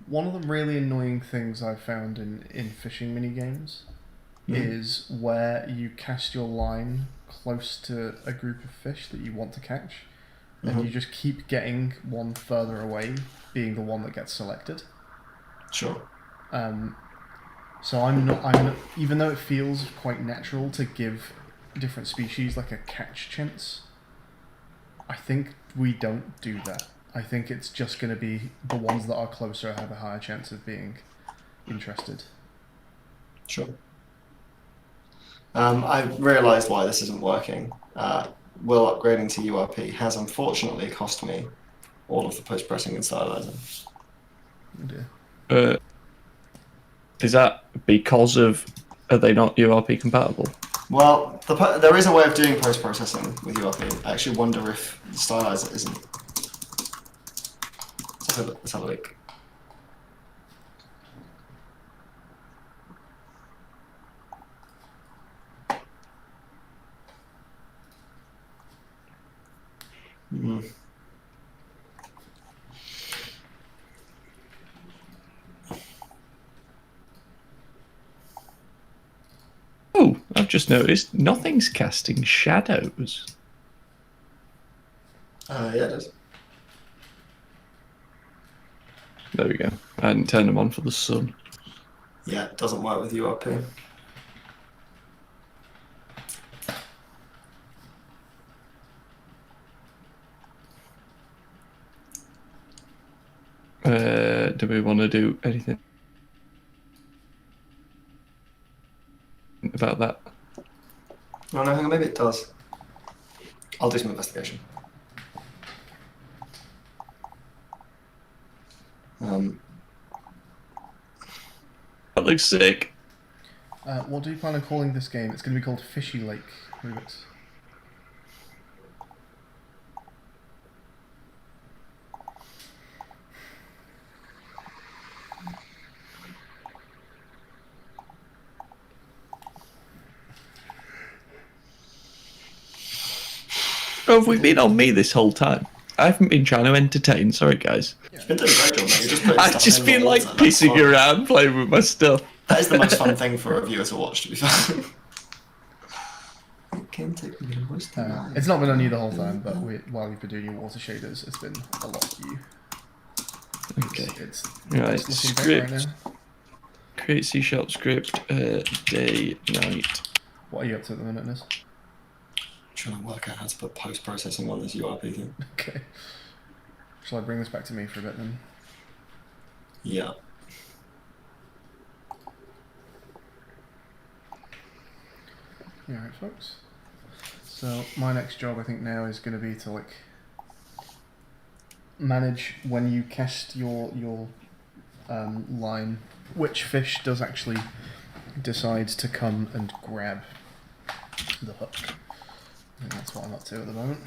One of the really annoying things I've found in fishing mini games is where you cast your line close to a group of fish that you want to catch, and you just keep getting one further away, being the one that gets selected. Sure. So I'm not, even though it feels quite natural to give different species like a catch chance, I think we don't do that. I think it's just going to be the ones that are closer have a higher chance of being interested. Sure. I realised why this isn't working. Will upgrading to URP has unfortunately cost me all of the post-processing and stylising. Oh dear. Is that because of... Are they not URP compatible? Well, there is a way of doing post-processing with URP. I actually wonder if the stylizer isn't. Let's have a look. Oh, I've just noticed nothing's casting shadows. Yeah, it is. There we go. I hadn't turned them on for the sun. Yeah, it doesn't work with URP. Do we want to do anything about that? Oh no, hang on, maybe it does. I'll do some investigation. That looks sick. What do you plan on calling this game? It's going to be called Fishy Lake Rubik's. Oh, have we been on me this whole time? I haven't been trying to entertain. Sorry, guys. You've been doing a great job, mate. You're just putting I've stuff just in been the like water, that's pissing fine. around, playing with my stuff. That is the most fun thing for a viewer to watch, to be fair. It's not been on you the whole time, but while you've been doing your water shaders, it's been a lot of you. Okay. It's Right, looking better right script. now. Create C# script, day, night. What are you up to at the minute, Nis? Trying to work out how to put post-processing on this URP thing. Okay. Shall I bring this back to me for a bit then? Yeah. Yeah, alright, folks. So my next job, I think now, is going to be to like manage when you cast your line, which fish does actually decide to come and grab the hook. I think that's what I'm up to at the moment.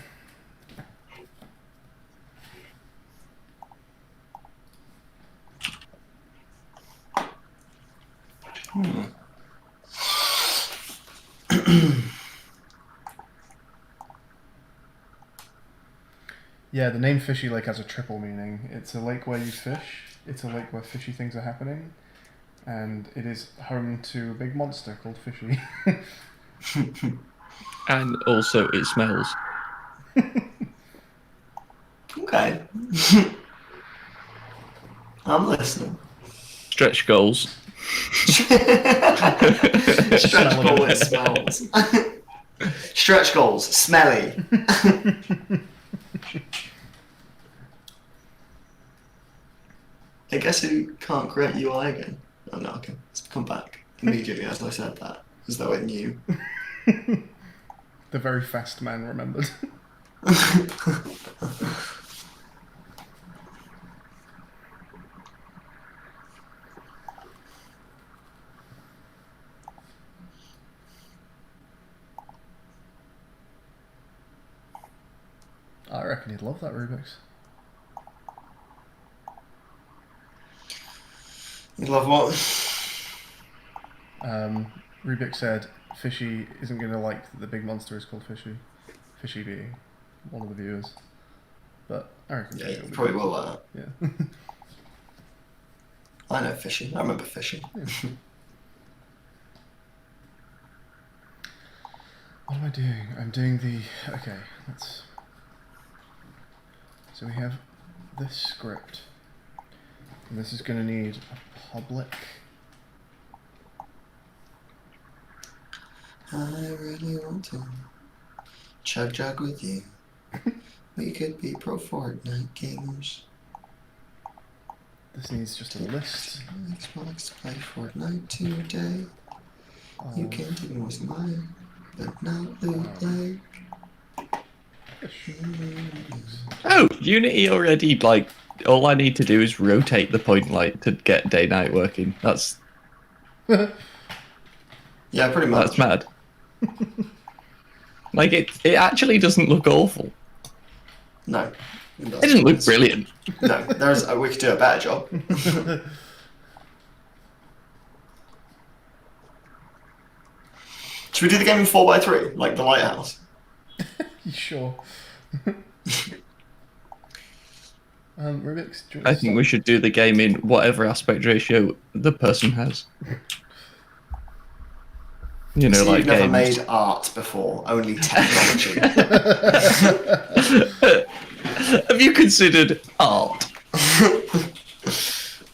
Yeah, the name Fishy Lake has a triple meaning. It's a lake where you fish, it's a lake where fishy things are happening, and it is home to a big monster called Fishy. And also, it smells. Okay. I'm listening. Stretch goals. Stretch goal, it smells. Stretch goals, smelly. I guess who can't create UI again? Oh no, okay. It's come back immediately as I said that, as though it knew. The very fast man remembered. I reckon he'd love that Rubik's. You love what? Rubik said Fishy isn't going to like that the big monster is called Fishy. Fishy being one of the viewers. But I reckon Yeah, Fishy you will be probably good. will like that. Yeah. I know fishing. I remember fishing. Yeah. What am I doing? I'm doing the... Okay, let's... So we have this script. And this is going to need a public... I really want to chug jug with you. We could be pro Fortnite gamers. This needs just a list. Xbox to play Fortnite today. You can do most mine, but not bootleg. Oh, Unity already, like, all I need to do is rotate the point light to get day-night working. That's Yeah, pretty much. that's mad. Like, it actually doesn't look awful. No. It doesn't look brilliant. No, we could do a better job. Should we do the game in 4x3, like the lighthouse? You sure? Rubik's... I think we should do the game in whatever aspect ratio the person has. You know, So like you've never games. made art before, only technology. Have you considered art?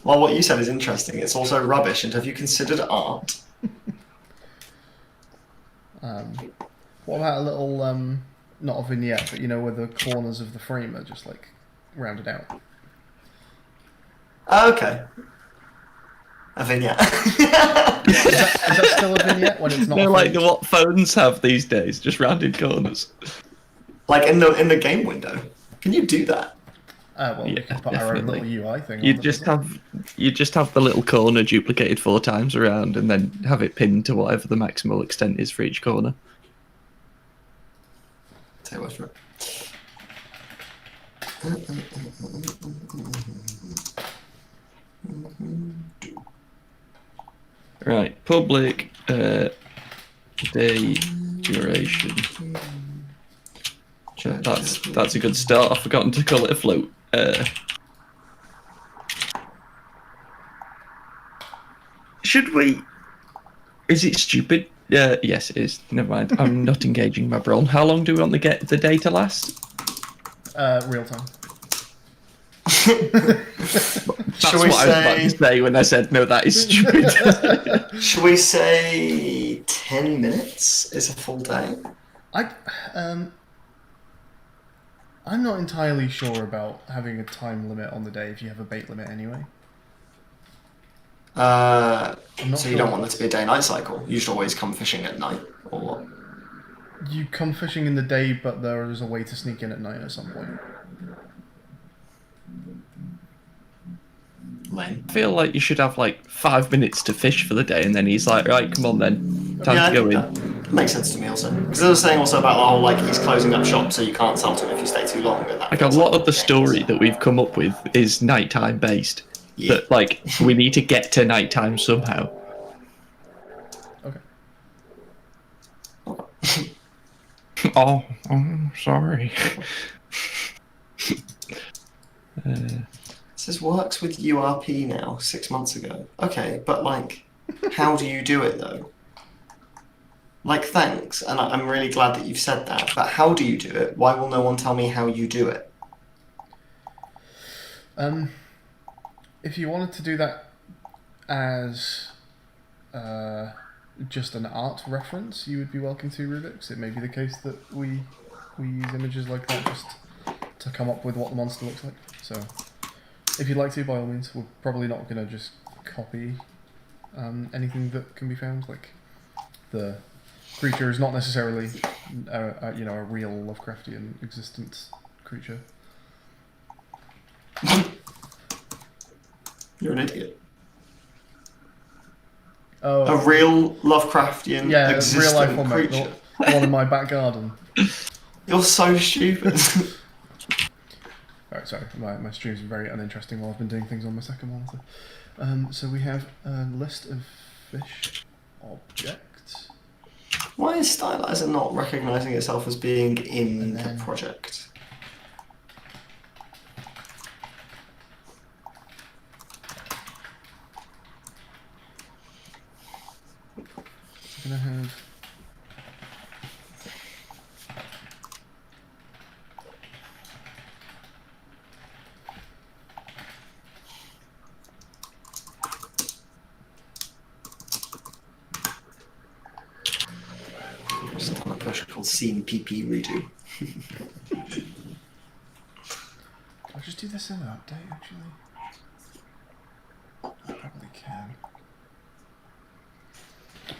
Well, what you said is interesting. It's also rubbish. And have you considered art? What about a little, not a vignette, but you know, where the corners of the frame are just like rounded out? Okay. A vignette. Is that still a vignette when it's not? No, a like frame? what phones have these days, just rounded corners. Like in the game window. Can you do that? Well, we Yeah, can put our own definitely. little UI thing. You on just it, doesn't have the little corner duplicated 4 times around, and then have it pinned to whatever the maximal extent is for each corner. Take word for it. Right, public day duration. That's a good start. I've forgotten to call it a float. Should we? Is it stupid? Yes, it is. Never mind. I'm not engaging my brawn. How long do we want to get the day to last? real time. That's what I was about to say when I said no. That is stupid. Should we say 10 minutes is a full day? I'm not entirely sure about having a time limit on the day if you have a bait limit anyway. So I'm not you sure. don't want there to be a day-night cycle? You should always come fishing at night, or what? You come fishing in the day, but there is a way to sneak in at night at some point. When? I feel like you should have like 5 minutes to fish for the day, and then he's like, right, come on then, time to go in. That makes sense to me also. Because they were saying also about the whole, like, he's closing up shop so you can't sell to him if you stay too long. And that Like a feels lot of the games. story that we've come up with is nighttime based. Yeah. That like we need to get to nighttime somehow. Okay. Oh, sorry. This works with URP now, 6 months ago. Okay, but like, how do you do it though? Like, thanks, and I'm really glad that you've said that, but how do you do it? Why will no one tell me how you do it? If you wanted to do that as just an art reference, you would be welcome to, Rubik's. It may be the case that we use images like that just to come up with what the monster looks like. So, if you'd like to, by all means. We're probably not going to just copy anything that can be found. Like, the creature is not necessarily a real Lovecraftian existence creature. You're an idiot. Oh, A real Lovecraftian yeah, real existent life one, mate. creature. The one in my back garden. You're so stupid. Alright, sorry, my stream's been very uninteresting while I've been doing things on my second monitor. So we have a list of fish objects. Why is Stylizer not recognizing itself as being in And then- the project? We're gonna have Just on a push called Scene PP Redo. I'll just do this in the update, actually. I probably can.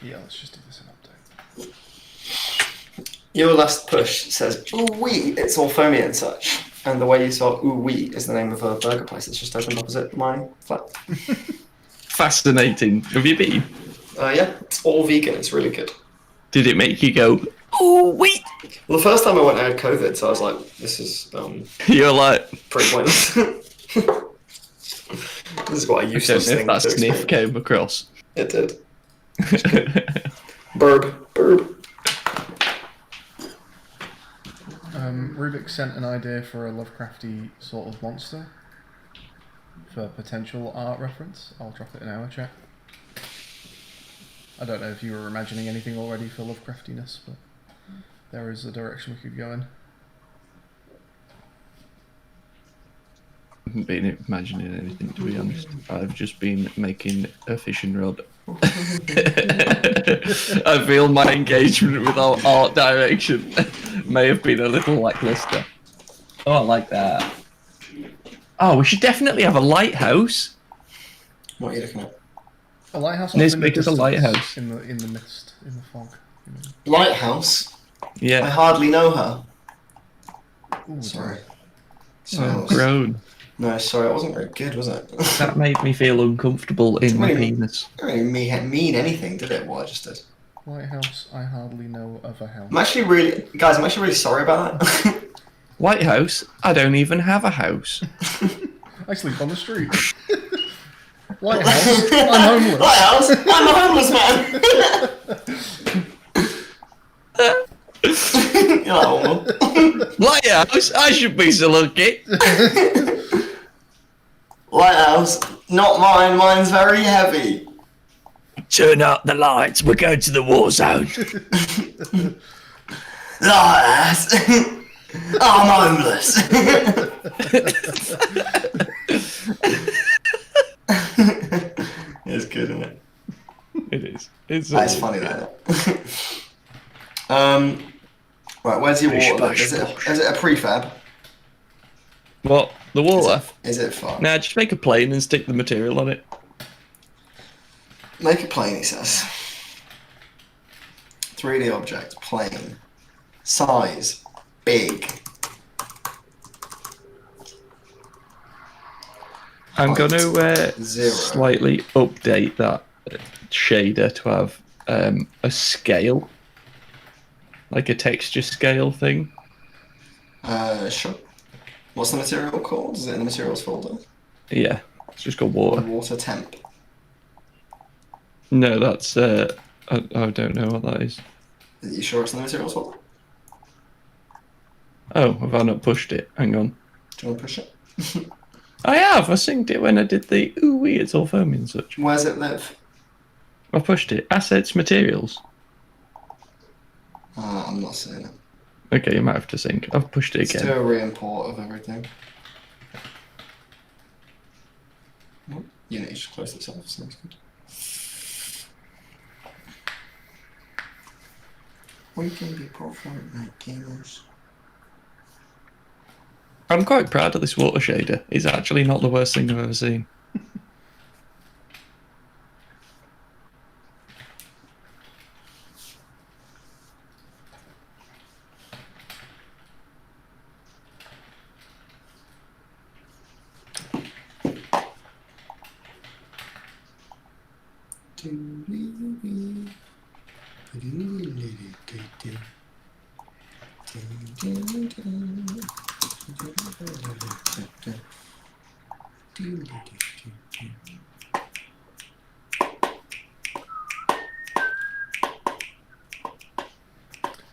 Yeah, let's just do this in update. Your last push says, ooh wee, it's all foamy and such. And the way you saw ooh wee is the name of a burger place that's just opened opposite my flat. Fascinating. Have you been? Yeah, it's all vegan, it's really good. Did it make you go, oh, wait? Well, the first time I went, I had COVID, so I was like, this is You're like, pretty pointless. This is quite a I don't useless know if thing that to sniff experience. came across. It did. Burb. Rubik sent an idea for a Lovecrafty sort of monster for potential art reference. I'll drop it in our chat. I don't know if you were imagining anything already for Lovecraftiness, but there is a direction we could go in. I haven't been imagining anything, to be honest. I've just been making a fishing rod. I feel my engagement with our art direction may have been a little lackluster. Oh, I like that. Oh, we should definitely have a lighthouse. What are you looking at? A lighthouse. Let's off in the make us a distance, lighthouse. in the mist, in the fog. You know. Lighthouse? I Yeah. hardly know her. Ooh, Sorry. Oh, grown. No, sorry, it wasn't very good, was it? That made me feel uncomfortable in my Really? penis. It didn't really mean anything, did it? What I just did. Lighthouse. I hardly know of a house. I'm actually really sorry about that. Lighthouse? I don't even have a house. I sleep on the street. Lighthouse. I'm homeless. Lighthouse? I'm a homeless man! You're like, oh, Lighthouse? I should be so lucky. Lighthouse? Not mine, mine's very heavy. Turn up the lights, we're going to the war zone. Lighthouse? I'm homeless. It's good, isn't it? It is. It's That's funny, that. Right, where's your Bish, water? bash, Is it a prefab? What? The water? Is it fun? Nah, just make a plane and stick the material on it. Make it plain, he says. 3D object, plane. Size. Big. I'm going to 0. slightly update that shader to have a scale, like a texture scale thing. Sure. What's the material called? Is it in the materials folder? Yeah, it's just got water. Water temp. No, that's I don't know what that is. Are you sure it's in the materials folder? Oh, have I not pushed it? Hang on. Do you want to push it? I have. I synced it when I did the ooh wee, it's all foamy and such. Where's it live? I pushed it. Assets, materials. I'm not seeing it. Okay, you might have to sync. I've pushed it Let's again. do a re-import of everything. Oh, unit should close itself. Sounds good. We can be profiled like gamers. I'm quite proud of this water shader. It's actually not the worst thing I've ever seen.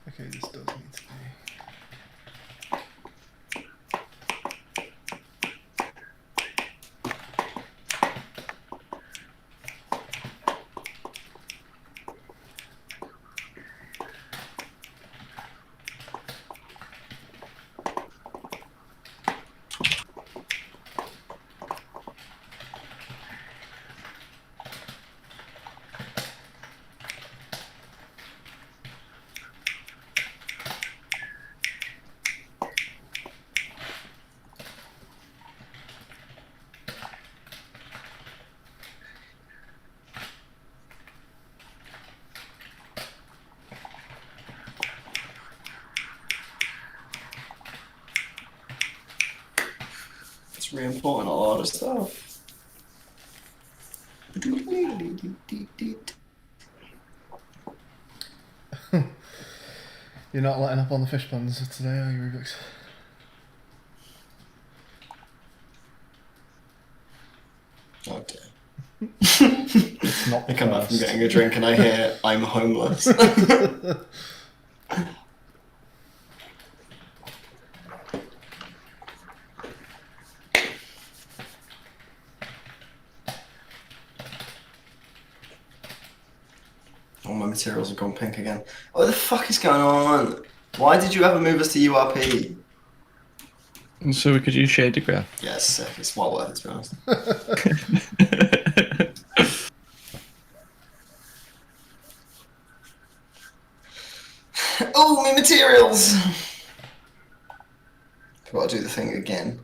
Okay, this does need to be. It's re-importing a lot of stuff. You're not letting up on the fish puns today, are you, Rubik's? Okay. It's not I come back from first. getting a drink and I hear I'm homeless. All my materials have gone pink again. What the fuck is going on? Why did you ever move us to URP? And so we could use shader graph. Yeah, it's sick. It's well worth it, to be honest. Oh, my materials! I've got to do the thing again.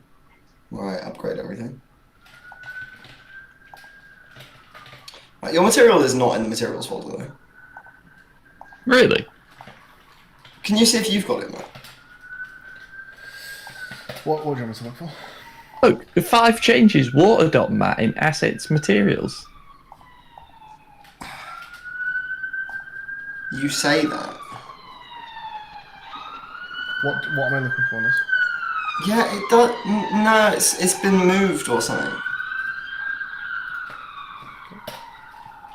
Right, upgrade everything. Right, your material is not in the materials folder though. Really? Can you see if you've got it, Matt? What do you want me to look for? Look, the 5 changes water dot mat in assets materials. You say that. What am I looking for, Liz? Yeah, it does. No, it's been moved or something.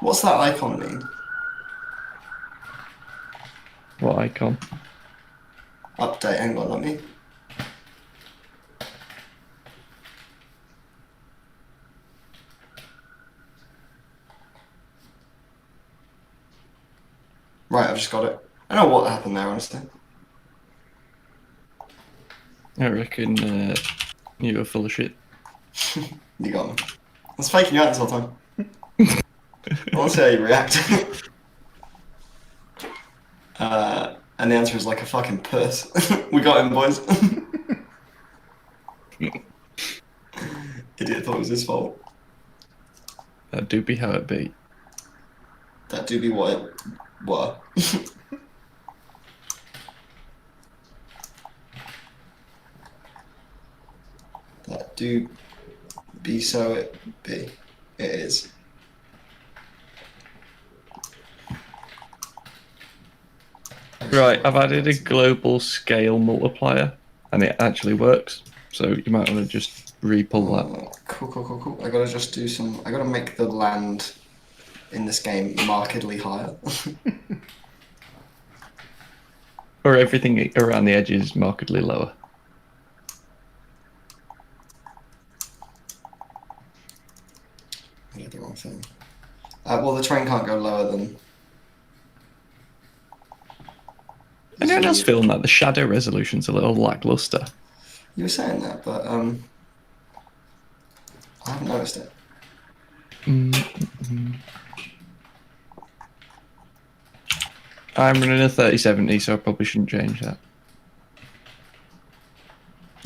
What's that icon mean? What icon? Update. Hang on, let me. Right, I've just got it. I don't know what happened there, honestly. I reckon you were full of shit. You got me. I was faking you out this whole time. I want to see how you react. And the answer is like a fucking puss. We got him, boys. Idiot thought it was his fault. That do be how it be. That do be what it were. do be so it be. It is. Right, I've added a global scale multiplier, and it actually works. So you might want to just re-pull that. Cool. I gotta just do some. I gotta make the land in this game markedly higher. Or everything around the edges markedly lower. I did the wrong thing. Well, the train can't go lower than. Anyone else feeling that the shadow resolution's a little lackluster? You were saying that, but I haven't noticed it. I'm running a 3070, so I probably shouldn't change that.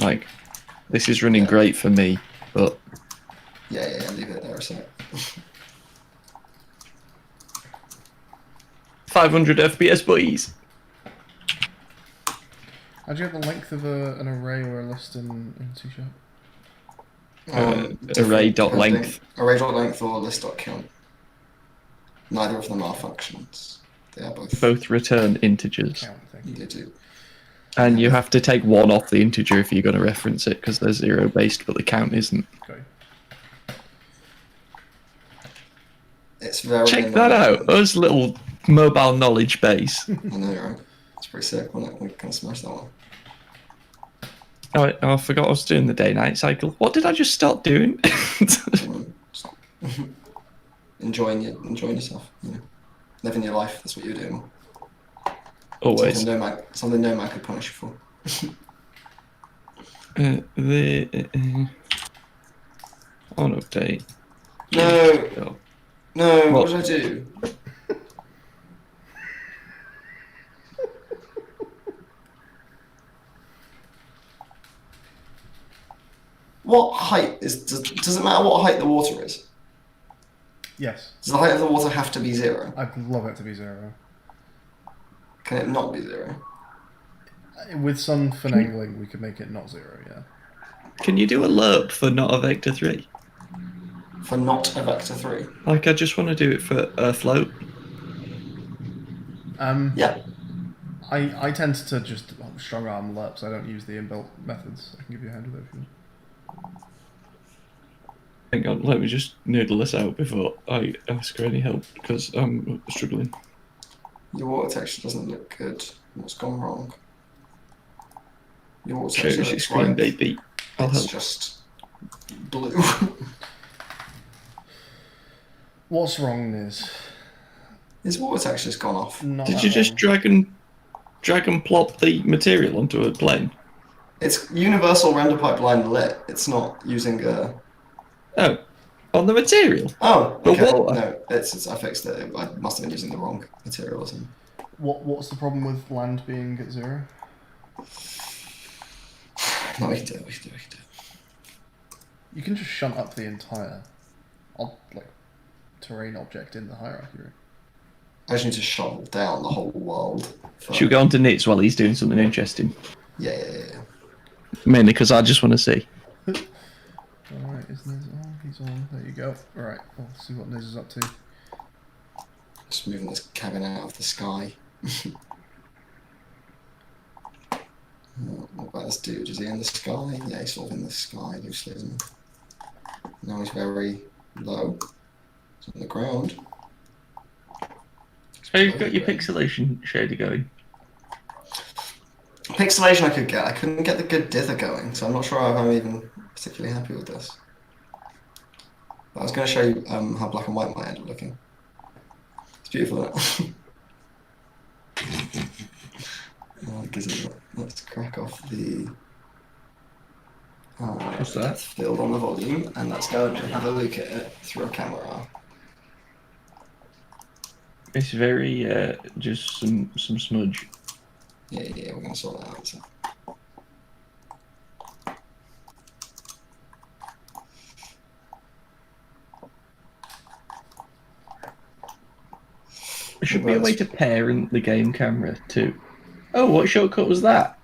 Like, this is running great for me, but... Yeah, leave it there a sec. 500 FPS, boys! How'd you get the length of an array or a list in C#? Array.length. Array.length or list.count. Neither of them are functions. They are both. Both return integers. Count, thank you. They do. And you have to take one off the integer if you're going to reference it, because they're zero based, but the count isn't. Okay. It's very. Check that out. Us little mobile knowledge base. I know, right? It's pretty sick, wasn't it? We can smash that one. Oh, I forgot I was doing the day-night cycle. What did I just start doing? Enjoying yourself. You know, living your life. That's what you're doing. Always. Something no man could punish you for. On update. No. No. What did I do? What height is? Does it matter what height the water is? Yes. Does the height of the water have to be 0? I'd love it to be 0. Can it not be 0? With some finagling, we could make it not 0, yeah. Can you do a lerp for not a vector 3? For not a vector 3? Like, I just want to do it for a float. Yeah. I tend to just strong arm lerps. I don't use the inbuilt methods. I can give you a hand with it if you want. Hang on, let me just noodle this out before I ask her any help, because I'm struggling. Your water texture doesn't look good. What's gone wrong? Your water Show texture us your looks screen, like baby. I'll it's help. just blue. What's wrong, Niz? His water texture's gone off. Not Did that you just long. drag and plop the material onto a plane? It's universal render pipeline lit. It's not using a. Oh, on the material? Oh, But okay. what? No, it's I fixed it. I must have been using the wrong material or something. What's the problem with land being at 0? No, we can do it. You can just shunt up the entire, terrain object in the hierarchy. Right? I just need to shovel down the whole world. Should we go on to Nits while he's doing something interesting? Yeah. Mainly because I just want to see. Alright, is Niz on? He's on. There you go. Alright, we'll see what Niz is up to. Just moving this cabin out of the sky. What about this dude? Is he in the sky? Yeah, he's sort of in the sky loosely, isn't he? Now he's very low. He's on the ground. So you've got your pixelation shader going. Pixelation I could get. I couldn't get the good dither going, so I'm not sure if I'm even particularly happy with this. But I was going to show you how black and white might end up looking. It's beautiful, isn't it? Let's crack off the What's that? field on the volume, and let's go and have a look at it through a camera. It's very just some smudge. Yeah, we're gonna sort that out. So. There should be a way to parent the game camera too. Oh, what shortcut was that?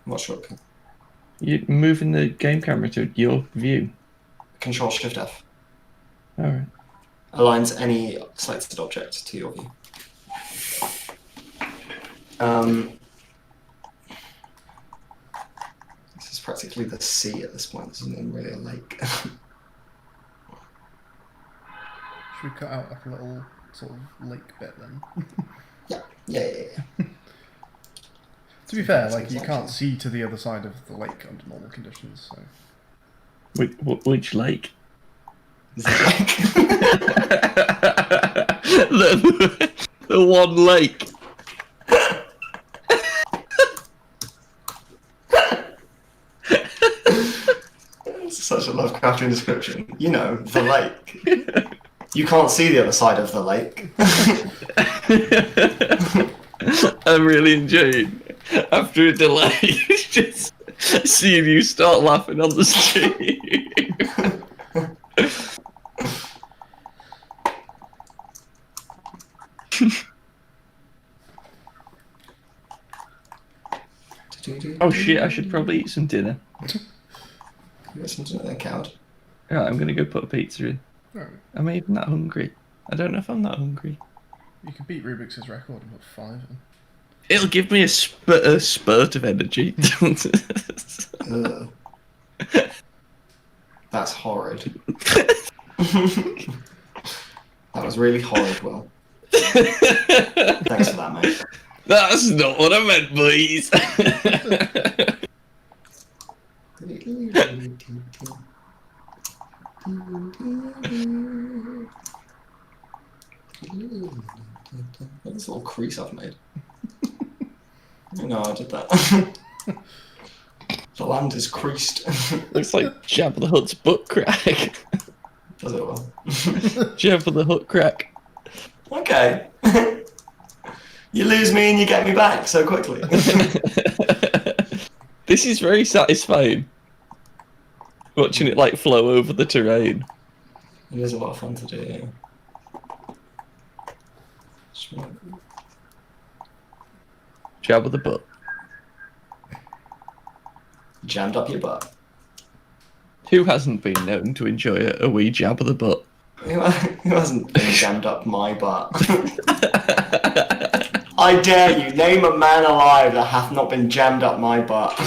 What shortcut? You're moving the game camera to your view. Control Shift F. Alright. Aligns any selected object to your view. This is practically the sea at this point. This isn't even really a lake. Should we cut out like a little sort of lake bit then? Yeah. To be fair, like you can't see to the other side of the lake under normal conditions, so. Which lake? The one lake. It's such a Lovecraftian description. You know, the lake. You can't see the other side of the lake. I'm really enjoying after a delay. It's just seeing you start laughing on the stream. Oh shit, I should probably eat some dinner. Listen to that coward. Right, I'm gonna go put a pizza in. Alright. Am I even that hungry? I don't know if I'm that hungry. You can beat Rubik's record and put 5 in. It'll give me a spurt of energy. Ugh. That's horrid. That was really horrid, Will. Thanks for that, mate. That's not what I meant, boys. Look at this little crease I've made. No, I did that. The land is creased. Looks like Jabba the Hutt's butt crack. Does it well? Jabba the Hutt crack. Okay. You lose me and you get me back so quickly. This is very satisfying. Watching it like flow over the terrain. It is a lot of fun to do, yeah. Jabba the butt. Jammed up your butt. Who hasn't been known to enjoy a wee Jabba the butt? Who hasn't been jammed up my butt? I dare you, name a man alive that hath not been jammed up my butt.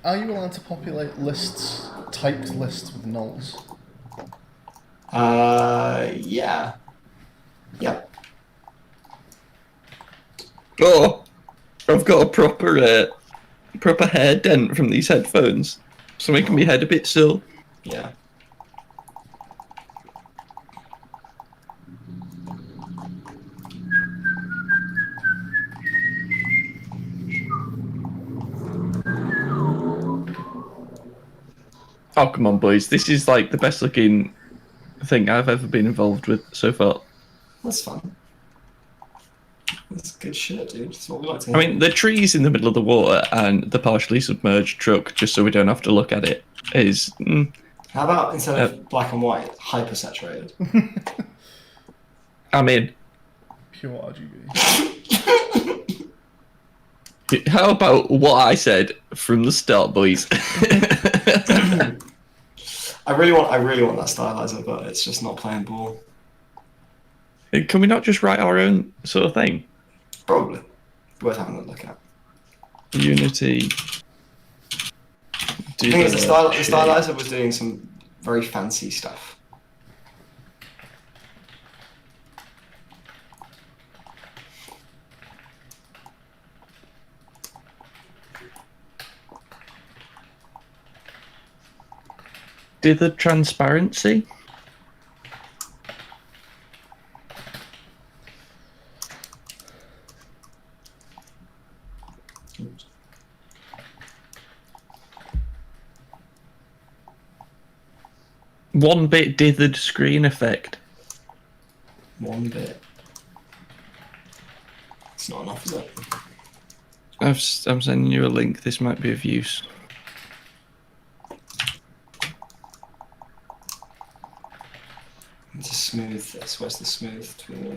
Are you allowed to populate lists, typed lists with nulls? Yeah. Yep. Oh, I've got a proper hair dent from these headphones. So making my head a bit sore. Yeah. Oh, come on, boys. This is like the best looking thing I've ever been involved with so far. That's fun. That's good shit, dude. That's what we like to I hear. mean, the trees in the middle of the water and the partially submerged truck, just so we don't have to look at it, is... How about instead of black and white, hypersaturated? I'm in. Pure RGB. How about what I said from the start, boys? I really want that stylizer, but it's just not playing ball. Can we not just write our own sort of thing? Probably. Worth having a look at. Unity. The thing is, the stylizer was doing some very fancy stuff. Did the transparency? Oops. One bit dithered screen effect. One bit. It's not enough, is it? I'm sending you a link. This might be of use. To smooth this. Where's the smooth tool?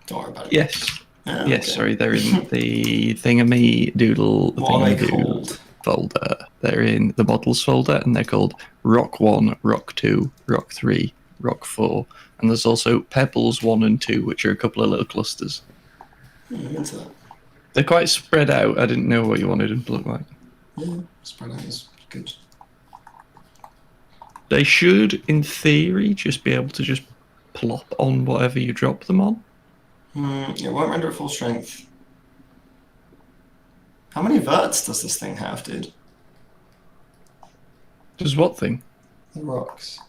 Don't worry about it. Yes. Oh, Yes, okay. sorry, they're in the Thingamy Doodle What are they Thingamadoodle called? folder. They're in the models folder, and they're called Rock 1, Rock 2, Rock 3, Rock 4. And there's also Pebbles 1 and 2, which are a couple of little clusters. I'm into that. They're quite spread out. I didn't know what you wanted them to look like. Yeah, spread out is good. They should, in theory, just be able to just plop on whatever you drop them on. It won't render at full strength. How many verts does this thing have, dude? Does what thing? The rocks.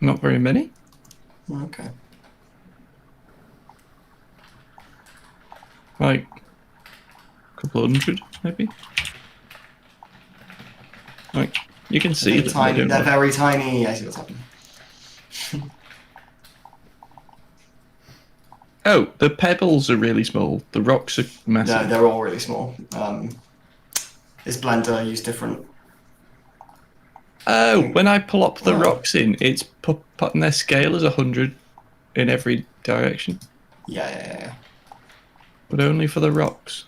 Not very many. Okay. Like a couple of hundred, maybe. Like you can see They're them. tiny. They They're don't very tiny. I see what's happening. Oh, the pebbles are really small. The rocks are No, massive. they're all really small. Is Blender used different? Oh, when I plop the Oh. rocks in, it's putting their scale as 100 in every direction, Yeah. but only for the rocks.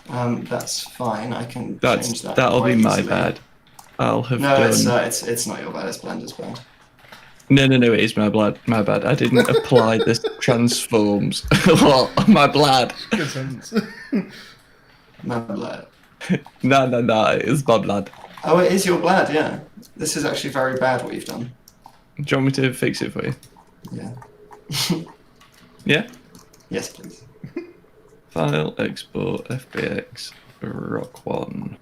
That's fine. I can change that. That'll be quite my easily. bad. I'll have No, done. it's not your bad. It's Blender's bad. No, it is my bad. My bad. I didn't apply this transforms. What? My blood. Good sense. My blood. No, it's my blood. Oh, it is your blood. Yeah. This is actually very bad. What you've done. Do you want me to fix it for you? Yeah. Yeah? Yes, please. File, export, FBX, rock 1.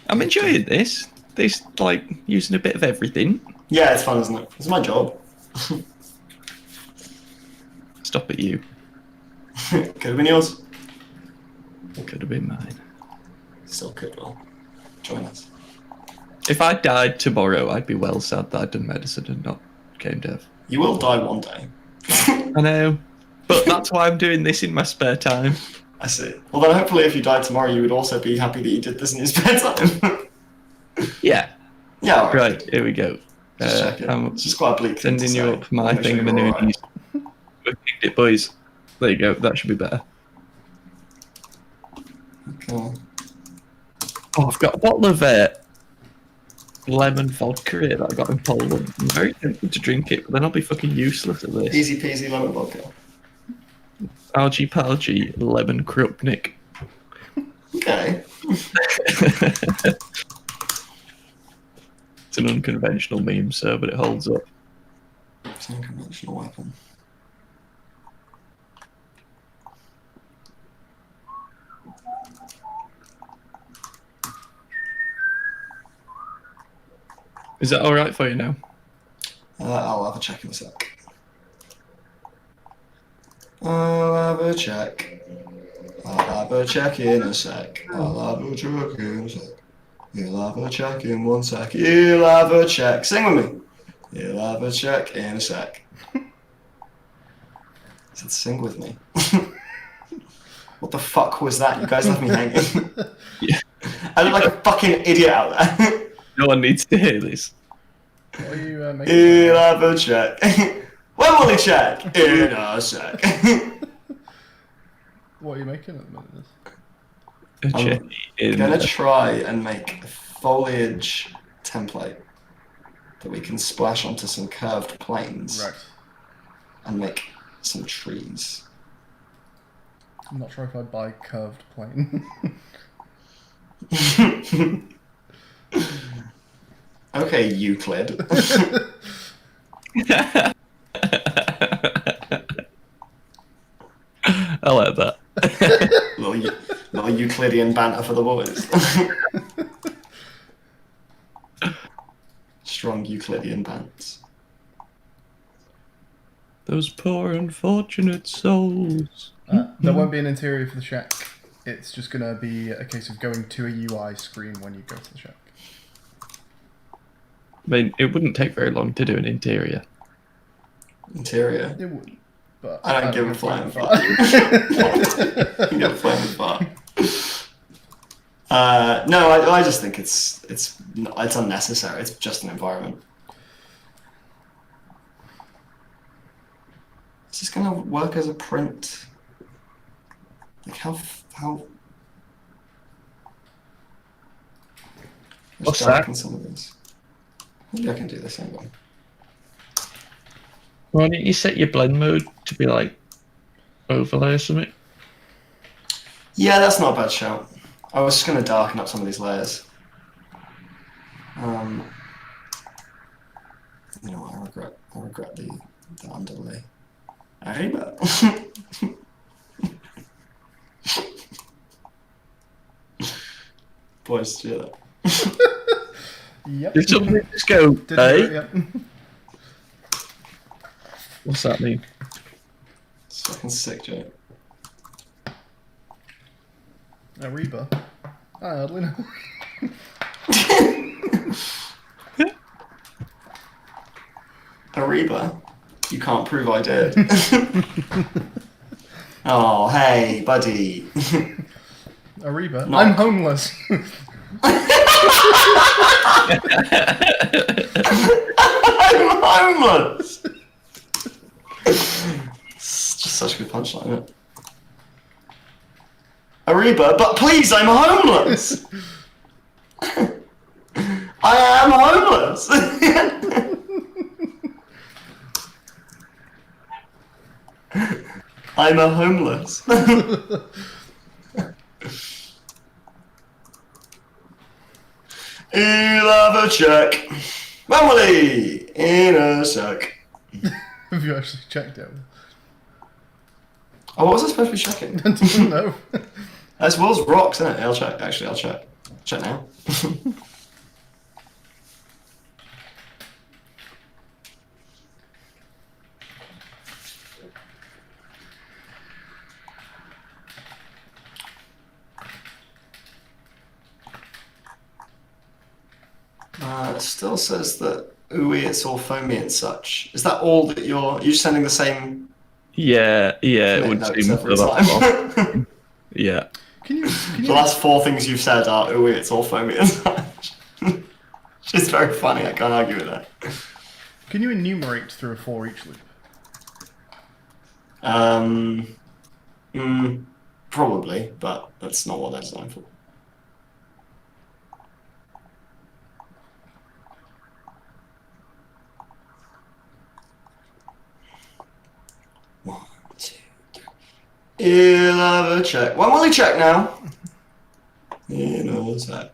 I'm enjoying this. This, like, using a bit of everything. Yeah, it's fun, isn't it? It's my job. Stop it, you. Could have been yours. Could have been mine. Still could. Well, join us. If I died tomorrow, I'd be well sad that I'd done medicine and not game dev. You will die one day. I know. But that's why I'm doing this in my spare time. I see. Well, then hopefully if you died tomorrow, you would also be happy that you did this in your spare time. Yeah. Yeah, all right. Right, here we go. Just checking. I'm It's just quite a bleak thing to sending you say. up my Make sure thing you're all menus. We've picked it, boys. There you go. That should be better. Okay. Oh, I've got a bottle of lemon vodka here that I got in Poland. I'm very tempted to drink it, but then I'll be fucking useless at this. Easy peasy lemon vodka. Algae palgy lemon krupnik. Okay. It's an unconventional meme, sir, but it holds up. It's an unconventional weapon. Is that alright for you now? I'll have a check in a sec. I'll have a check. I'll have a check in a sec. I'll have a check in a sec. He'll have a check in 1 sec. He'll have a check. Sing with me. He'll have a check in a sec. I said sing with me. What the fuck was that? You guys left me hanging. Yeah. I look like a fucking idiot out there. No one needs to hear this. What are you making? He'll have a check. When will he check? In a sec. What are you making at the moment? A check I'm in. gonna try and make a foliage template that we can splash onto some curved planes Right. and make some trees. I'm not sure if I'd buy curved plane. Okay, Euclid. I like that. little Euclidean banter for the boys. Strong Euclidean bants. Those poor unfortunate souls. There won't be an interior for the shack. It's just going to be a case of going to a UI screen when you go to the shack. I mean, it wouldn't take very long to do an interior. Interior. It would, but I don't give a flying fuck. You give a flying fuck. No, I just think it's unnecessary. It's just an environment. Is this gonna work as a print? Like how? What's darken that? some of this. Maybe I can do this. Hang on. Why don't you set your blend mode to be like overlay or something? Yeah, that's not a bad shout. I was just gonna darken up some of these layers. You know, I regret the underlay. Arriba. Boys, do that. Yep. Did somebody just go, Didn't do hey? it yet. What's that mean? It's fucking sick, Joe. Ariba. I hardly know. Ariba? You can't prove I did. Oh, hey, buddy. Ariba. Not- I'm homeless. I'm homeless! It's just such a good punchline, isn't it? Ariba, but please, I'm homeless! I am homeless! I'm a homeless. You'll have a check. Family in a sec. Have you actually checked it? Oh, what was I supposed to be checking? I don't know. That's Will's rocks, isn't it? I'll check. Actually, I'll check. Check now. It still says that ooey, it's all foamy and such. Is that all that you're sending the same Yeah, it commit would notes seem every so that time? Yeah. Can The you last 4 things you've said are ooey, it's all foamy and such. It's very funny. I can't argue with that. can you enumerate through a for each loop? Probably, but that's not what they're designed for. One, two, three. He'll have a check. When will he check now? He knows that.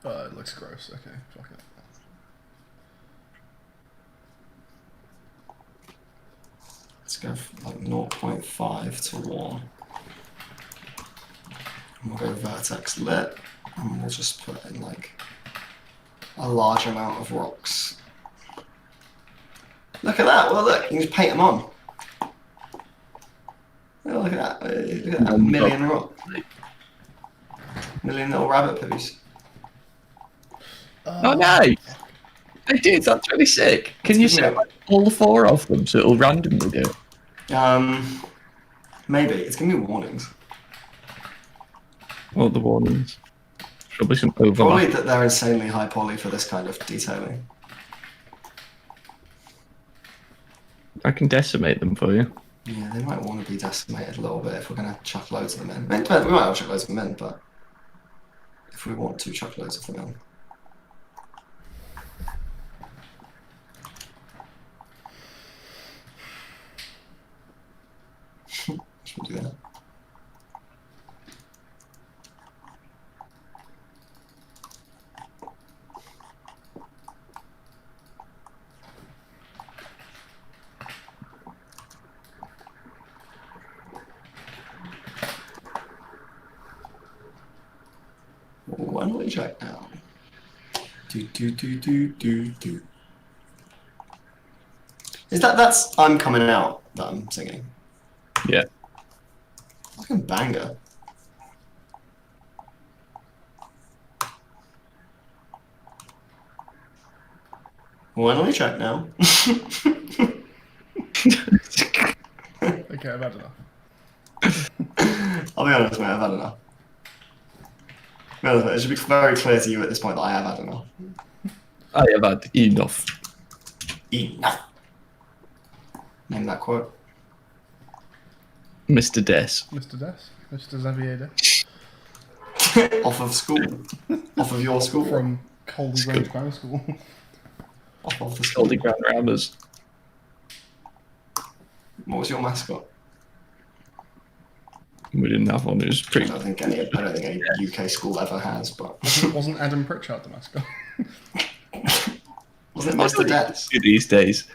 It looks gross. Okay, fuck it. Let's go from like 0.5 to 1. And we'll go vertex lit, and we'll just put in like a large amount of rocks. Look at that! Well, look, you can just paint them on. Oh, look at that! Look at that! A million rocks. Million little rabbit poos. Oh, nice. Hey, dude, that's really sick. Can you set like, all 4 of them so it'll randomly do it? Maybe it's gonna be warnings. All the warnings. Probably some overlap. Probably that they're insanely high poly for this kind of detailing. I can decimate them for you. Yeah, they might want to be decimated a little bit if we're gonna chuck loads of them in. I mean, we might all chuck loads of them in, but if we want to chuck loads of them in. Should we do that? When will we check now? Do. Is that's I'm coming out that I'm singing? Yeah. Fucking banger. When will we check now? Okay, I've had enough. I'll be honest, mate, I've had enough. It should be very clear to you at this point that I have had enough. I have had enough. Enough. Name that quote. Mr. Des. Mr. Des, Mr. Xavier Des, Off of school. Off of your school. from Coldy Grange Grammar School. Off of the school. Goldie Grand Rammers. What was your mascot? We didn't have one. It was I pretty. don't think any UK school ever has, but Wasn't Adam Pritchard the mascot? was it Mr. Dead? These days.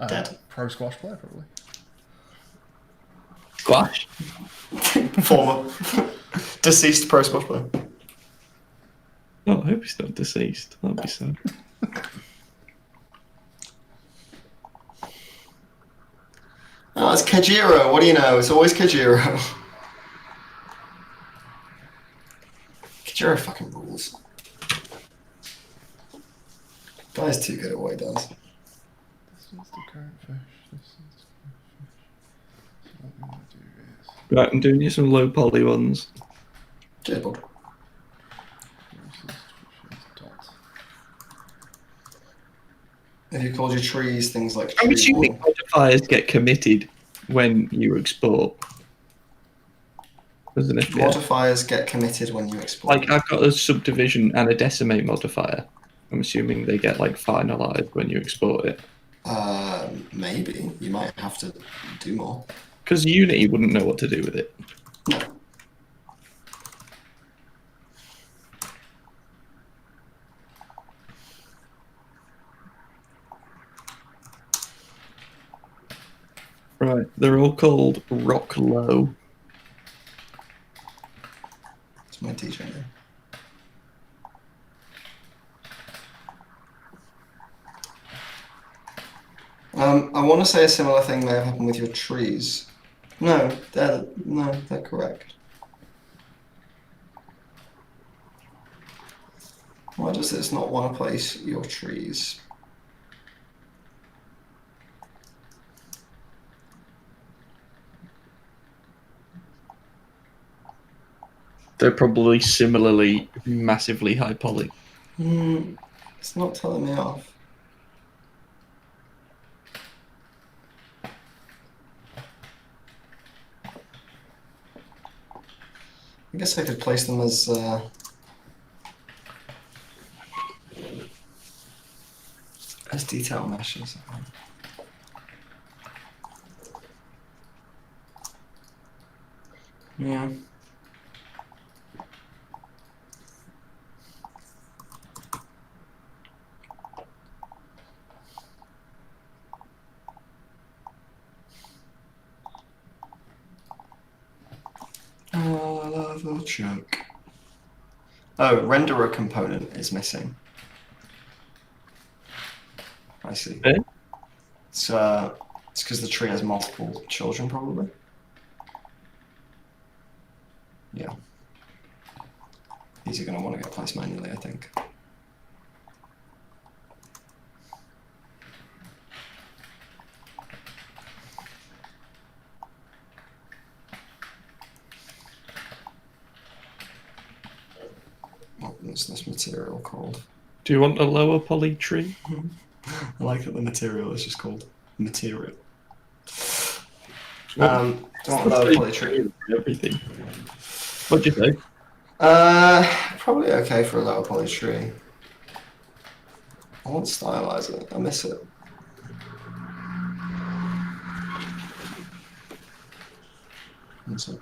Dead. Pro squash player, probably. Squash. Former deceased pro squash player. Oh, I hope he's not deceased. That'd be sad. Oh, it's Kajiro. What do you know? It's always Kajiro. Kajiro fucking rules. Guy's too good at what he does. This is the current fish. This is the current fish. So what we want to do is... Right, I'm doing you some low poly ones. Cheers, bud. Dot. Have you called your trees things like I'm tree assuming wall? modifiers get committed when you export. Doesn't it? Yeah. Modifiers get committed when you export. Like, I've got a subdivision and a decimate modifier. I'm assuming they get, like, finalized when you export it. Maybe. You might have to do more. Because Unity wouldn't know what to do with it. No. Right, they're all called Rock Low. It's my teacher name. I want to say a similar thing may have happened with your trees. No, they're correct. Why does this not want to place your trees? They're probably similarly massively high poly. It's not telling me off. I guess I could place them as detail meshes. Yeah. Oh, I love a joke. Oh, renderer component is missing. I see. Eh? It's because the tree has multiple children, probably. Yeah. These are going to want to get placed manually, I think. What is this material called? Do you want a lower poly tree? I like that the material is just called material. What? Don't lower poly tree. Everything. What'd you say? Probably okay for a lower poly tree. I want to stylize it. I miss it. That's it.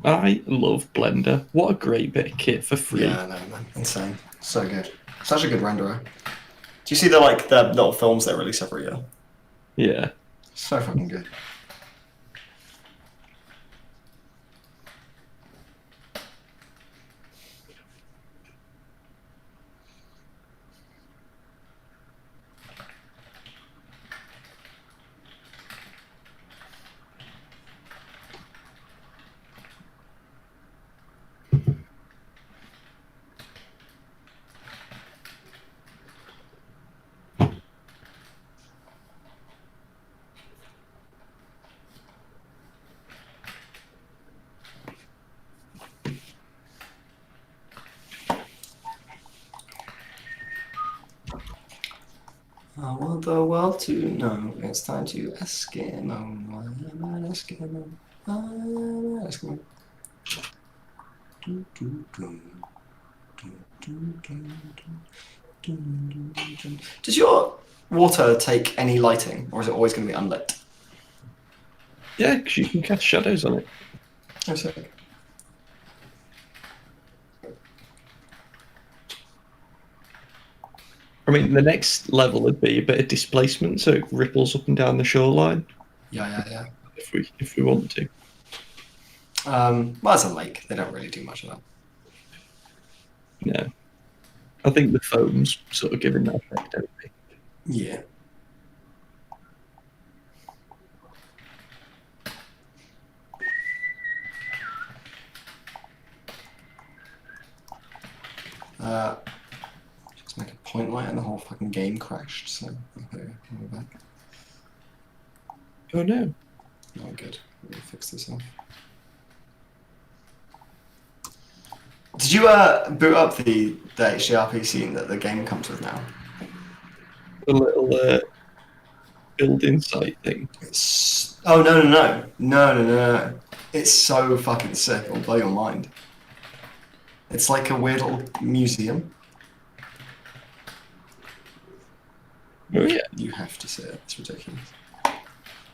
I love Blender. What a great bit of kit for free. Yeah, I know, man. Insane. So good. Such a good renderer. Do you see the little films they release every year? Yeah. So fucking good. I want the world to know it's time to Eskimo. I'm an Eskimo. I'm an Eskimo. Does your water take any lighting, or is it always going to be unlit? Yeah, because you can cast shadows on it. Oh, sick. I mean, the next level would be a bit of displacement, so it ripples up and down the shoreline. Yeah. If we want to. Well, it's a lake. They don't really do much of that. No, I think the foam's sort of giving that effect. Anyway. Yeah. Just make a point light and the whole fucking game crashed. So okay, we're back. Oh no! Oh, good. Let me fix this off. Did you boot up the HDRP scene that the game comes with now? The little building site thing. Oh no! It's so fucking sick. It'll blow your mind. It's like a weird little museum. Oh yeah. You have to see it. It's ridiculous.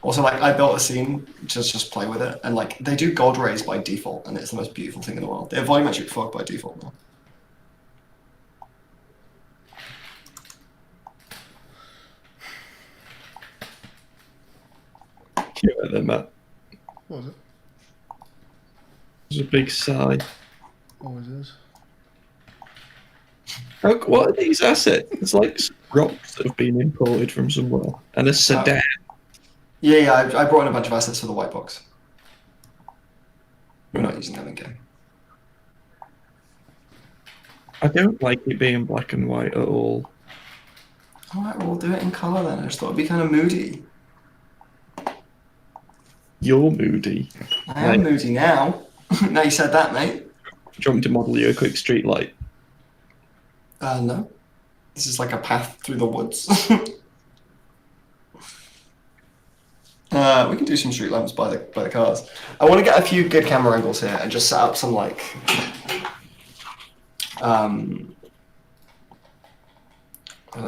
Also, like, I built a scene to just play with it, and like they do God rays by default, and it's the most beautiful thing in the world. They have volumetric fog by default now. Cute right there, Matt. What was it? There's a big sigh. Always is. What are these assets? It's like rocks that have been imported from somewhere, and a sedan. Yeah, I brought in a bunch of assets for the white box. We're not using them in game. I don't like it being black and white at all. Alright, we'll do it in colour then. I just thought it'd be kind of moody. You're moody. I am moody now. Now you said that, mate. Do you want me to model you a quick street light? No. This is like a path through the woods. We can do some street lamps by the cars. I want to get a few good camera angles here and just set up some like let me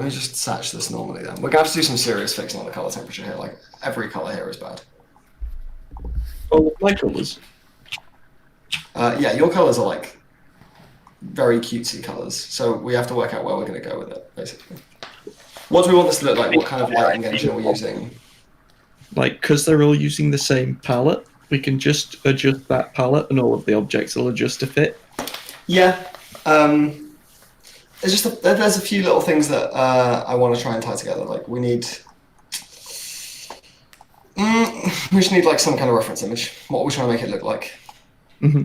just satch this normally then. We're going to have to do some serious fixing on the colour temperature here. Like every colour here is bad. Oh, my colours. Yeah, your colours are like very cutesy colours, so we have to work out where we're going to go with it, basically. What do we want this to look like? What kind of lighting engine are we using? Like, because they're all using the same palette, we can just adjust that palette and all of the objects will adjust to fit. Yeah. There's a few little things that I want to try and tie together. Like we just need like some kind of reference image. What are we trying to make it look like? Mm-hmm.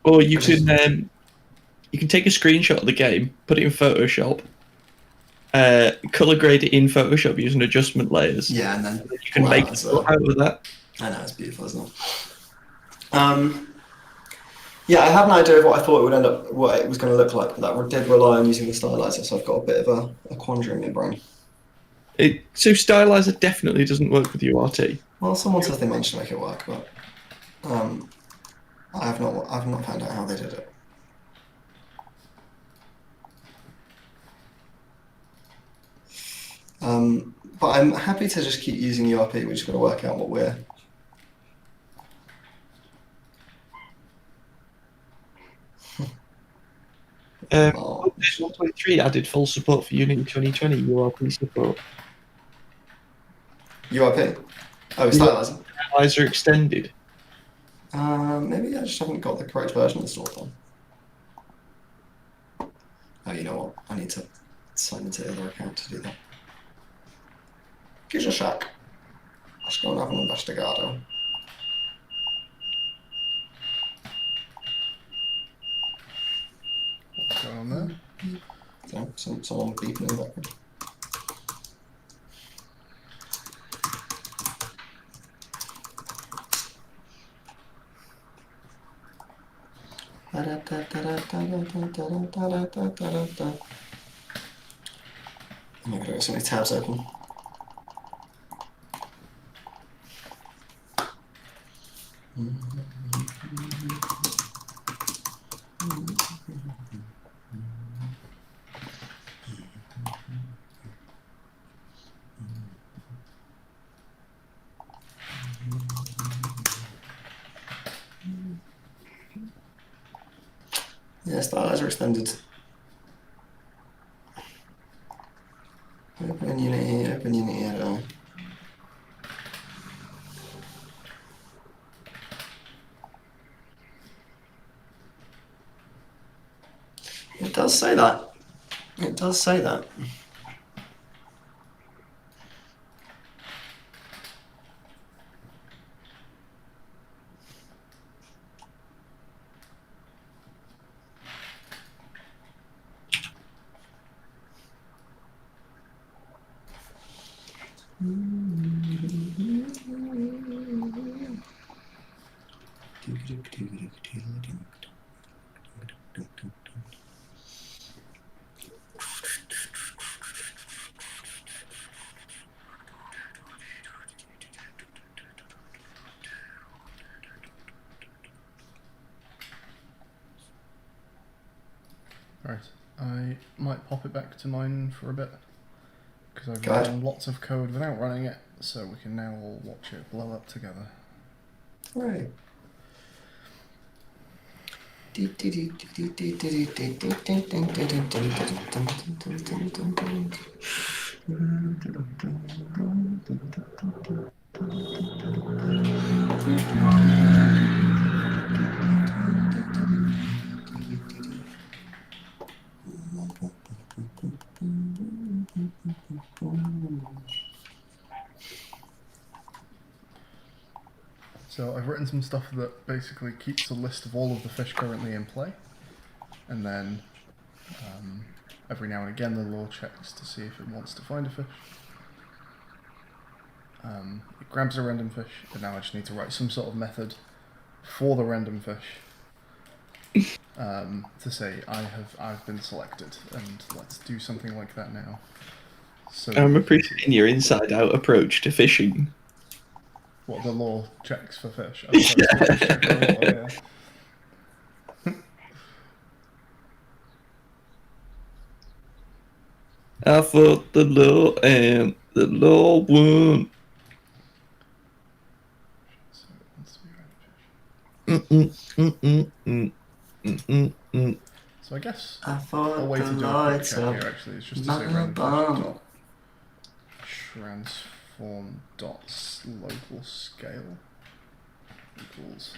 Or you can take a screenshot of the game, put it in Photoshop, color grade it in Photoshop using adjustment layers. Yeah, and then you can make it out of that. I know, it's beautiful, isn't it? Yeah, I have an idea of what I thought it would end up, what it was going to look like, but that did rely on using the stylizer, so I've got a bit of a quandary in my brain. So stylizer definitely doesn't work with URT. Well, someone says they managed to make it work, but I've not found out how they did it. But I'm happy to just keep using URP. We're just going to work out what we're. There's 1.3 added full support for Unity 2020 URP support. URP? Oh, stylizer. Stylizer extended. Maybe I just haven't got the correct version installed then. Oh, you know what? I need to sign into the other account to do that. Gives a shack. Let's go and have an investigado. What's going on there? So, someone beeping in the background. my god, I got so many tabs open. Yeah, stylizer extended. Open Unity, open Unity editor. It does say that. It does say that. Right, I might pop it back to mine for a bit because I've Go ahead. done lots of code without running it, so we can now all watch it blow up together. Right. So I've written some stuff that basically keeps a list of all of the fish currently in play, and then every now and again the lore checks to see if it wants to find a fish. It grabs a random fish, and now I just need to write some sort of method for the random fish to say I've been selected, and let's do something like that now. So I'm appreciating your inside-out approach to fishing. what, the law checks for fish? As opposed to fish check for the law, yeah. I thought the law and the law won. So it wants to be random fish. So I guess I a thought way the to do a quick lights check up here actually is just to say my random bum. fish dot transform dot local scale equals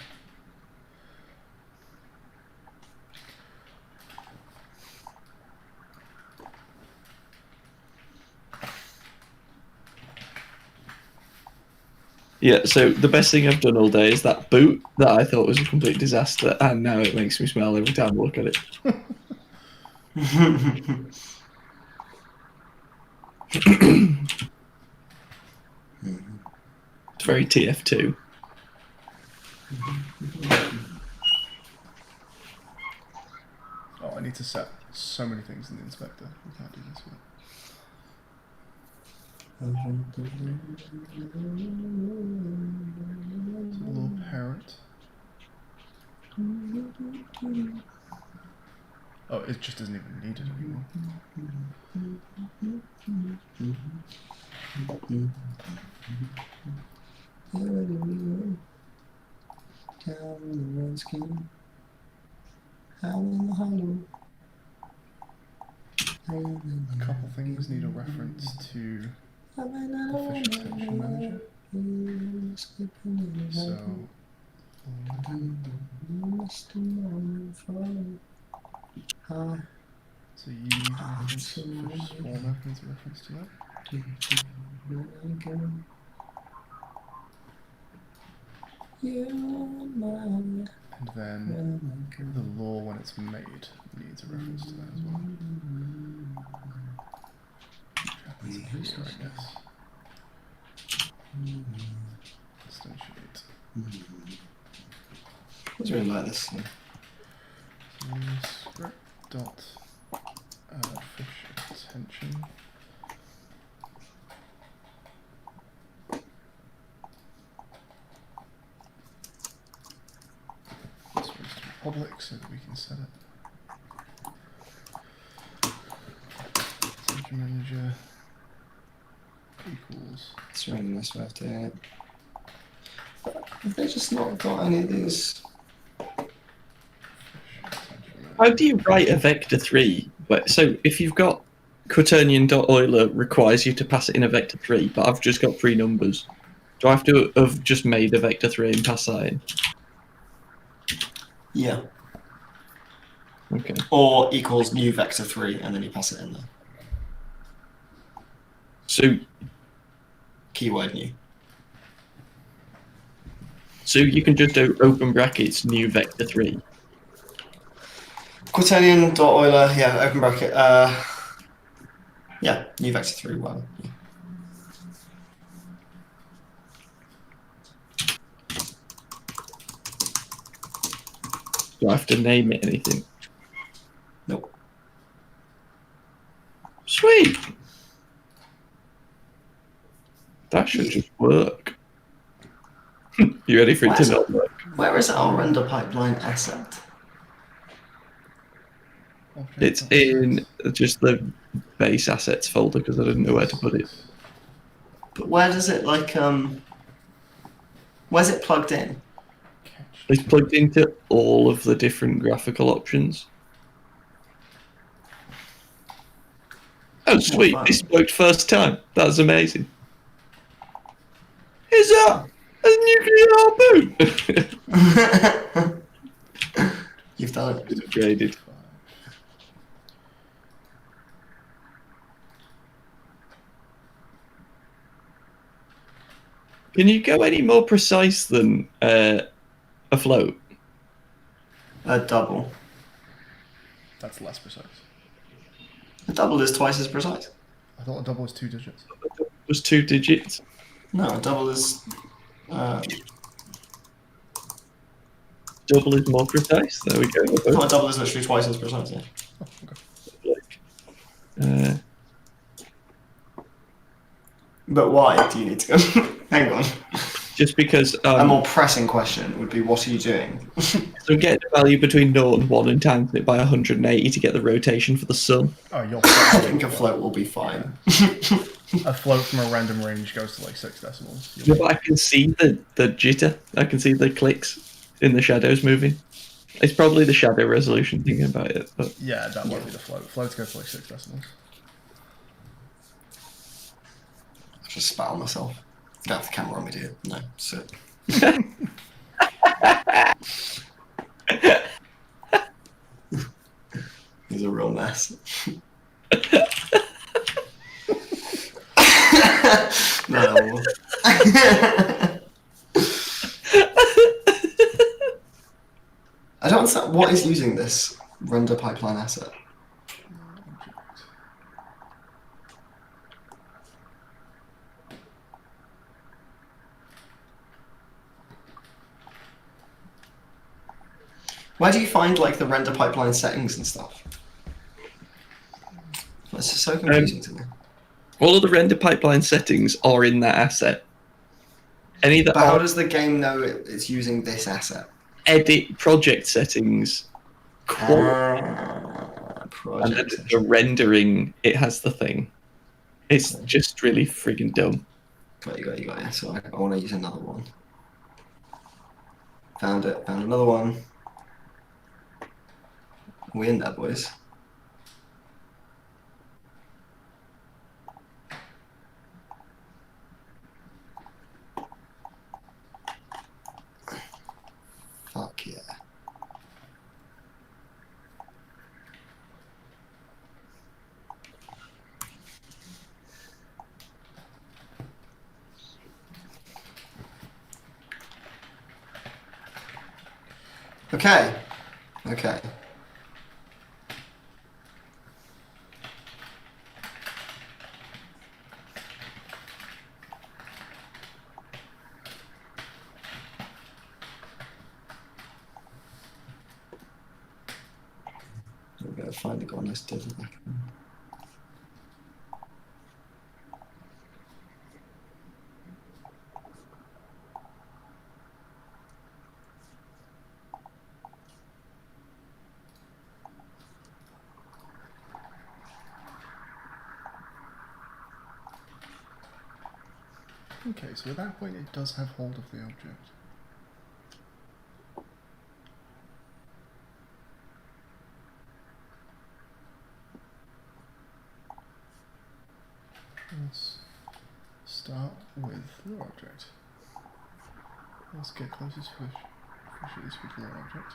Yeah, so the best thing I've done all day is that boot that I thought was a complete disaster, and now it makes me smell every time I look at it. It's very TF2. oh, I need to set so many things in the inspector. We can't do this yet. So law parent. Oh, it just isn't even needed anymore. A couple things need a reference to the fish attention manager. So so you need a reference. Fish spawner needs a reference to that. And then the law when it's made needs a reference to that as well. Which happens up here, I guess. Instantiate. I was really like this. Script dot fish attention public so that we can set it. Center manager equals. It's really nice way of doing it. Have they just not got any of these? How do you write a vector 3? So if you've got quaternion.euler requires you to pass it in a vector 3, but I've just got 3 numbers. Do I have to have just made a vector 3 and pass that in? Yeah. Okay. Or equals new vector 3, and then you pass it in there. So Keyword new. you can just open brackets new vector 3. Quaternion.euler, yeah, open bracket. Yeah, new vector 3, well. Yeah. Do I have to name it anything? Nope. Sweet. That should just work. You ready for it to not work? Where is our render pipeline asset? It's in just the base assets folder because I didn't know where to put it. But where does it, like, where's it plugged in? It's plugged into all of the different graphical options. Oh, sweet. fun. This worked first time. That's amazing. Is that a nuclear harpoon? You've done it. It's upgraded. Can you go any more precise than a float? A double. That's less precise. A double is twice as precise. I thought a double was 2 digits. It was 2 digits. No, a double is... Double is more precise. There we go. a double is literally twice as precise, yeah. Oh, okay. But why do you need to go? Hang on. Just because A more pressing question would be, what are you doing? so I'm getting a value between 0 and 1 and times it by 180 to get the rotation for the sun. Oh, you're I think a float will be fine. A float from a random range goes to like 6 decimals. Yeah, but I can see the jitter. I can see the clicks in the shadows moving. It's probably the shadow resolution thinking about it. But Yeah, that won't be the float. Floats go to like 6 decimals. I just spat on myself. Don't have the camera on me, do you? No, sit. He's a real mess. No. I don't understand what is using this render pipeline asset. Where do you find like the render pipeline settings and stuff? It's just so confusing to me. all of the render pipeline settings are in that asset. Any that But how are does the game know it's using this asset? edit project settings, quality, and Project then settings. the rendering, it has the thing. It's just really friggin' dumb. Got you. Yeah. So I want to use another one. Found it. Found another one. We in there, boys. Fuck yeah. Okay. We're gonna find the nice desert back. Okay, so at that point it does have hold of the object. Let's start with the object. Let's get closest fish. Fish at this particular object.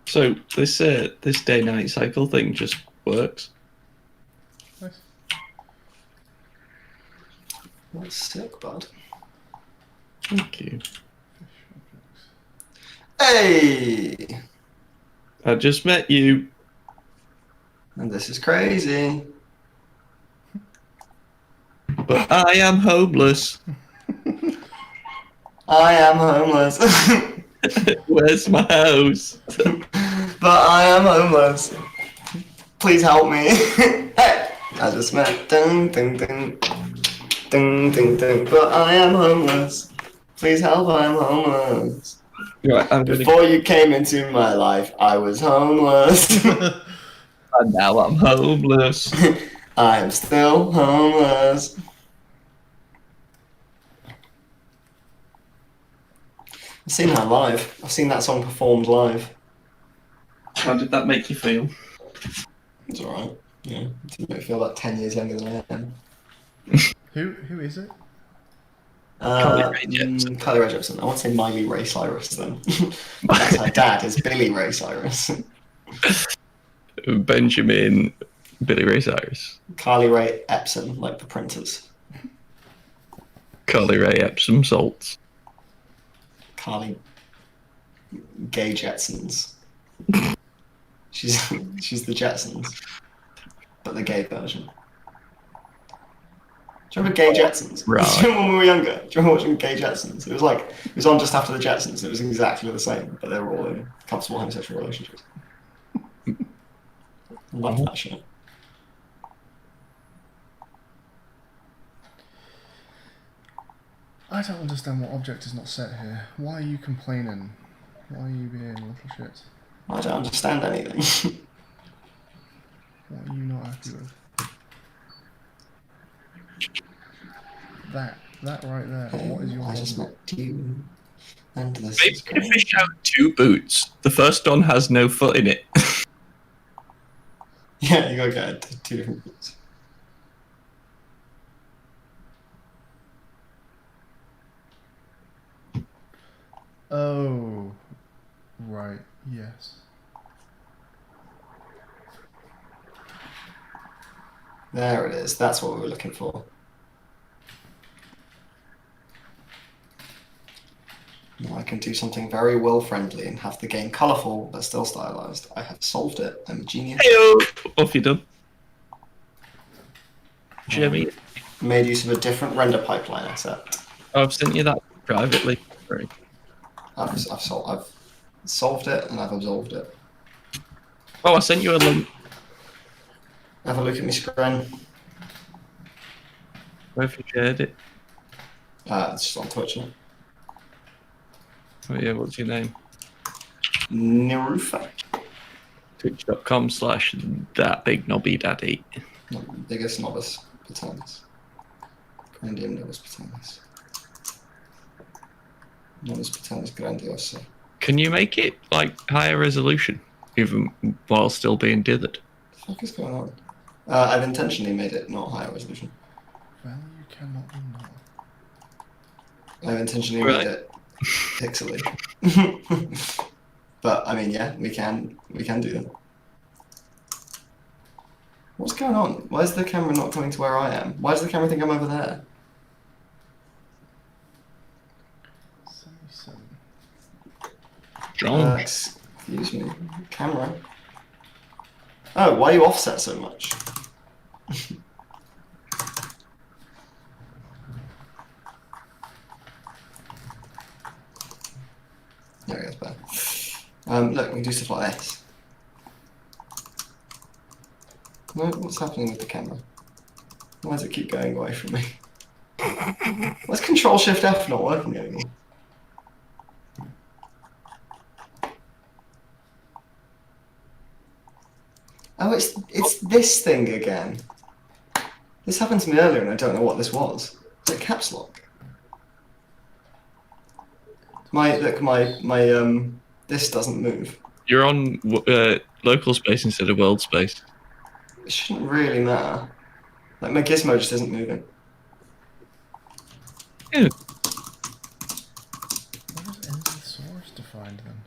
So this day-night cycle thing just works. Nice. That's sick, bud. Thank you. Fish objects. Hey! I just met you. And this is crazy. But I am homeless. I am homeless. Where's my house? But I am homeless. Please help me. Hey! I just met. Ding, ding, ding. Ding, ding, ding. But I am homeless. Please help, I'm homeless. Right, Before you came into my life, I was homeless. And now I'm homeless. I am still homeless. I've seen her live. I've seen that song performed live. How did that make you feel? It's alright. Yeah, it did make me feel about 10 years younger than I am. Who is it? Carly Rae Jepsen. Carly Rae Jepsen. I want to say Miley Ray Cyrus then. That's her dad, is Billy Ray Cyrus. Benjamin Billy Ray Cyrus. Carly Rae Epsom, like the printers. Carly Rae Epsom Salts. Carly Gay Jetsons. She's the Jetsons, but the gay version. Do you remember Gay Jetsons? Right. Do you remember when we were younger? Do you remember watching Gay Jetsons? It was on just after the Jetsons. It was exactly the same, but they were all in comfortable homosexual relationships. I love that show. I don't understand what object is not set here. Why are you complaining? Why are you being a little shit? I don't understand anything. What are you not happy with? That right there. What is your I just problem? met you, and this Maybe is we could fish out 2 boots. The first one has no foot in it. Yeah, you gotta get 2 different books. Oh, right. Yes. There it is. That's what we were looking for. Now I can do something very will-friendly and have the game colourful but still stylized. I have solved it. I'm a genius. Heyo! Off you done. Jimmy. Made use of a different render pipeline except I've sent you that privately. Right. I've solved it and I've absolved it. Oh, I sent you a link. Have a look at my screen. Where have you shared it? It's just on Twitch now. Oh yeah, what's your name? Nirufa. Twitch.com/thatbignobby daddy. Biggest novice paternus. Grandium novice paternus. Novice paternus grandiosa. Can you make it like higher resolution, even while still being dithered? What the fuck is going on? I've intentionally made it not higher resolution. Value cannot be null. I've intentionally Right. made it pixely. But I mean, yeah, we can do that. What's going on? Why is the camera not coming to where I am? Why does the camera think I'm over there? 77. Strong. Excuse me, camera. Oh, why are you offset so much? There it goes, better. Look, we can do stuff like this. No, what's happening with the camera? Why does it keep going away from me? Why's Control-Shift-F not working anymore? Oh, it's this thing again. This happened to me earlier and I don't know what this was. It's like caps lock. This doesn't move. You're on local space instead of world space. It shouldn't really matter. Like, my gizmo just isn't moving. Yeah. Where is enter the source defined then?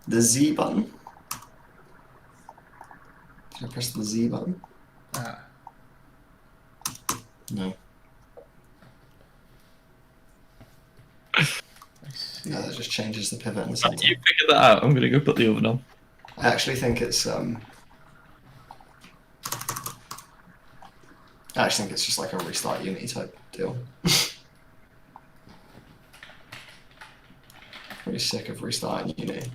The Z button. Did I press the Z button? Ah. No. I see. No, that just changes the pivot in the center. You figure that out. I'm gonna go put the oven on. I actually think it's just like a restart Unity type deal. Pretty sick of restarting Unity.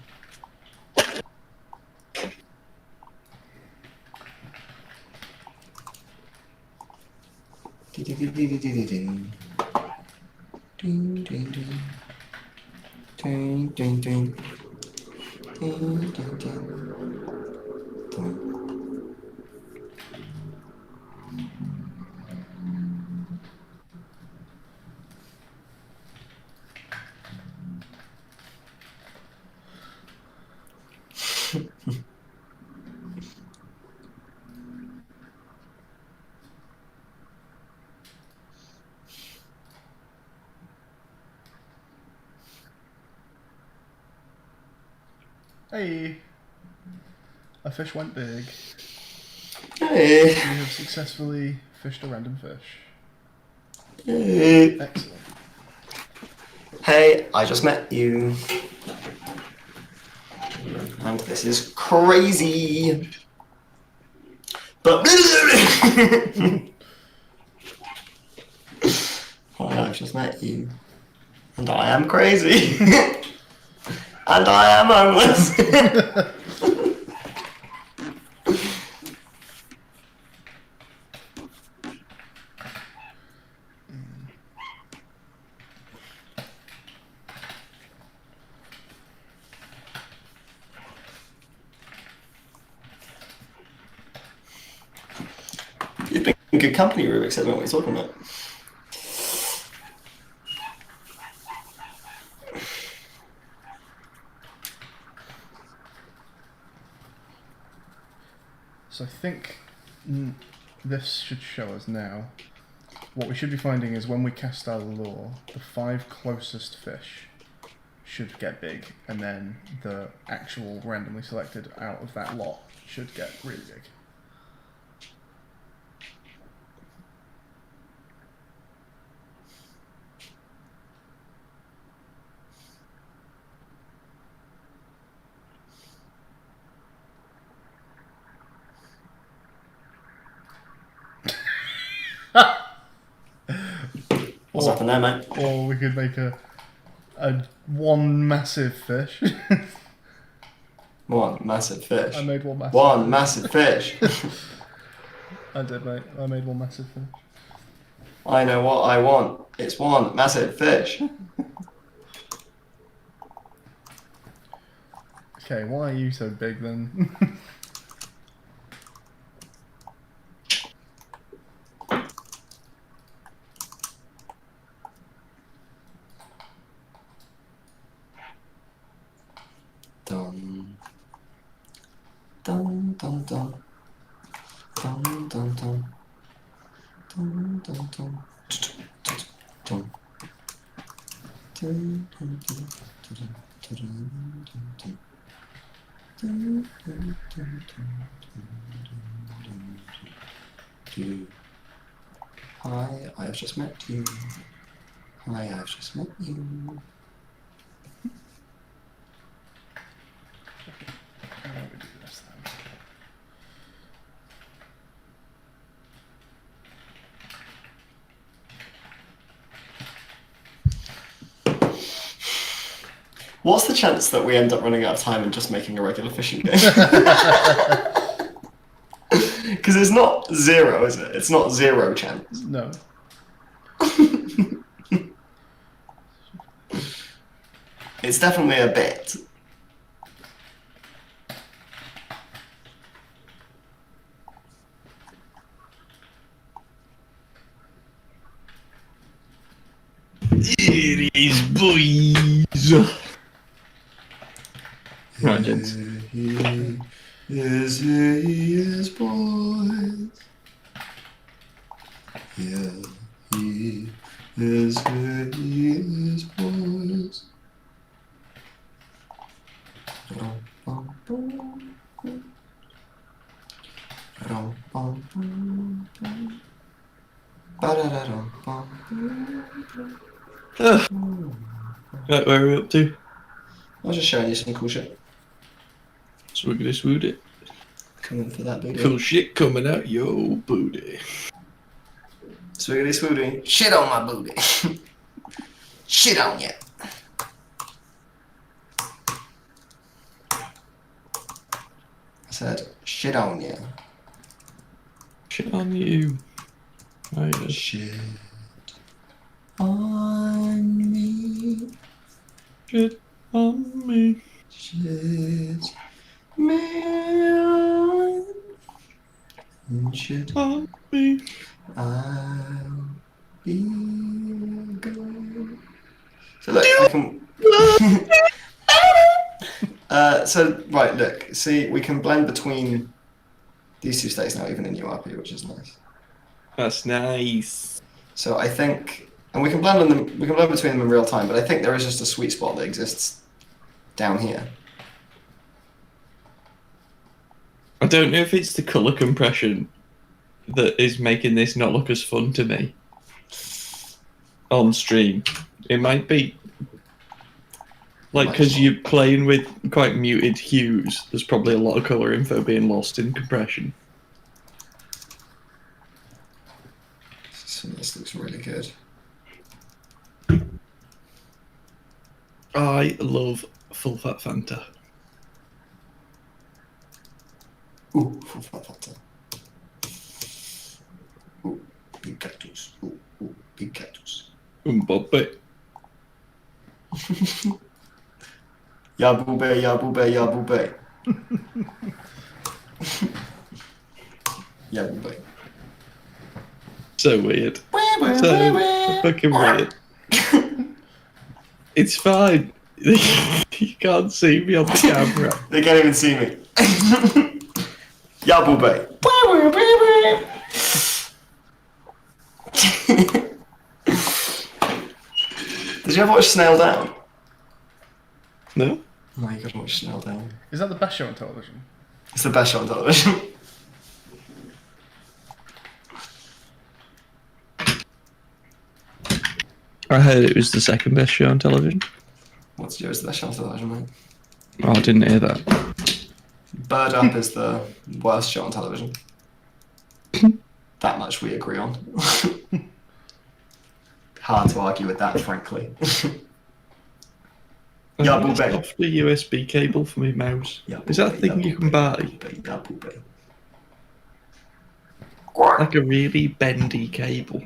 Hey! A fish went big. Hey. We have successfully fished a random fish. Hey. Excellent. Hey, I just met you. And this is crazy. But I've just met you. And I am crazy. And I am homeless. You've been in good company, Rubik, so I don't know what you're talking about. So I think this should show us now. What we should be finding is when we cast our lure, the 5 closest fish should get big, and then the actual randomly selected out of that lot should get really big. What's happened there, mate? Or we could make a one massive fish. One massive fish. I made one massive. One massive fish. I did, mate. I made one massive fish. I know what I want. It's one massive fish. Okay, why are you so big then? Dun dun dun dun dun dun dun dun dun dun dun dun dun dun. Hi, I've just met you. Hi, I've just met you. How do we do this then? What's the chance that we end up running out of time and just making a regular fishing game? Because it's not 0, is it? It's not 0 chance. It's definitely a bit. It is, boys. Right, gents. He is boys. Yeah, he is boys. Right, where are we up to? I was just showing you some cool shit. Swiggity swoot it. Coming for that booty. Cool shit coming out yo booty. Swiggity swooty. Shit on my booty. Shit on ya. I said, shit on ya. Shit on you. Right, Shit on me. shit on me. Shit me on. Shit On me. I'll be good. So look, I can. So right, look. See, we can blend between these two states now, even in URP, which is nice. That's nice. So I think, and we can blend on them. We can blend between them in real time, but I think there is just a sweet spot that exists down here. I don't know if it's the colour compression that is making this not look as fun to me on stream. It might be. Like, because you're playing with quite muted hues, there's probably a lot of colour info being lost in compression. So this looks really good. I love full fat Fanta. Ooh, full fat Fanta. Ooh, big cactus. Ooh, big cactus. Mbappe. Ya bube, ya bube, ya bube. Ya bube. So weird. So fucking weird. It's fine. You can't see me on the camera. They can't even see me. Ya bube. Did you ever watch Snail Down? No? Oh my god, watch Snail Down. Is that the best show on television? It's the best show on television. I heard it was the second best show on television. What's yours? The best show on television, mate? Oh, I didn't hear that. Bird Up is the worst show on television. That much we agree on. Hard to argue with that, frankly. Ya bube. Off the USB cable for my mouse. Ya Is that a bube, thing ya you can bube, buy? Ya bube. Like a really bendy cable.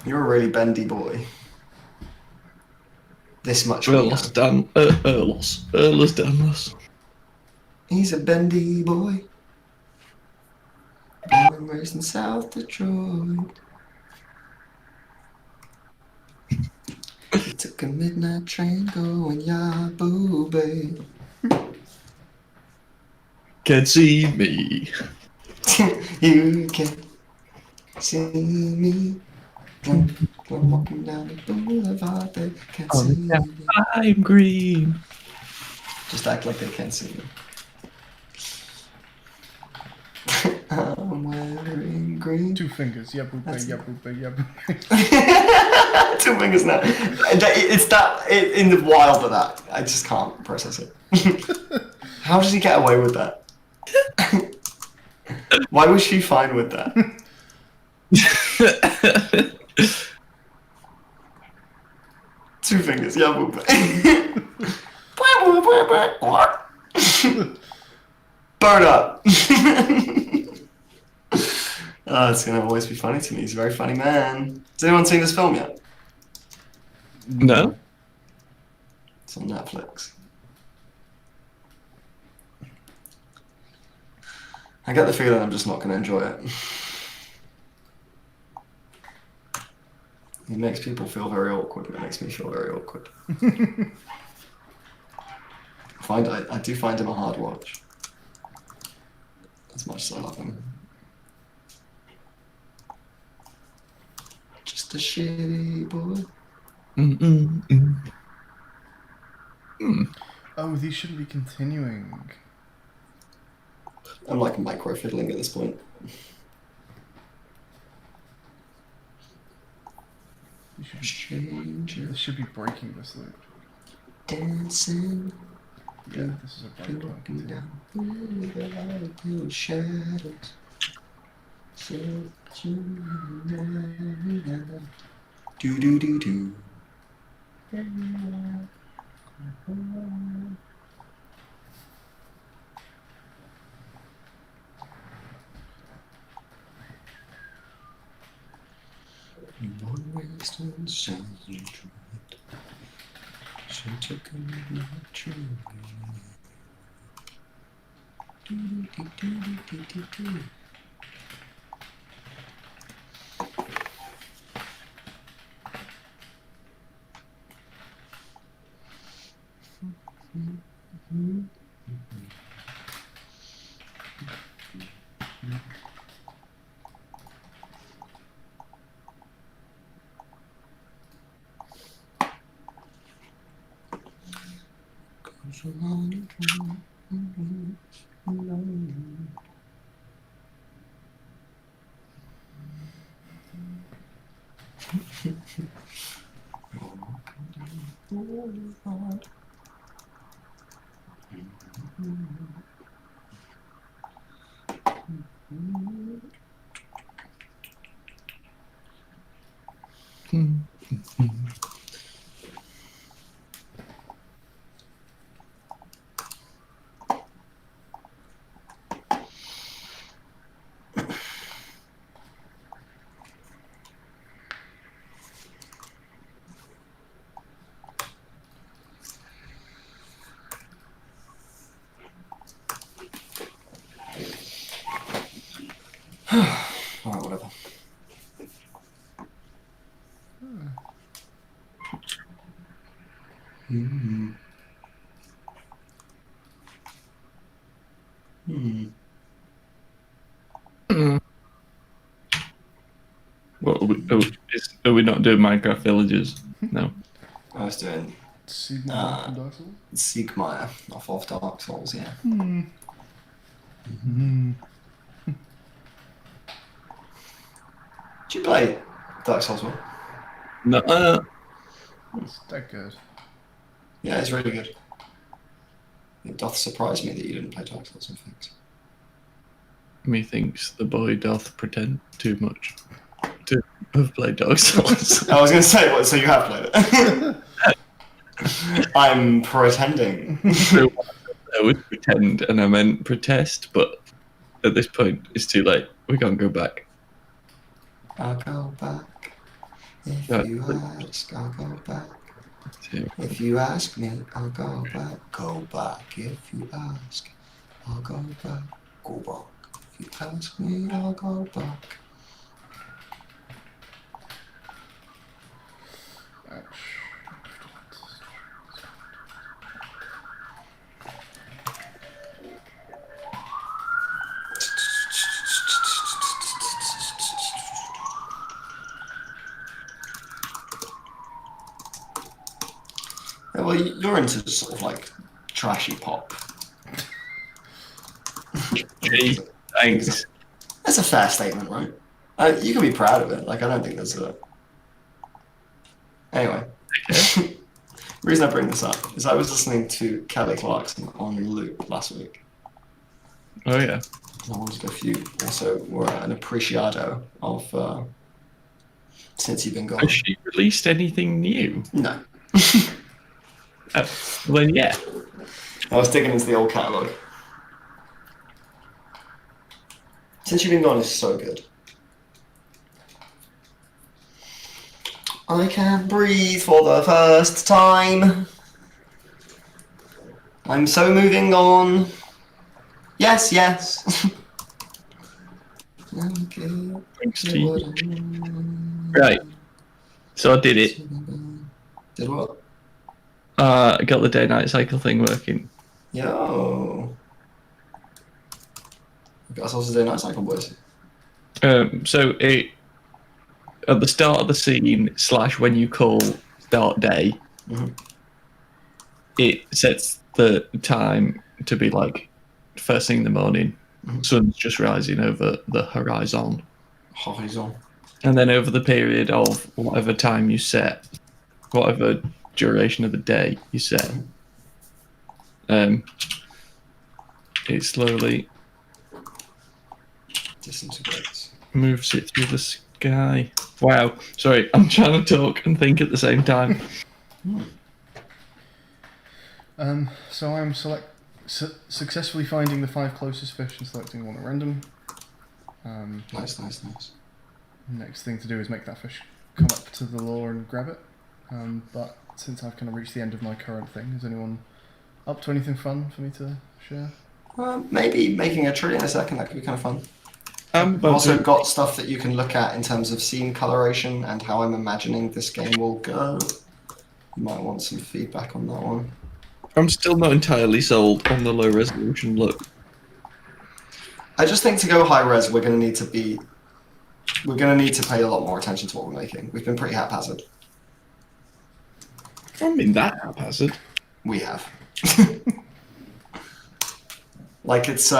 You're a really bendy boy. This much we know. Erlos Danlos. He's a bendy boy. Born and raised in South Detroit. He took a midnight train going ya booby. Can't see me. You can see me. I'm walking down the boulevard, they can't see me. I'm green. Just act like they can't see me. I'm wearing green. 2 fingers. Yeah, boop, That's yeah, it. boop, yeah, boop. 2 fingers now. It's that in the wild of that. I just can't process it. How does he get away with that? Why was she fine with that? 2 fingers, yeah, boop. Bird up. Oh, it's gonna always be funny to me. He's a very funny man. Has anyone seen this film yet? No? It's on Netflix. I get the feeling I'm just not going to enjoy it. It makes people feel very awkward, and it makes me feel very awkward. I do find him a hard watch. As much as I love him. Just a shitty boy. Oh, these shouldn't be continuing. I'm like micro fiddling at this point. This should be breaking this loop. Dancing. Yeah, this is a break point. Down shadows. Do do do do. Alright, whatever. What are we not doing Minecraft villages? No. I was doing Sigma from Dark Souls? Siegmeyer off of Dark Souls, yeah. Did you play Dark Souls 1? No. It's that good. Yeah, it's really good. It doth surprise me that you didn't play Dark Souls, in fact. Methinks the boy doth pretend too much to have played Dark Souls. I was going to say, what? So you have played it? I'm pretending. I would pretend, and I meant protest, but at this point, it's too late. We can't go back. I'll go back. If you ask, I'll go back. If you ask me, I'll go back. Go back. If you ask, I'll go back. Go back. If you ask me, I'll go back. Yeah, well, you're into sort of like trashy pop. Gee, thanks. That's a fair statement, right? You can be proud of it. Like, I don't think there's a... Anyway. The reason I bring this up is I was listening to Kelly Clarkson on loop last week. Oh, yeah. I wanted if you also were an appreciado of Since You've Been Gone. Has she released anything new? No. Well, yeah. I was digging into the old catalogue. Since You've Been Gone is so good. I can breathe for the first time. I'm so moving on. Yes, yes. Okay. Thanks to you. Right. So I did it. Did what? I got the day-night cycle thing working. Yo. We got ourselves a day night cycle, boys. So it at the start of the scene / when you call start day, Mhm. it sets the time to be like first thing in the morning. Mhm. Sun's just rising over the horizon, Horizon. and then over the period of whatever time you set, whatever duration of the day you set, it slowly Disintegrates. moves it through the sky. Wow. Sorry, I'm trying to talk and think at the same time. So I'm successfully finding the 5 closest fish and selecting one at random. Nice. Next thing to do is make that fish come up to the lure and grab it. But since I've kind of reached the end of my current thing, is anyone up to anything fun for me to share? Maybe making a tree in a second, that could be kind of fun. I've But also got stuff that you can look at in terms of scene coloration and how I'm imagining this game will go. You might want some feedback on that one. I'm still not entirely sold on the low resolution look. I just think to go high res, we're going to need to pay a lot more attention to what we're making. We've been pretty haphazard. I mean, that haphazard. We have. Like it's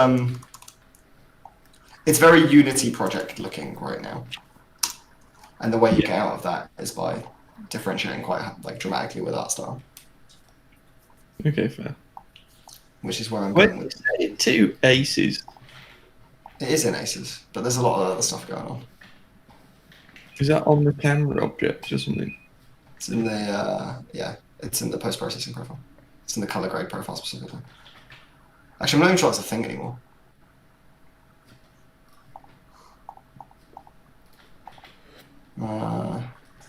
very Unity project looking right now, and the way you get out of that is by differentiating quite like dramatically with art style. Okay, fair. Which is where I'm going When with. you say 2 aces, It is in Aces, but there's a lot of other stuff going on. is that on the camera object or something? It's in the it's in the post processing profile. It's in the color grade profile specifically. Actually, I'm not even sure it's a thing anymore.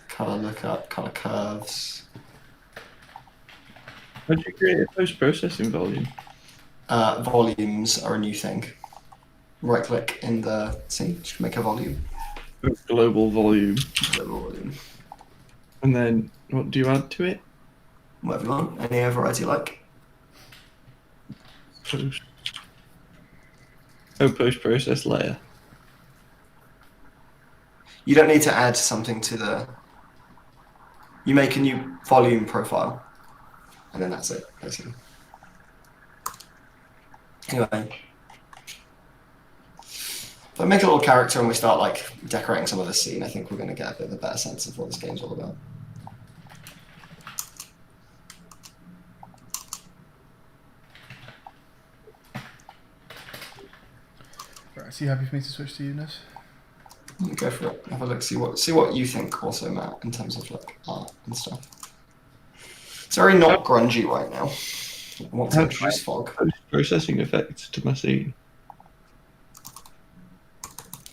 Color lookup, color curves. How do you create a post-processing volume? Volumes are a new thing. Right click in the scene, just make a volume. Global volume. Global volume. And then what do you add to it? Whatever you want, any override you like. Post-process layer. You don't need to add something to the... You make a new volume profile, and then that's it, basically. Anyway. If I make a little character and we start like decorating some of the scene, I think we're going to get a bit of a better sense of what this game's all about. Right, so you happy for me to switch to Eunice? Go for it. Have a look. See what you think, also, Matt, in terms of like art and stuff. It's very not grungy right now. I want to introduce fog. Post-processing effects to my scene.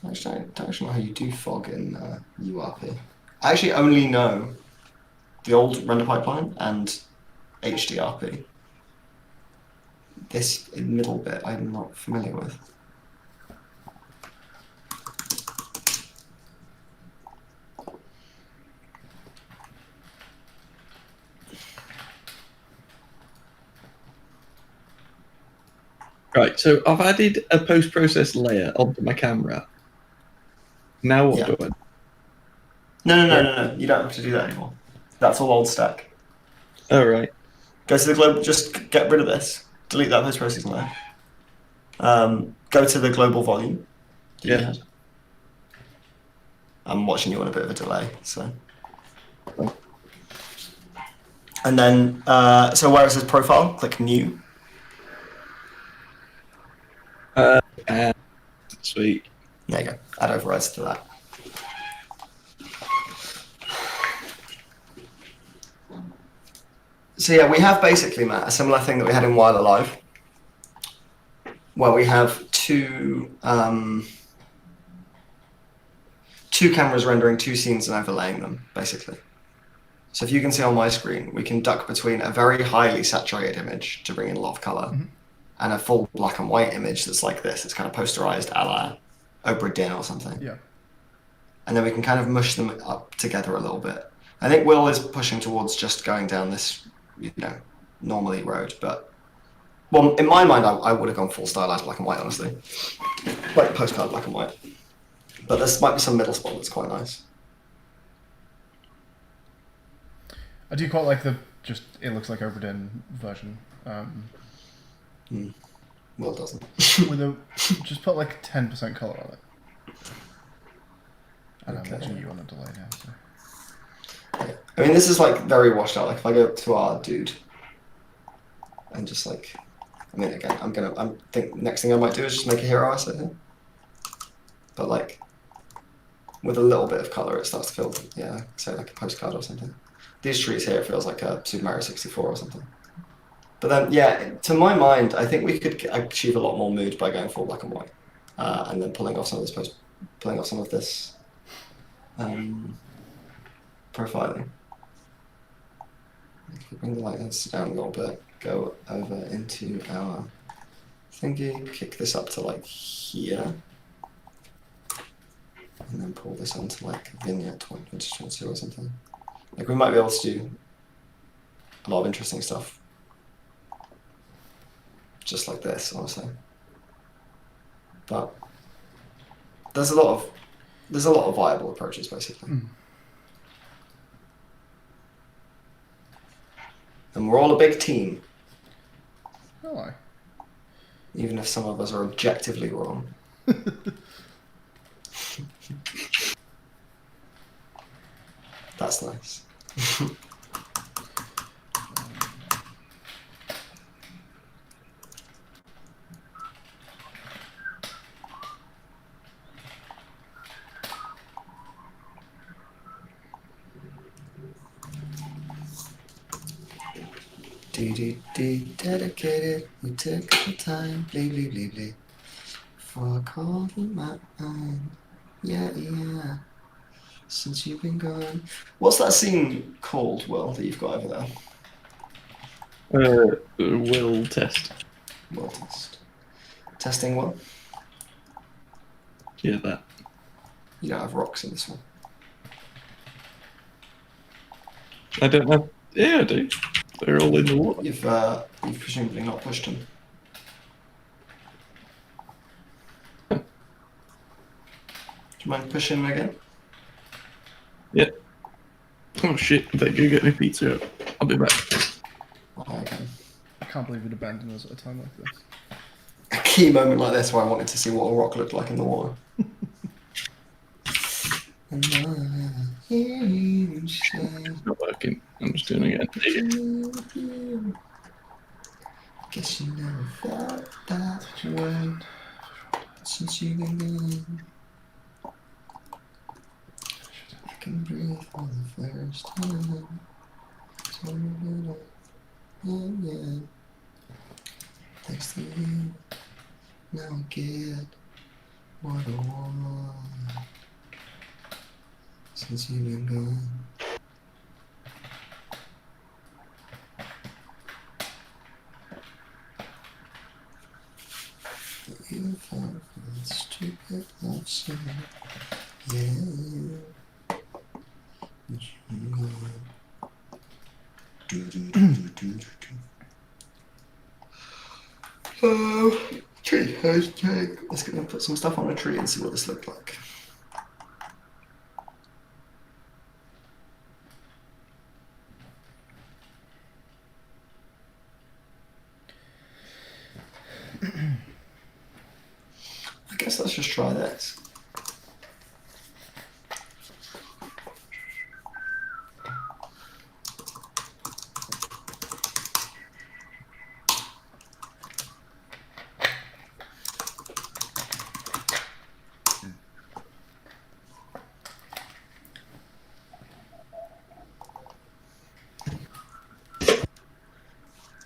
I don't actually know how you do fog in URP. I actually only know the old render pipeline and HDRP. This middle bit I'm not familiar with. Right, so I've added a post-process layer onto my camera. Now what do I do? No. You don't have to do that anymore. That's all old stack. Oh, right. Go to the global. Just get rid of this. Delete that post-processing layer. Go to the global volume. Yeah. I'm watching you on a bit of a delay, so. And then, so where it says profile, click new. Sweet. There you go. Add overrides to that. So yeah, we have basically, Matt, a similar thing that we had in While Alive, where we have two cameras rendering 2 scenes and overlaying them, basically. So if you can see on my screen, we can duck between a very highly saturated image to bring in a lot of color Mhm. and a full black and white image that's like this. It's kind of posterized a la Obra Dinn or something. Yeah. And then we can kind of mush them up together a little bit. I think Will is pushing towards just going down this, normally road, but well, in my mind, I would have gone full stylized black and white, honestly, like postcard black and white. But this might be some middle spot that's quite nice. I do quite like the it looks like Overdone version. Will doesn't. With a just put like 10% color on it. And Okay. I'm watching you on a delay now. So. I mean, this is like very washed out. Like if I go up to our dude and just like, I mean, again, I think next thing I might do is just make a hero asset here. But like, with a little bit of color, it starts to feel, say like a postcard or something. These trees here, it feels like a Super Mario 64 or something. But then, to my mind, I think we could achieve a lot more mood by going full black and white, and then pulling off some of this profiling. If we bring the lightness down a little bit, go over into our thingy, kick this up to like here, and then pull this onto like Vignette 2022 or something. Like we might be able to do a lot of interesting stuff. Just like this, honestly. But there's a lot of viable approaches, basically. And we're all a big team, Oh, I. even if some of us are objectively wrong. That's nice. Dedicated, we took the time, blee, for a call in my mind. Yeah, since you've been gone. What's that scene called, Will, that you've got over there? Will test. Will test. Testing Will? Yeah, that. You don't have rocks in this one. I don't have. Yeah, I do. They're all in the water. You've presumably not pushed them. Do you mind pushing them again? Yeah. Oh shit, I better go get my pizza out. I'll be back. Okay. I can't believe you'd abandon us at a time like this. A key moment like this where I wanted to see what a rock looked like in the water. It's not working. I'm just doing it again. Guess you never felt that When since you've been gone. I can breathe for the first time. Yeah. Thanks to you, now I get what I want. Since you've been gone. You fall for that stupid love song. Yeah. Tree hashtag. Let's go and put some stuff on a tree and see what this looks like. I guess let's just try this.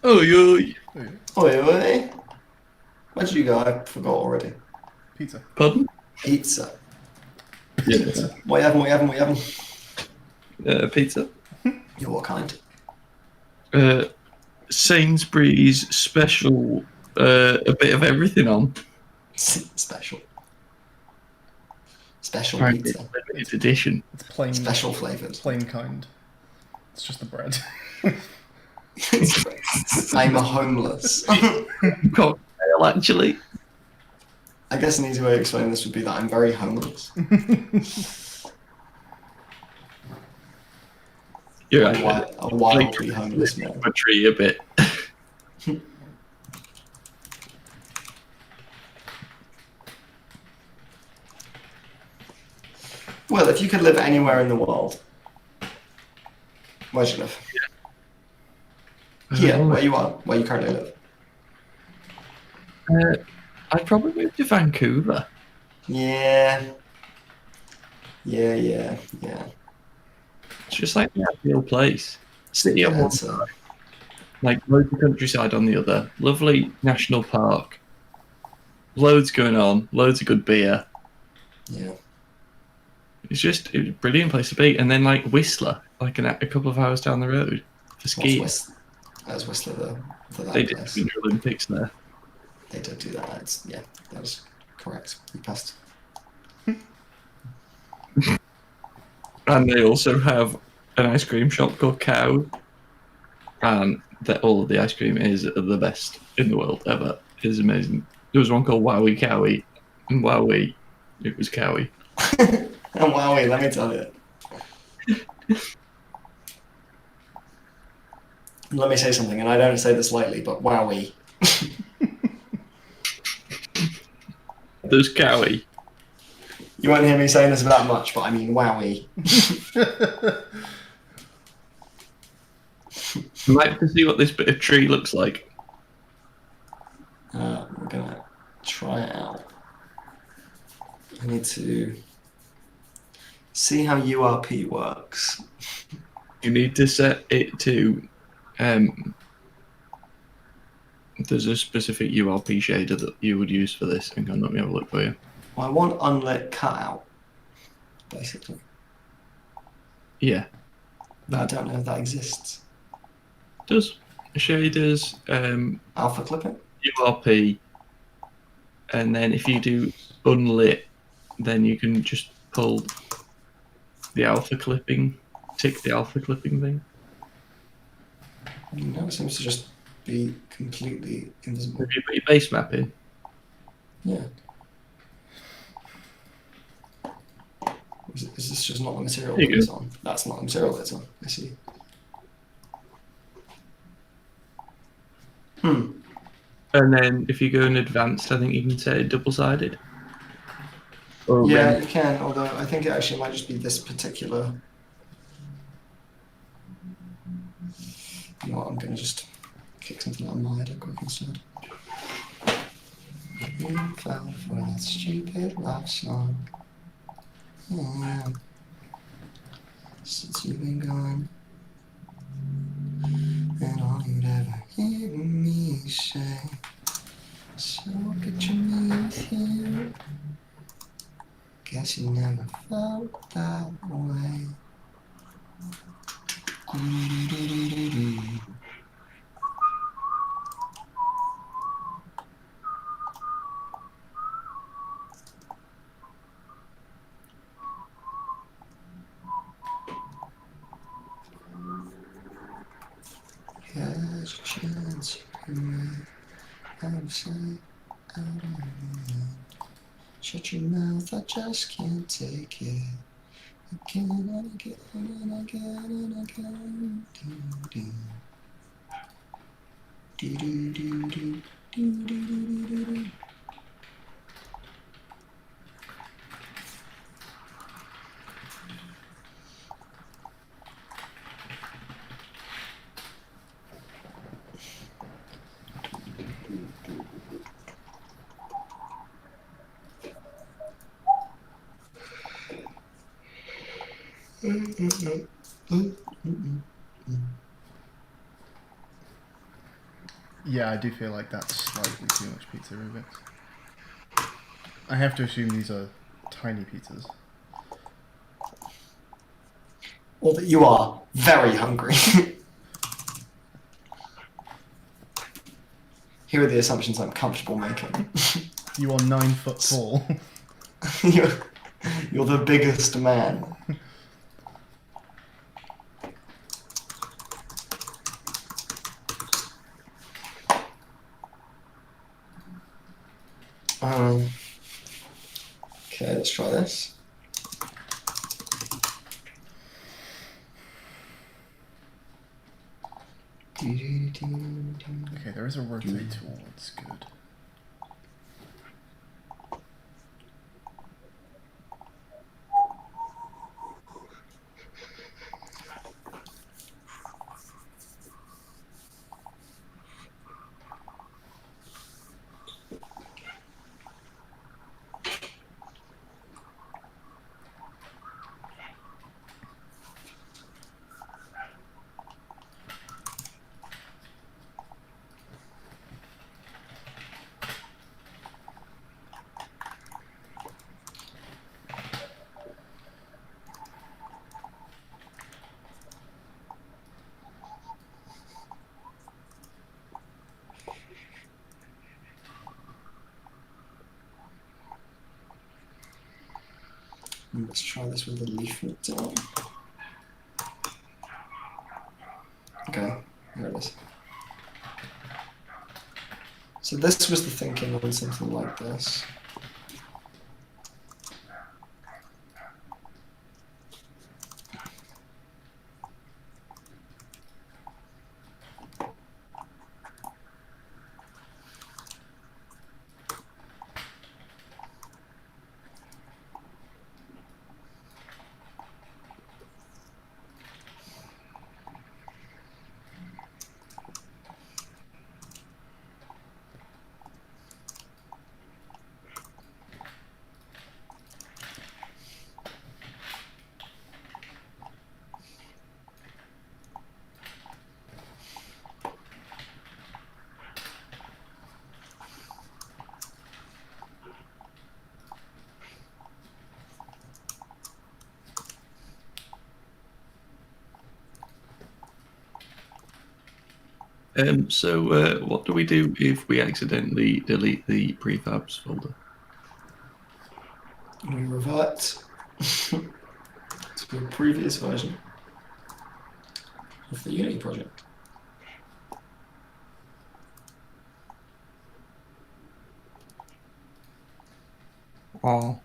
Oh, yo. Oi. Where did you go? I forgot already. Pizza. Pardon? Pizza. Yeah. What you having? Pizza. You're what kind? Sainsbury's special, a bit of everything on. Special. Special Apparently pizza. limited edition. It's plain. Special flavoured. Plain kind. It's just the bread. I'm homeless. Cocktail, actually. I guess an easy way of explaining this would be that I'm very homeless. You're A right. wildly homeless man. A tree a bit. Well, if you could live anywhere in the world, where'd you live? Here, where you are, where you currently live. I'd probably move to Vancouver. Yeah. It's just like the ideal place. City on one side, like loads of countryside on the other. Lovely national park. Loads going on. Loads of good beer. Yeah. It's just a brilliant place to be. And then like Whistler, like a couple of hours down the road for skiing. That's Whistler though. For that They did place. the Winter Olympics there. They did do that. That was correct. You passed. And they also have an ice cream shop called Cow. And all of the ice cream is the best in the world ever. It's amazing. There was one called Wowie Cowie. And Wowie, it was Cowie. And wowie, let me tell you. Let me say something, and I don't say this lightly, but wowie. There's Cowie. You won't hear me saying this that much, but I mean wowie. I'd like to see what this bit of tree looks like. We're gonna try it out. I need to see how URP works. You need to set it to. There's a specific URP shader that you would use for this. Hang on, let me have a look for you. Well, I want unlit cutout, basically. Yeah. I don't know if that exists. Does shaders, Alpha clipping? URP, and then if you do unlit, then you can just pull the alpha clipping, tick the alpha clipping thing. No, it seems to just be completely invisible. Have you put your base map in? Yeah. Is this just not the material There you that it's go. on? That's not the material that it's on. I see. And then if you go in advanced, I think you can set it double-sided. Or Yeah, then- you can, although I think it actually might just be this particular. You know what, I'm going to just kick something out of my head quick instead. You fell for that stupid love song. Yeah. Since you've been gone, and all you'd ever hear me say, so picture me with you. Guess you never felt that way. Here's a chance you can make out of sight, out of mind. Shut your mouth, I just can't take it. Again and again and again and again. Do do do do do do do do do. Yeah, I do feel like that's slightly too much pizza Rubik's. I have to assume these are tiny pizzas. or that you are very hungry. Here are the assumptions I'm comfortable making. You are 9 foot tall. You're the biggest man. Okay, let's try this. Okay, there is a rotate tool. That's good. Let's try this with the leaflet down. Okay, here it is. So this was the thinking on something like this. So what do we do if we accidentally delete the prefabs folder? We revert to a previous version of the Unity project. Oh.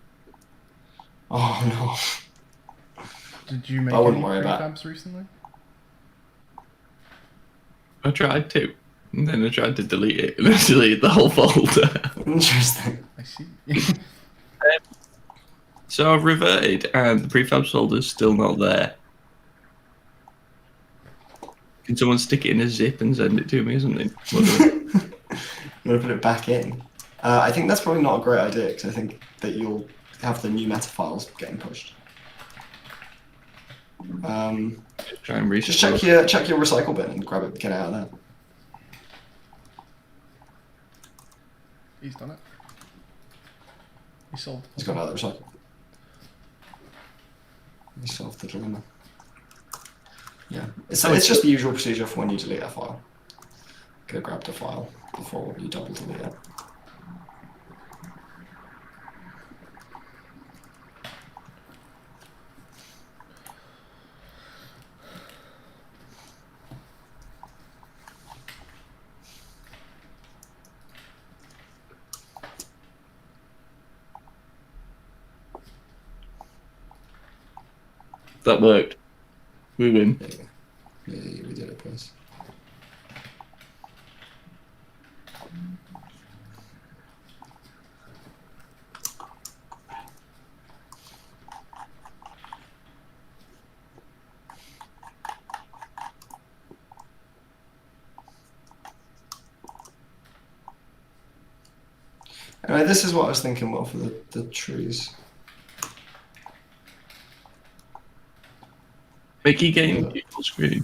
Oh no. Did you make I any wouldn't worry about prefabs recently? I tried to, and then I tried to delete it, and I deleted the whole folder. Interesting. I see. So I've reverted, and the prefabs folder's still not there. Can someone stick it in a zip and send it to me or something? I'm going to put it back in. I think that's probably not a great idea, because I think that you'll have the new meta files getting pushed. Try and Just check your recycle bin and grab it, get it out of there. He's done it. He solved. He's got out of the recycle. He solved the dilemma. Yeah, it's just the usual procedure for when you delete a file. Go grab the file before you double delete it. That worked. We win. There you go. Yeah, we did it, please. Anyway, this is what I was thinking, well, for the trees. Make your game full screen.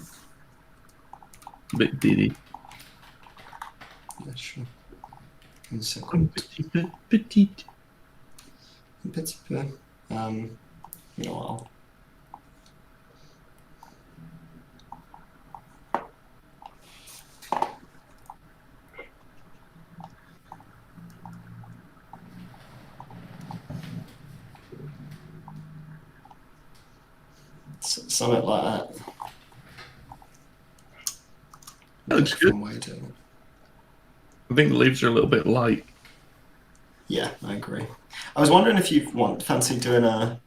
A bit diddy. Yeah, sure. One second. Petite. Petit peu. You know what? Something like that. That looks good. Fun way of doing it. I think the leaves are a little bit light. Yeah, I agree. I was wondering if you fancy doing a.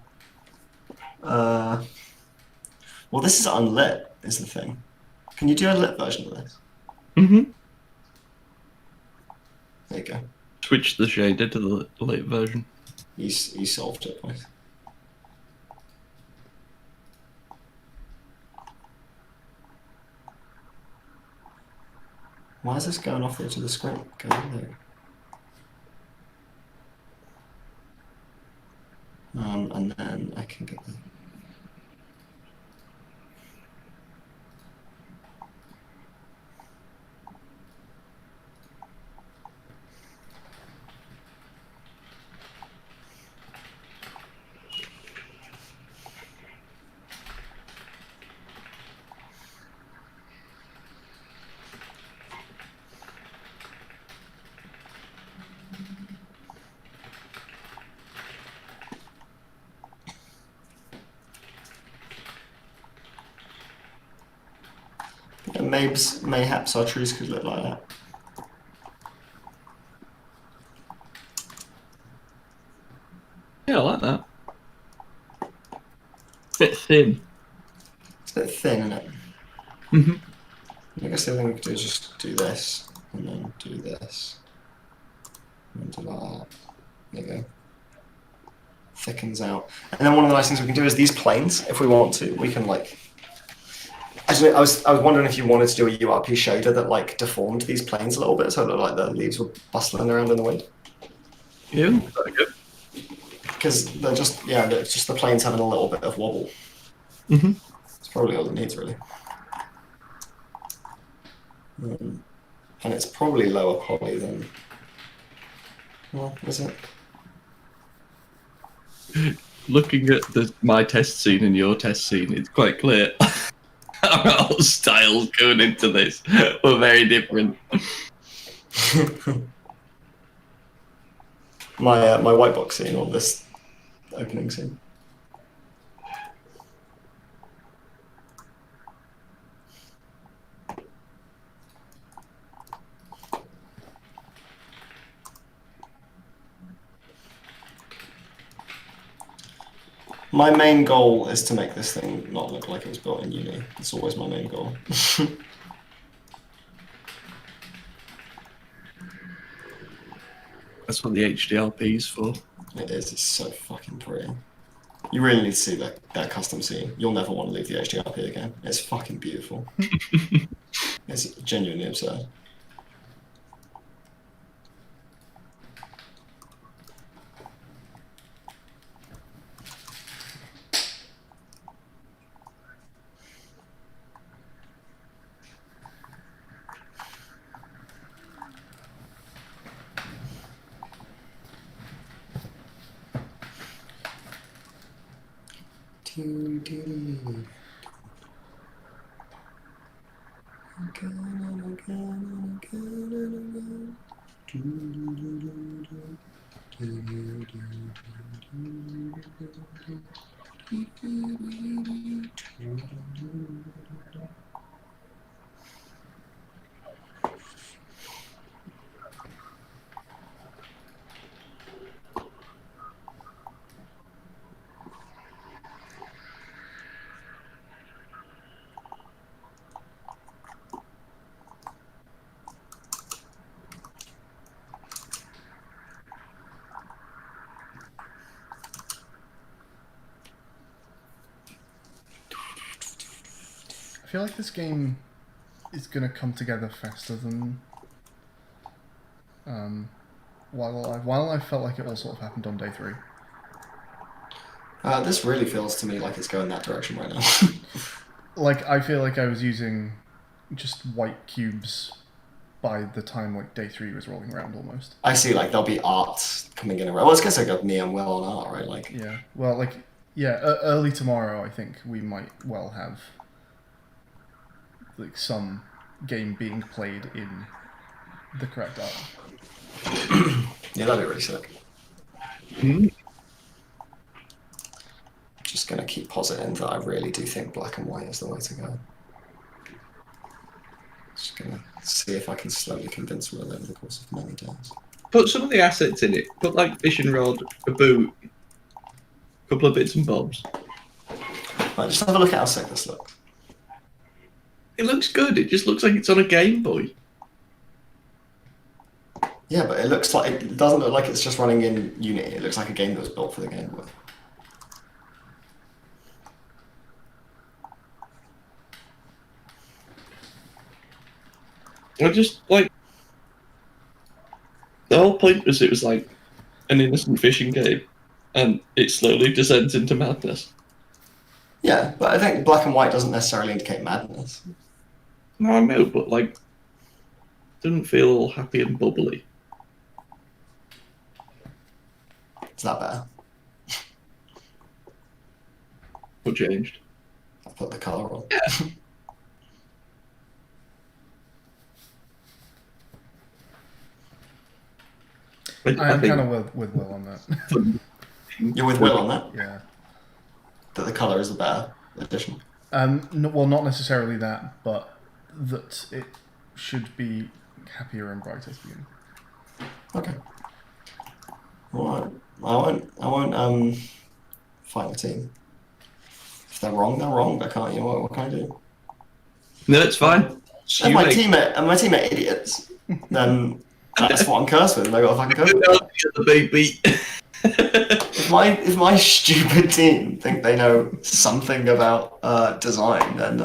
Well, this is unlit, is the thing. Can you do a lit version of this? Mm-hmm. There you go. Switch the shader to the lit version. You solved it, boys. Why is this going off the edge of the screen? Go in there. And then I can get the. And mayhaps our trees could look like that. Yeah, I like that. Bit thin. It's a bit thin, isn't it? Mm-hmm. I guess the other thing we could do is just do this, and then do this, and do that. There you go. Thickens out. And then one of the nice things we can do is these planes, if we want to, we can like. Actually, I was wondering if you wanted to do a URP shader that like deformed these planes a little bit, so that like the leaves were bustling around in the wind. Yeah, very good. Because they're just it's just the planes having a little bit of wobble. Mm-hmm. It's probably all it needs, really. And it's probably lower poly than. Well, is it? Looking at my test scene and your test scene, it's quite clear our styles going into this were very different. My white box scene or this opening scene. My main goal is to make this thing not look like it was built in uni. It's always my main goal. That's what the HDRP is for. It is. It's so fucking pretty. You really need to see that custom scene. You'll never want to leave the HDRP again. It's fucking beautiful. It's genuinely absurd. I feel like this game is gonna come together faster than While Alive. While Alive felt like it all sort of happened on day 3. This really feels to me like it's going that direction right now. Like, I feel like I was using just white cubes by the time like day 3 was rolling around almost. I see, like there'll be art coming in around. Well, it's because I got me and Will on art, right? Like Yeah. Well, like early tomorrow, I think we might well have like some game being played in the correct art. yeah, that'd be really sick. Mm. Just just going to keep positing that I really do think black and white is the way to go. Just going to see if I can slowly convince Will over the course of many days. Put some of the assets in it. Put like fishing rod, a boot, a couple of bits and bobs. Right, just have a look at how sick this looks. It looks good. It just looks like it's on a Game Boy. Yeah, but it doesn't look like it's just running in Unity. It looks like a game that was built for the Game Boy. I just like the whole point was it was like an innocent fishing game, and it slowly descends into madness. Yeah, but I think black and white doesn't necessarily indicate madness. No, I know, but like, doesn't feel all happy and bubbly. Is that better? What changed? I put the colour on. Yeah. I am kind of with Will on that. You're with Will on that? Yeah. That the colour is the better addition? No, well, not necessarily that, but that it should be happier and brighter to begin. Okay. Alright. I won't fight the team. If they're wrong, they're wrong. I can't, what can I do? No, it's fine. And my team are idiots. Then that's what I'm cursed with, and I got to fucking cope with it. The baby. If my stupid team think they know something about design, then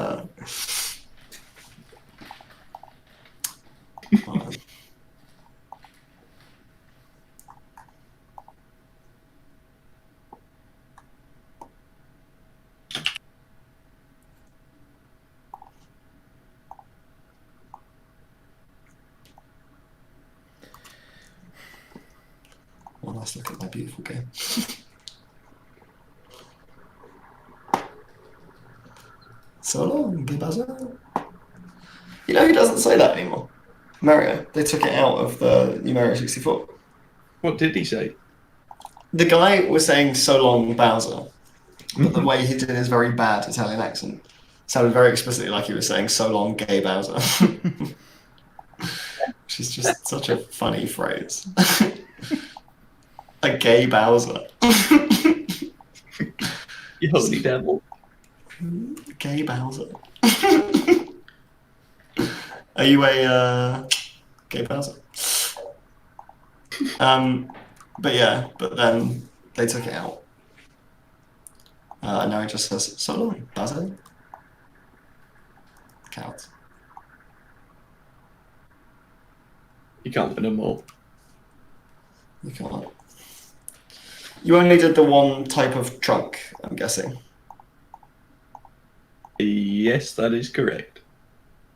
well, let's look at my beautiful game. So long, Gibazo. You know who doesn't say that anymore? Mario. They took it out of the new Mario 64. What did he say? The guy was saying so long, Bowser, but the way he did his very bad Italian accent sounded very explicitly like he was saying so long, gay Bowser. Which is just such a funny phrase. A gay Bowser. You holy devil. Gay Bowser. Are you a gay Bowser? But then they took it out. And now it just says, so long, Bowser. Counts. You can't win them all. You can't. You only did the one type of trunk, I'm guessing. Yes, that is correct.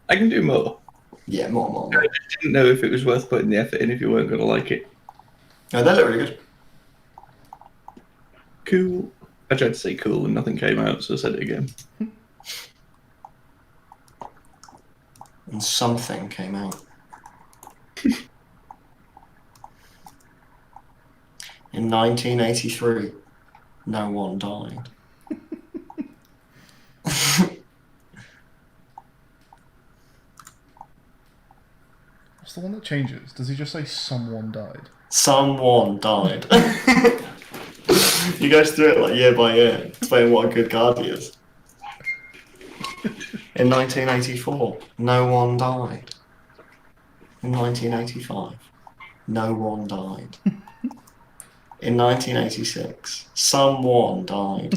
I can do more. Yeah, more. I just didn't know if it was worth putting the effort in if you weren't going to like it. No, they look really good. Cool. I tried to say cool and nothing came out, so I said it again. And something came out. In 1983, no one died. What's the one that changes? Does he just say someone died? Someone died. You guys do it like year by year, explain what a good card he is. In 1984, no one died. In 1985, no one died. In 1986, someone died.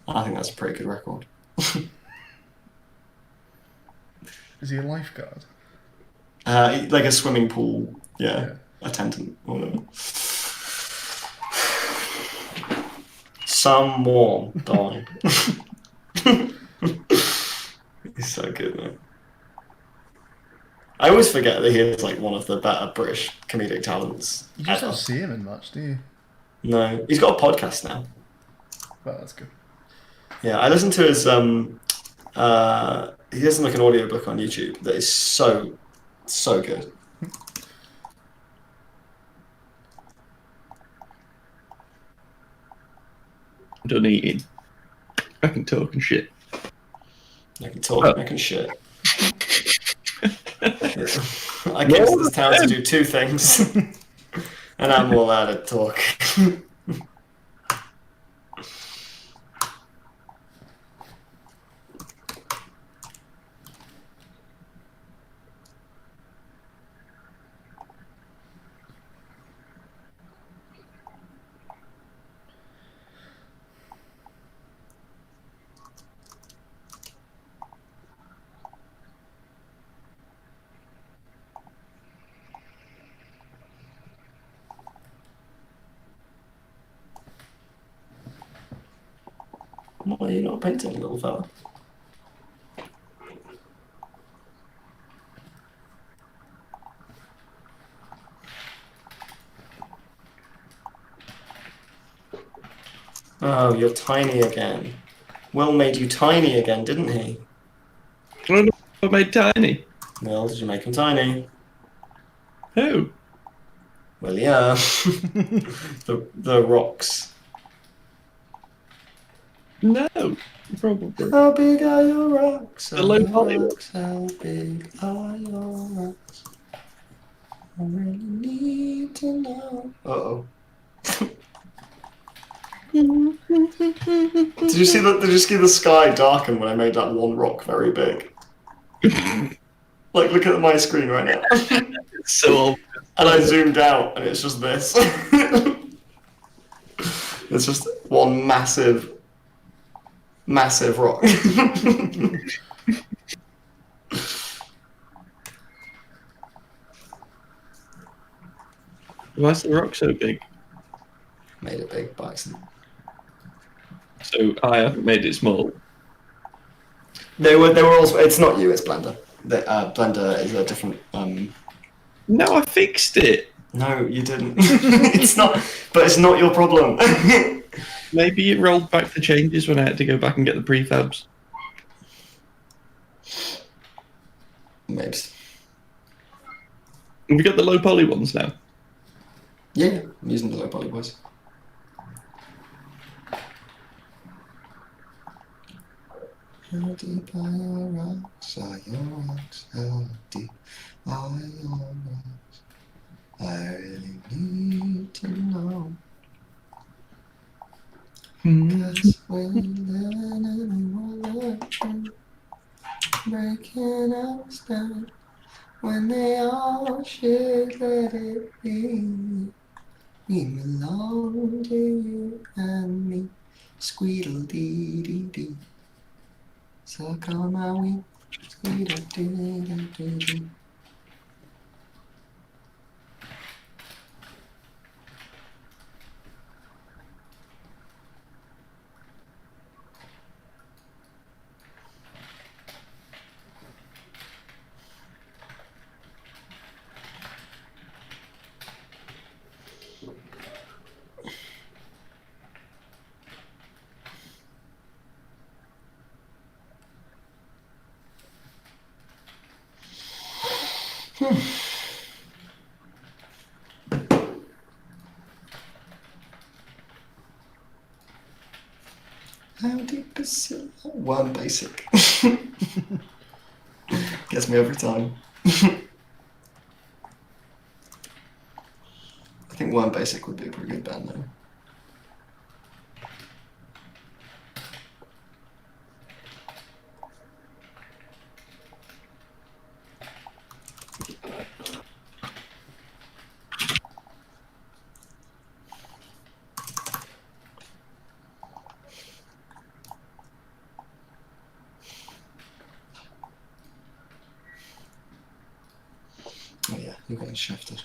I think that's a pretty good record. Is he a lifeguard? Like a swimming pool, yeah. Attendant, or whatever. Someone died. He's so good, man. I always forget that he is like one of the better British comedic talents. You just don't see him in much, do you? No, he's got a podcast now. Well, that's good. Yeah, I listened to his. He has like an audiobook on YouTube that is so good. I'm done eating. I can talk and shit. I can talk, I can shit. I came No, to this town to do two things, and I'm all out of talk. Why are you not painting, little fella? Oh, you're tiny again. Will made you tiny again, didn't he? Oh, no, I made tiny. Will, did you make him tiny? Who? Well, yeah. the rocks. No, probably. How big are your rocks? The low poly one. How big are your rocks? I really need to know. Uh-oh. Did you see the sky darken when I made that one rock very big? Like, look at my screen right now. It's so obvious. And I zoomed out, and it's just this. It's just one massive rock. Why's the rock so big? Made it big by accident. So I haven't made it small. They were also. It's not you. It's Blender. Blender is a different. No, I fixed it. No, you didn't. It's not. But it's not your problem. Maybe it rolled back the changes when I had to go back and get the prefabs. Maybe. Have we got the low poly ones now? Yeah, I'm using the low poly boys. How deep are your rocks? Are your rocks? How deep are your rocks? I really need to know. 'Cause when anyone breaking us down, when they all should let it be. We belong to you and me. Squeedle dee dee dee. Suck on my wing. Squeedle dee dee dee dee. How deep is it? One basic. Gets me every time. I think one basic would be a pretty good band though. Oh yeah, you're getting shafted.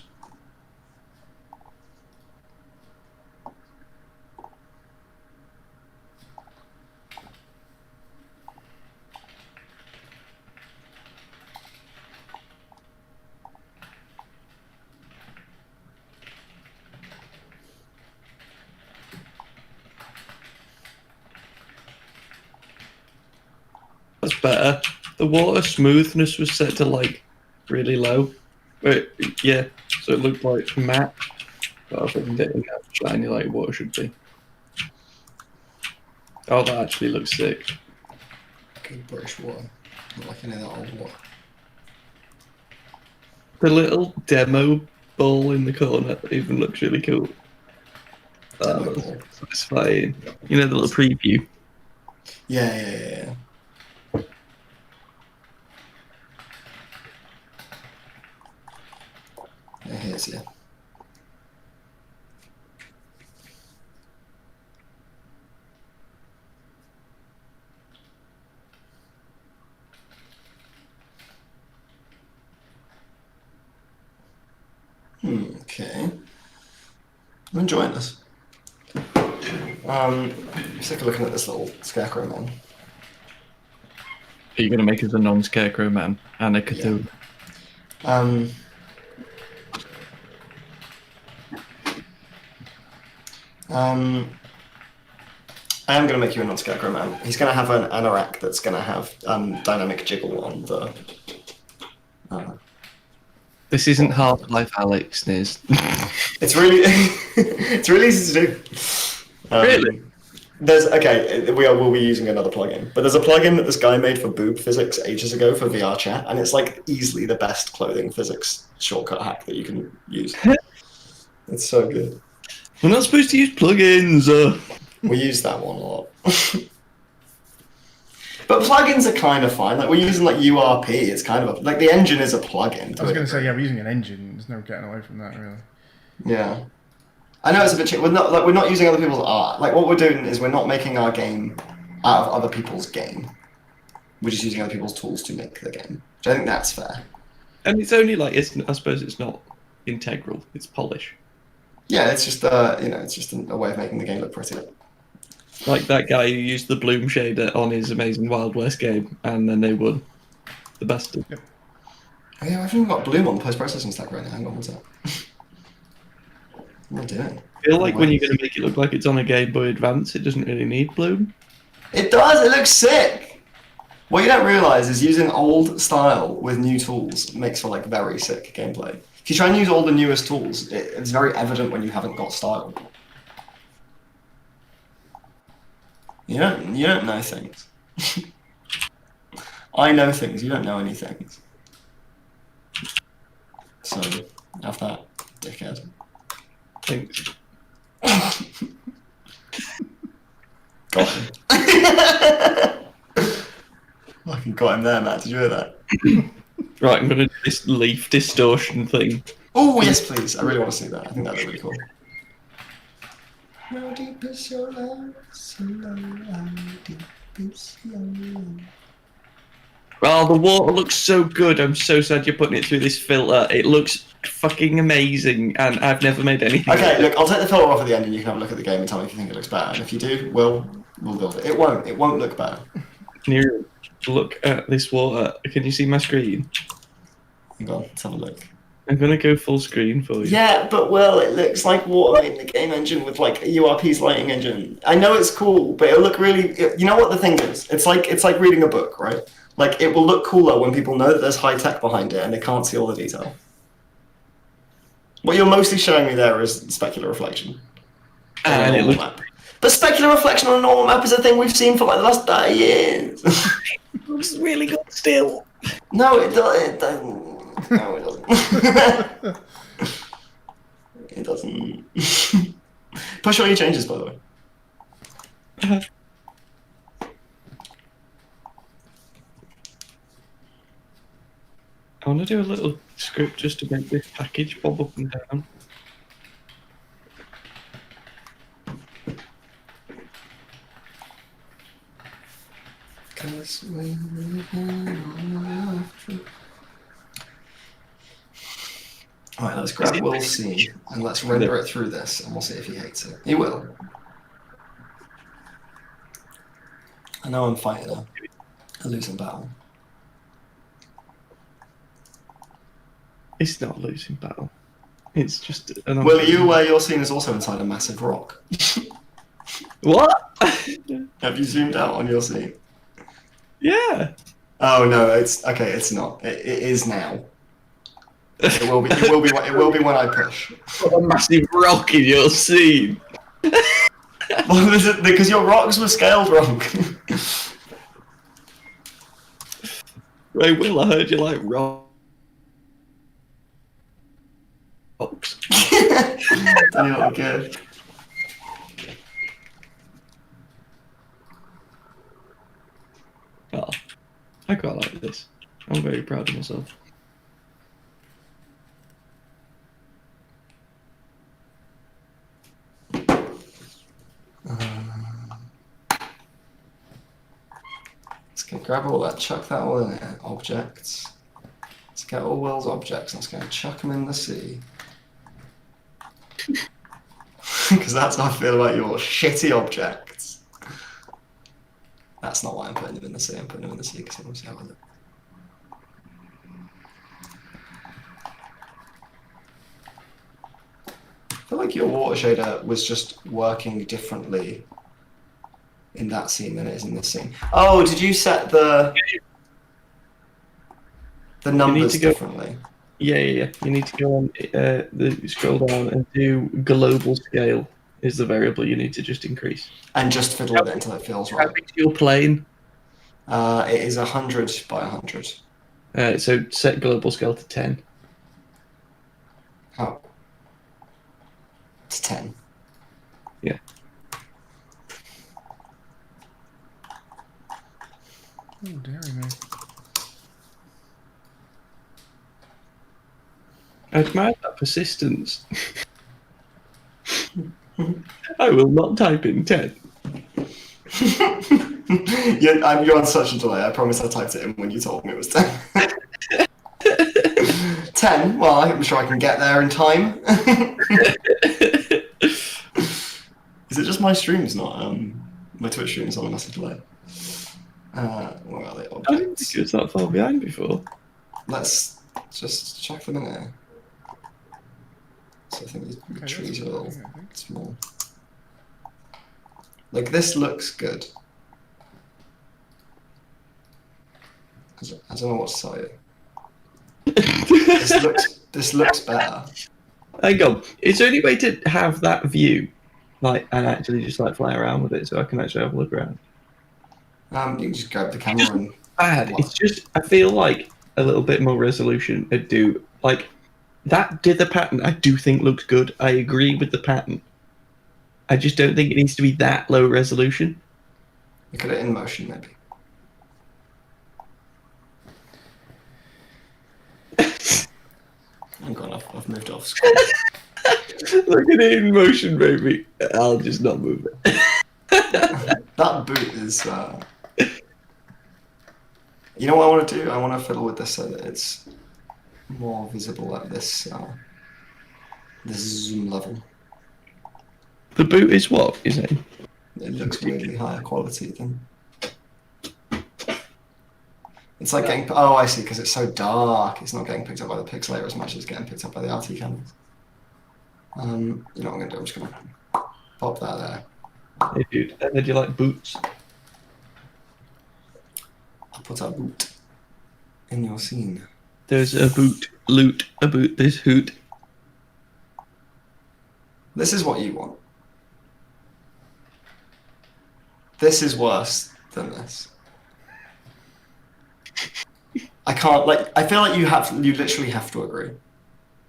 That's better. The water smoothness was set to like really low. But yeah, so it looked like matte rather than getting that shiny like water should be. Oh, that actually looks sick. Good British water. Not like any of that old water. The little demo ball in the corner even looks really cool. Demo That's ball. satisfying. You know, the little preview. Yeah. Yeah, here's you. Okay. I'm enjoying this. Just take a look at this little scarecrow man. Are you going to make us a non-scarecrow man and a Cthulhu? I am going to make you a non-scarecrow man. He's going to have an anorak that's going to have dynamic jiggle on the... This isn't Half-Life Alex, Niz. It's really... it's really easy to do. Really? We'll be using another plugin, but there's a plugin that this guy made for boob physics ages ago for VR chat, and it's like easily the best clothing physics shortcut hack that you can use. It's so good. We're not supposed to use plugins. We use that one a lot. But plugins are kind of fine. Like we're using like URP. It's kind of like the engine is a plugin. I was going to say, yeah, we're using an engine. There's no getting away from that, really. Yeah. I know it's a bit we're not using other people's art. Like what we're doing is we're not making our game out of other people's game. We're just using other people's tools to make the game. Which I think that's fair. And it's only like I suppose it's not integral. It's polish. Yeah, it's just it's just a way of making the game look pretty. Like that guy who used the Bloom shader on his amazing Wild West game, and then they won. The bastard. Yep. Oh yeah, I've even got Bloom on the post-processing stack right now. Hang on, what's that? What am I doing? I feel like when you're going to make it look like it's on a Game Boy Advance, it doesn't really need Bloom. It does. It looks sick. What you don't realise is using old style with new tools makes for like very sick gameplay. If you try and use all the newest tools, it's very evident when you haven't got style. You don't know things. I know things. You don't know any things. So have that, dickhead. Thanks. Got him. Fucking got him there, Matt. Did you hear that? Right, I'm gonna do this leaf distortion thing. Oh yes, please. I really want to see that. I think that'd be really cool. How deep is your love? So low, how deep is your love? Oh, the water looks so good. I'm so sad you're putting it through this filter. It looks fucking amazing, and I've never made anything. Okay, look, I'll take the filter off at the end, and you can have a look at the game and tell me if you think it looks better. And if you do, we'll build it. It won't look better. Can you look at this water? Can you see my screen? Hang on, let's have a look. I'm gonna go full screen for you. Yeah, but it looks like water in the game engine with like a URP's lighting engine. I know it's cool, but it'll look really. You know what the thing is? It's like reading a book, right? Like it will look cooler when people know that there's high tech behind it and they can't see all the detail. What you're mostly showing me there is specular reflection. And it looks. Map. But specular reflection on a normal map is a thing we've seen for like the last 30 years. It looks really good still. No, it doesn't. No, it doesn't. It doesn't. Push all your changes, by the way. I want to do a little script just to make this package bob up and down. Alright, let's grab We'll See and let's render it through this and we'll see if he hates it. He will. I know I'm fighting a losing battle. It's not a losing battle. It's just an. Well, are you aware your scene is also inside a massive rock? What? Have you zoomed out on your scene? Yeah. Oh no, it's okay. It's not. It is now. It will be. It will be. It will be when I push. What a massive rock in your scene. What was it? Because your rocks were scaled wrong. Ray, Will, I heard you like rocks. You're good. Oh, I quite like this. I'm very proud of myself. Let's grab all that, chuck that all in there. Objects. Let's get all Will's objects. Let's go and chuck them in the sea. Because that's how I feel about your shitty objects. That's not why I'm putting them in the sea. I'm putting them in the sea because I want to see how I look. I feel like your water shader was just working differently in that scene than it is in this scene. Oh, did you set the numbers to go- differently? Yeah. You need to go on scroll down and do global scale is the variable you need to just increase. And just fiddle with it until it feels How right. big's your plane? It is 100 by 100. So set global scale to 10. Oh. It's 10. Yeah. Oh, dairy me. I admire that persistence. I will not type in 10. You're on such a delay. I promise I typed it in when you told me it was 10. 10? Well, I'm sure I can get there in time. Is it just my stream's not? My Twitch stream's on a massive delay. Where are they? I didn't think it was that far behind before. Let's just chuck them in there. So I think these Okay, trees are a little I think. small. Like, this looks good. I don't know what to tell you. This looks better. Hang on. Is there any way to have that view, like, and actually just like fly around with it, so I can actually have a look around? You can just grab the camera and Bad. It's just I feel like a little bit more resolution would do. Like that dither pattern, I do think looks good. I agree with the pattern. I just don't think it needs to be that low resolution. look at it in motion, maybe. Hang on, I've moved off screen. Look at it in motion, baby. I'll just not move it. That boot is. You know what I want to do? I want to fiddle with this so that it's more visible at this this zoom level. The boot is what, is it? It looks weirdly higher quality than. It's like getting. Oh, I see, because it's so dark. It's not getting picked up by the pixelator as much as it's getting picked up by the RT cameras. You know what I'm going to do? I'm just going to pop that there. Hey, dude. And then you like boots? I'll put a boot in your scene. There's a boot, loot, a boot, there's hoot. This is what you want. This is worse than this. I can't, like, I feel like you literally have to agree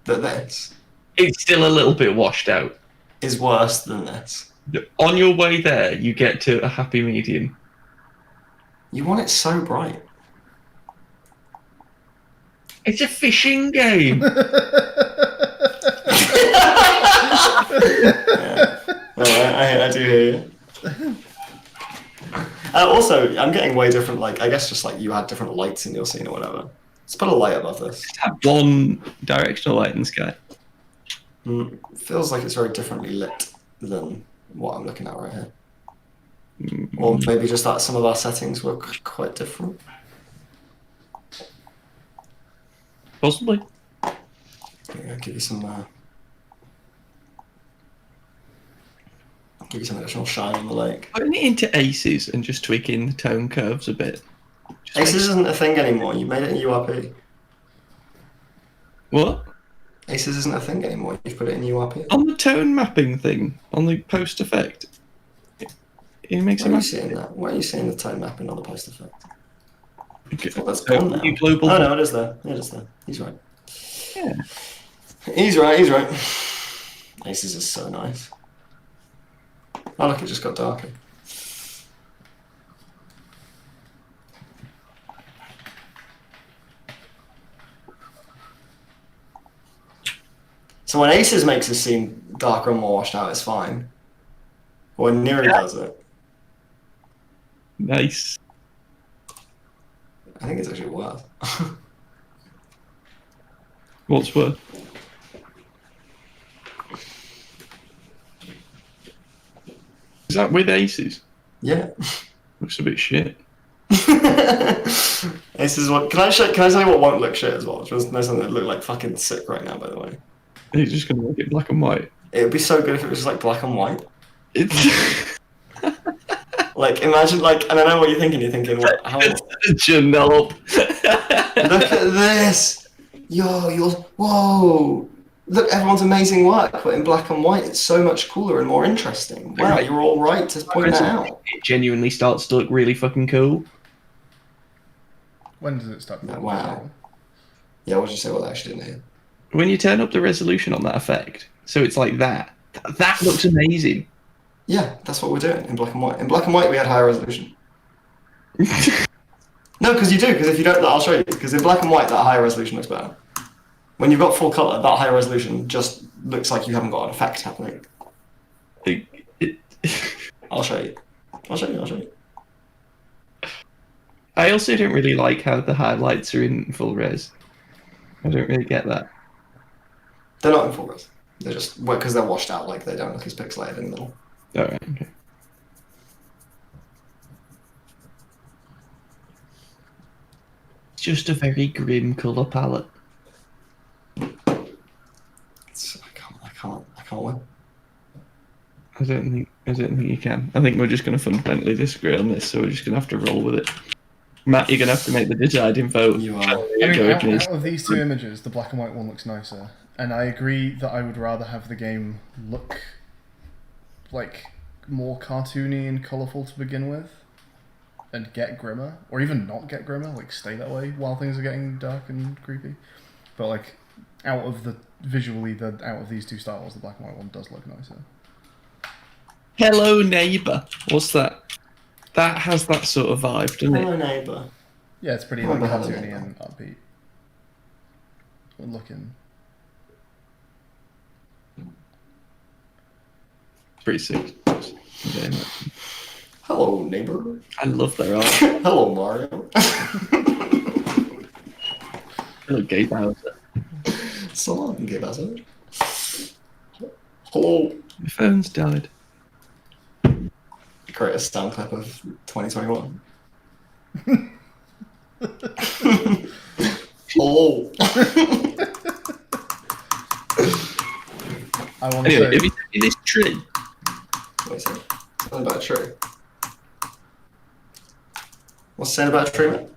that this It's still a little bit washed out. is worse than this. On your way there, you get to a happy medium. You want it so bright. It's a fishing game. Yeah. Well, I do hear you. Also, I'm getting way different, like, I guess just like you had different lights in your scene or whatever. Let's put a light above this. Have one directional light in the sky. Feels like it's very differently lit than what I'm looking at right here. Or maybe just that some of our settings were quite different. Possibly. I'll give you some additional shine on the lake. Putting it into aces and just tweaking the tone curves a bit. Just Aces makes- isn't a thing anymore. You made it in URP. What? Aces isn't a thing anymore. You've put it in URP. On the tone mapping thing, on the post effect. He makes Why a are you map. seeing that? Why are you seeing the tone mapping on the post effect? Oh, that's So, gone now. you global. Oh no, it is there. It is there. He's right. Yeah. He's right. He's right. Aces is so nice. Oh look, it just got darker. So when Aces makes us seem darker and more washed out, it's fine. When Neri does it, Nice. I think it's actually worse. What's worth? Is that with aces? Yeah. Looks a bit shit. This is what. Can I tell you what won't look shit as well? There's something that look like fucking sick right now, by the way. He's just gonna make it black and white. It would be so good if it was just like black and white. It's Like imagine like, and I know what you're thinking. You're thinking, what? How? such a knob. Look at this! Yo, whoa! Look, everyone's amazing work, but in black and white, it's so much cooler and more interesting. Wow, you're all right to point that out. It genuinely starts to look really fucking cool. When does it start? Wow. Yeah, what did you say? Well, I actually didn't hear. When you turn up the resolution on that effect, so it's like that. That looks amazing. Yeah, that's what we're doing in black and white. In black and white, we had higher resolution. No, because you do. Because if you don't, I'll show you. Because in black and white, that higher resolution looks better. When you've got full color, that higher resolution just looks like you haven't got an effect happening. I'll show you. I'll show you. I also don't really like how the highlights are in full res. I don't really get that. They're not in full res. They're just because they're washed out. Like they don't look as pixelated in the middle. Alright, okay. It's just a very grim colour palette. I can't win. I don't think you can. I think we're just going to fundamentally disagree on this, so we're just going to have to roll with it. Matt, you're going to have to make the deciding vote. You are. I mean, out of these two images, the black and white one looks nicer, and I agree that I would rather have the game look like more cartoony and colourful to begin with, and get grimmer, or even not get grimmer, like stay that way while things are getting dark and creepy. But like, out of these two styles, the black and white one does look nicer. Hello, neighbour. What's that? That has that sort of vibe, doesn't it? Hello, neighbour. Yeah, it's pretty Oh, like hello, cartoony neighbour. and upbeat. Good looking. Pretty sick. Yeah, Hello, neighbour. I love their art. Hello, Mario. Hello, Gay Bowser. So long, Gay Bowser. Hello. My phone's died. Create a sound clip of 2021. Hello. I want Anyway, to have you seen this tree? Wait a second. Something about a tree. What's saying about a tree, mate?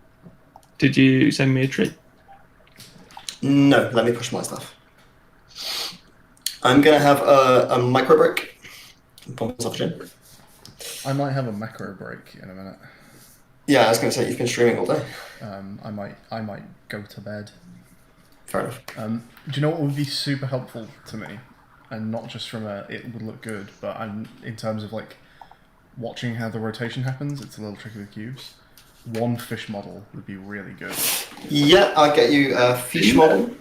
Did you send me a tree? No, let me push my stuff. I'm gonna have a micro break. Pump myself a gin. I might have a macro break in a minute. Yeah, I was gonna say you've been streaming all day. I might go to bed. Fair enough. Do you know what would be super helpful to me, and not just from it would look good, but in terms of like watching how the rotation happens. It's a little tricky with cubes. One fish model would be really good. Yeah, I'll get you a fish model.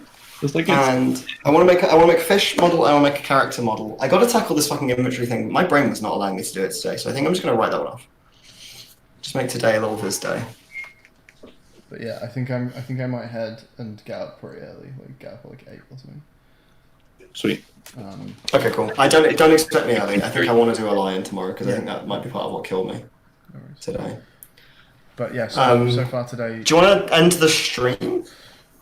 Like And I want to make a fish model. I want to make a character model. I got to tackle this fucking inventory thing. My brain was not allowing me to do it today, so I think I'm just going to write that one off. Just make today a little Viz day. But yeah, I think I might head and get up pretty early, like get up at like 8 or something. Sweet. Okay, cool. I don't expect me early. I think I want to do a lion tomorrow because I think that might be part of what killed me No worries. today. But yeah, so far today. Do you want to end the stream?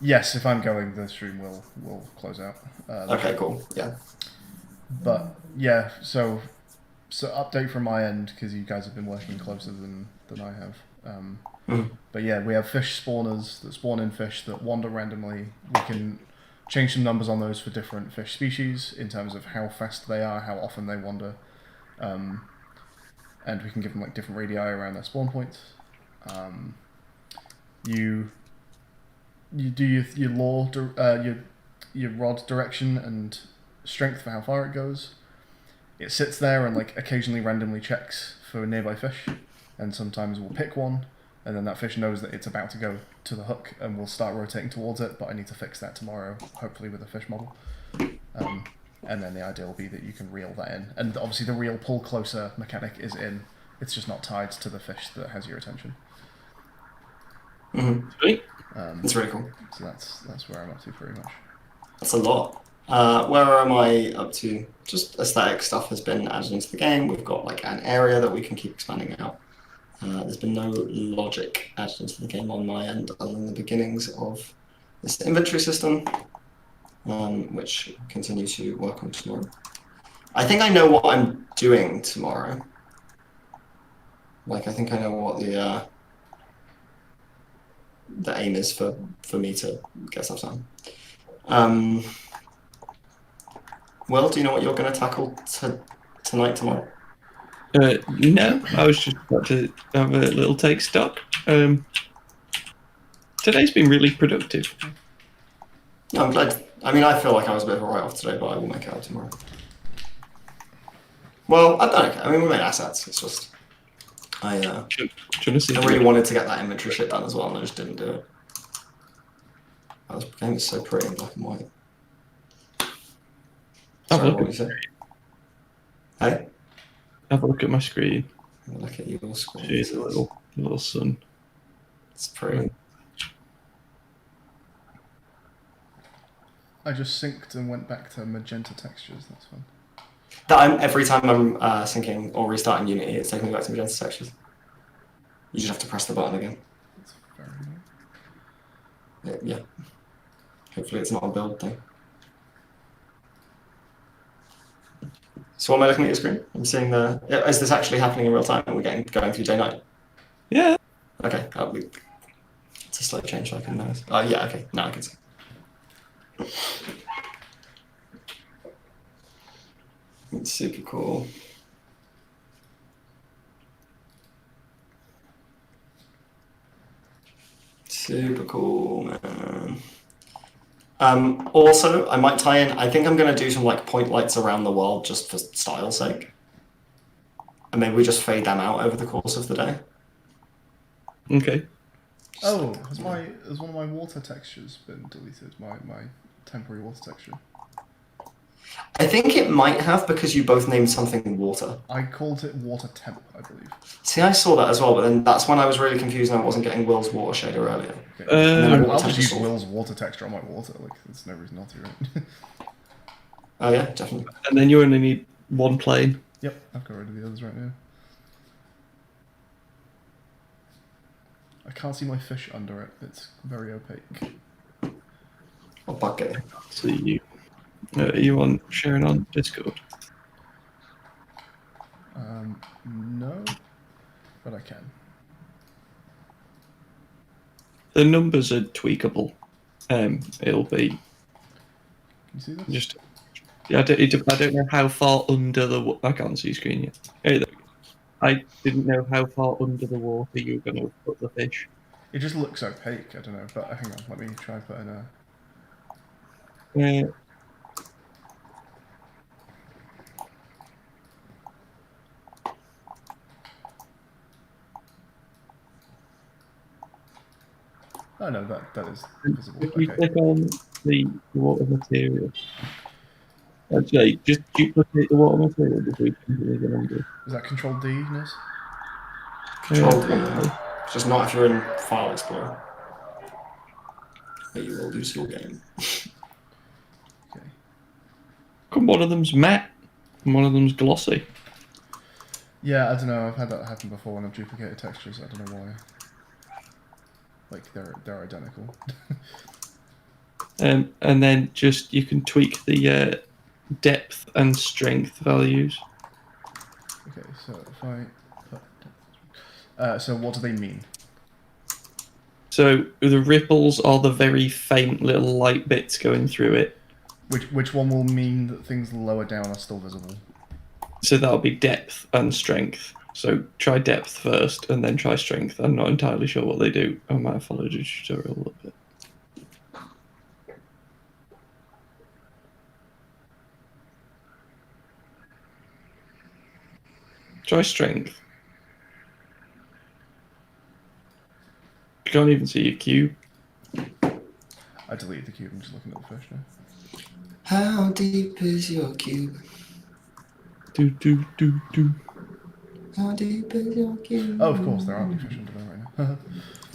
Yes, if I'm going, the stream will close out. Okay, cool. Yeah. But yeah, so update from my end because you guys have been working closer than I have. But yeah, we have fish spawners that spawn in fish that wander randomly. We can change some numbers on those for different fish species in terms of how fast they are, how often they wander. and we can give them like different radii around their spawn points. You do your law, your rod direction and strength for how far it goes. It sits there and like occasionally randomly checks for nearby fish, and sometimes we'll pick one, and then that fish knows that it's about to go to the hook, and we'll start rotating towards it. But I need to fix that tomorrow, hopefully with a fish model. And then the idea will be that you can reel that in, and obviously the reel pull closer mechanic is in. It's just not tied to the fish that has your attention. Sweet. That's really cool. So that's where I'm up to pretty much. That's a lot. Where am I up to? Just aesthetic stuff has been added into the game. We've got like an area that we can keep expanding out. There's been no logic added into the game on my end other than the beginnings of this inventory system, which I continue to work on tomorrow. I think I know what I'm doing tomorrow. Like, I think I know what the aim is for me to get stuff done. Will, do you know what you're going to tackle tonight, tomorrow? No, I was just about to have a little take stock. Today's been really productive. I'm glad. I mean, I feel like I was a bit of a write-off today, but I will make it out tomorrow. Well, I don't know. I mean, we made assets. It's just I really wanted to get that inventory shit done as well, and I just didn't do it. That game is so pretty in black and white. Sorry, what did you say? Hey? Have a look at my screen. Have a look at your screen. She's a little sun. It's pretty. I just synced and went back to magenta textures. That's fun. Every time I'm syncing or restarting Unity, it's taking me back to magenta textures. You just have to press the button again. That's very nice. Yeah. Hopefully it's not a build thing. So what am I looking at your screen? I'm seeing is this actually happening in real time? Are we going through day 9? Yeah. Okay. It's a slow change so I can notice. Oh yeah, okay. Now I can see. It's super cool. Super cool, man. Also, I might tie in. I think I'm going to do some like point lights around the world just for style's sake, and maybe we just fade them out over the course of the day. Okay. Oh, has one of my water textures been deleted? My temporary water texture. I think it might have because you both named something water. I called it water temp, I believe. See, I saw that as well, but then that's when I was really confused and I wasn't getting Will's water shader earlier. Okay. I'll just use Will's water texture on my water. Like, there's no reason not to, right? Oh yeah, definitely. And then you only need one plane. Yep, I've got rid of the others right now. I can't see my fish under it. It's very opaque. Or bucket. See you. Are you on sharing on Discord? No, but I can. The numbers are tweakable. It'll be. Can you see this? Just. Yeah, I don't know how far under the. I can't see screen yet. Hey, there we go. I didn't know how far under the water you were going to put the fish. It just looks opaque. I don't know, but hang on. Let me try and put in a. Oh no, that is visible. If you Okay. click on the water material, actually, just duplicate the water material before you can do the numbers. Is that Control D, Niz? Control D. It's just not if you're in File Explorer. But you will lose your game. Okay. Come, one of them's matte, and one of them's glossy. Yeah, I don't know. I've had that happen before when I've duplicated textures. I don't know why. Like they're identical. And then just you can tweak the depth and strength values. Okay, so if I put so what do they mean? So the ripples are the very faint little light bits going through it. Which one will mean that things lower down are still visible? So that'll be depth and strength. So try depth first, and then try strength. I'm not entirely sure what they do. I might have followed a tutorial a little bit. Try strength. You can't even see your cube. I deleted the cube. I'm just looking at the fish now. How deep is your cube? Do do do do. How deep is your cube? Oh, of course, there aren't any fish under there right now.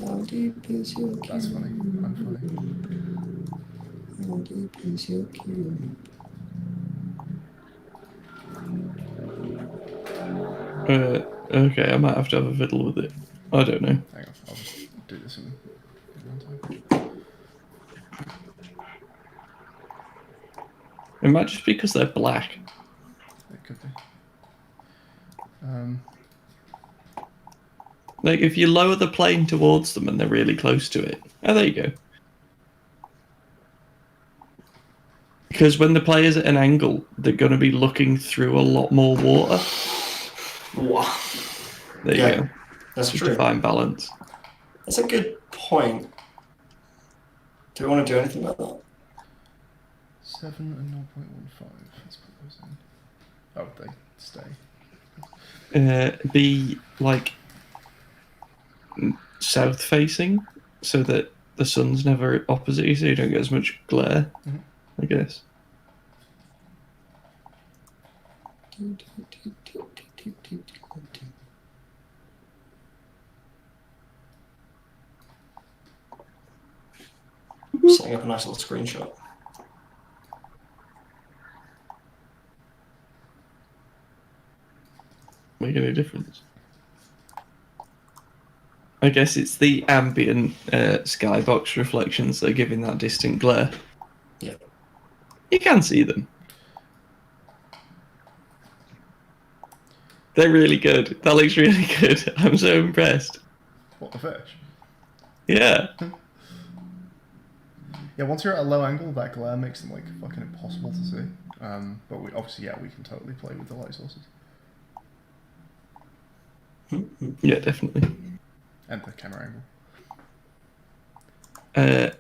How deep is your cube? That's funny. I'm funny. How deep is your cube? Okay, I might have to have a fiddle with it. I don't know. Hang on, I'll just do this in one time. It might just be because they're black. It could be. Like, if you lower the plane towards them and they're really close to it. Oh, there you go. Because when the player's at an angle, they're going to be looking through a lot more water. Wow. There you go. That's Just true. to find balance. That's a good point. Do we want to do anything about that? 7 and 0.15. Let's put those in. Oh, they stay. Be like south facing so that the sun's never opposite you, so you don't get as much glare. I guess. Setting up a nice little screenshot. Make any difference? I guess it's the ambient skybox reflections that are giving that distant glare. Yeah. You can see them. They're really good. That looks really good. I'm so impressed. What, the fish? Yeah. Yeah, once you're at a low angle, that glare makes them like fucking impossible to see. But we obviously, yeah, we can totally play with the light sources. Yeah, definitely. And the camera angle.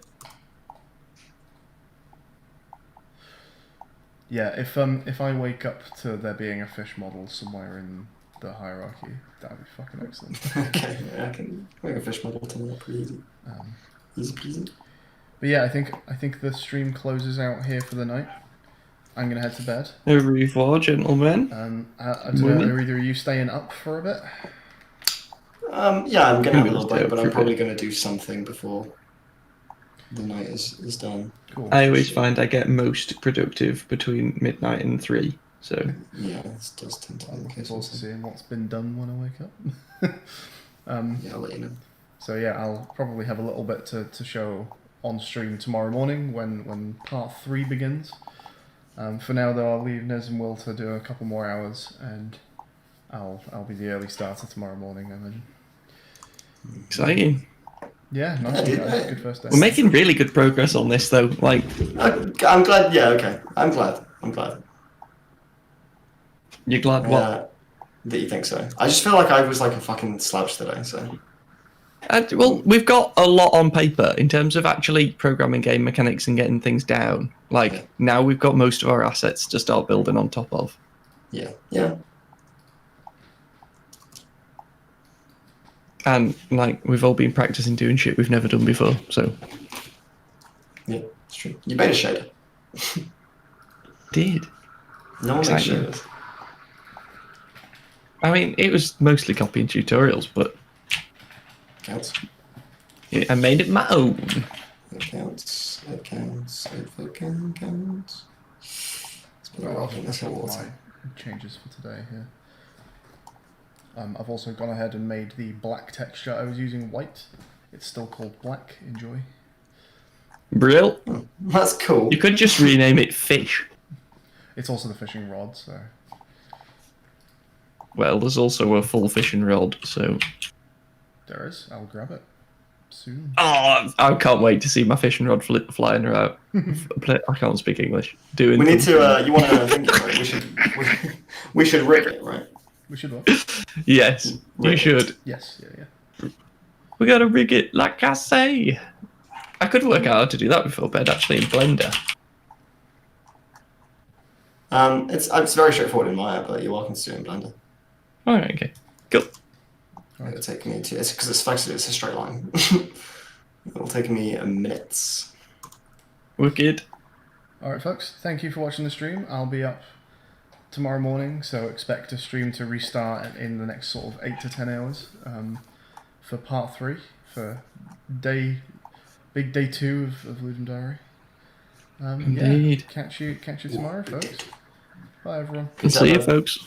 Yeah, if I wake up to there being a fish model somewhere in the hierarchy, that'd be fucking excellent. Okay, yeah, I can make a fish model to that pretty easy. Easy peasy. But yeah, I think the stream closes out here for the night. I'm gonna head to bed. Au revoir, gentlemen. I don't know, are either of you staying up for a bit? Yeah, I'm gonna have a little break, but I'm probably gonna do something before the night is done. Cool. I always find I get most productive between midnight and 3. So Yeah, it does tend to be the I'm looking case. forward to seeing what's been done when I wake up. Yeah, I'll let you know. So yeah, I'll probably have a little bit to show on stream tomorrow morning when part 3 begins. For now though, I'll leave Nez and Will to do a couple more hours, and I'll be the early starter tomorrow morning, and then exciting. yeah, nice one, guys. Good first day. We're making really good progress on this though. Like, I'm glad. Yeah, okay. I'm glad. you're glad what? That you think so. I just feel like I was like a fucking slouch today. So. Well, we've got a lot on paper in terms of actually programming game mechanics and getting things down. Like, now we've got most of our assets to start building on top of. Yeah. And, like, we've all been practicing doing shit we've never done before, so. Yeah, it's true. You made a shader. Did. No one makes Exciting. shaders. I mean, it was mostly copying tutorials, but Counts. I made it my own. It counts. It fucking counts. It's been a Right, while I'll since finish I up was my changes for today here. I've also gone ahead and made the black texture. I was using white. It's still called black. Enjoy. Brill. That's cool. You could just rename it Fish. It's also the fishing rod, so Well, there's also a full fishing rod, so. there is. I'll grab it soon. Oh, I can't wait to see my fishing rod flying around. I can't speak English. We need to. You want to think it, right? We should rig it, right? We should what? Yes, you Rig it. should. Yes, yeah. We gotta rig it like I say. I could work out how to do that before bed, actually, in Blender. It's very straightforward in Maya, but you're welcome to do it in Blender. Alright, okay. Cool. It'll take me to, it's because it's effectively it's a straight line. It'll take me a minute. Wicked. Alright, folks, thank you for watching the stream. I'll be up tomorrow morning, so expect the stream to restart in the next sort of 8 to 10 hours for part 3, for big day 2 of Ludum Dare. Indeed. Yeah, catch you tomorrow, folks. Bye, everyone. See you, folks.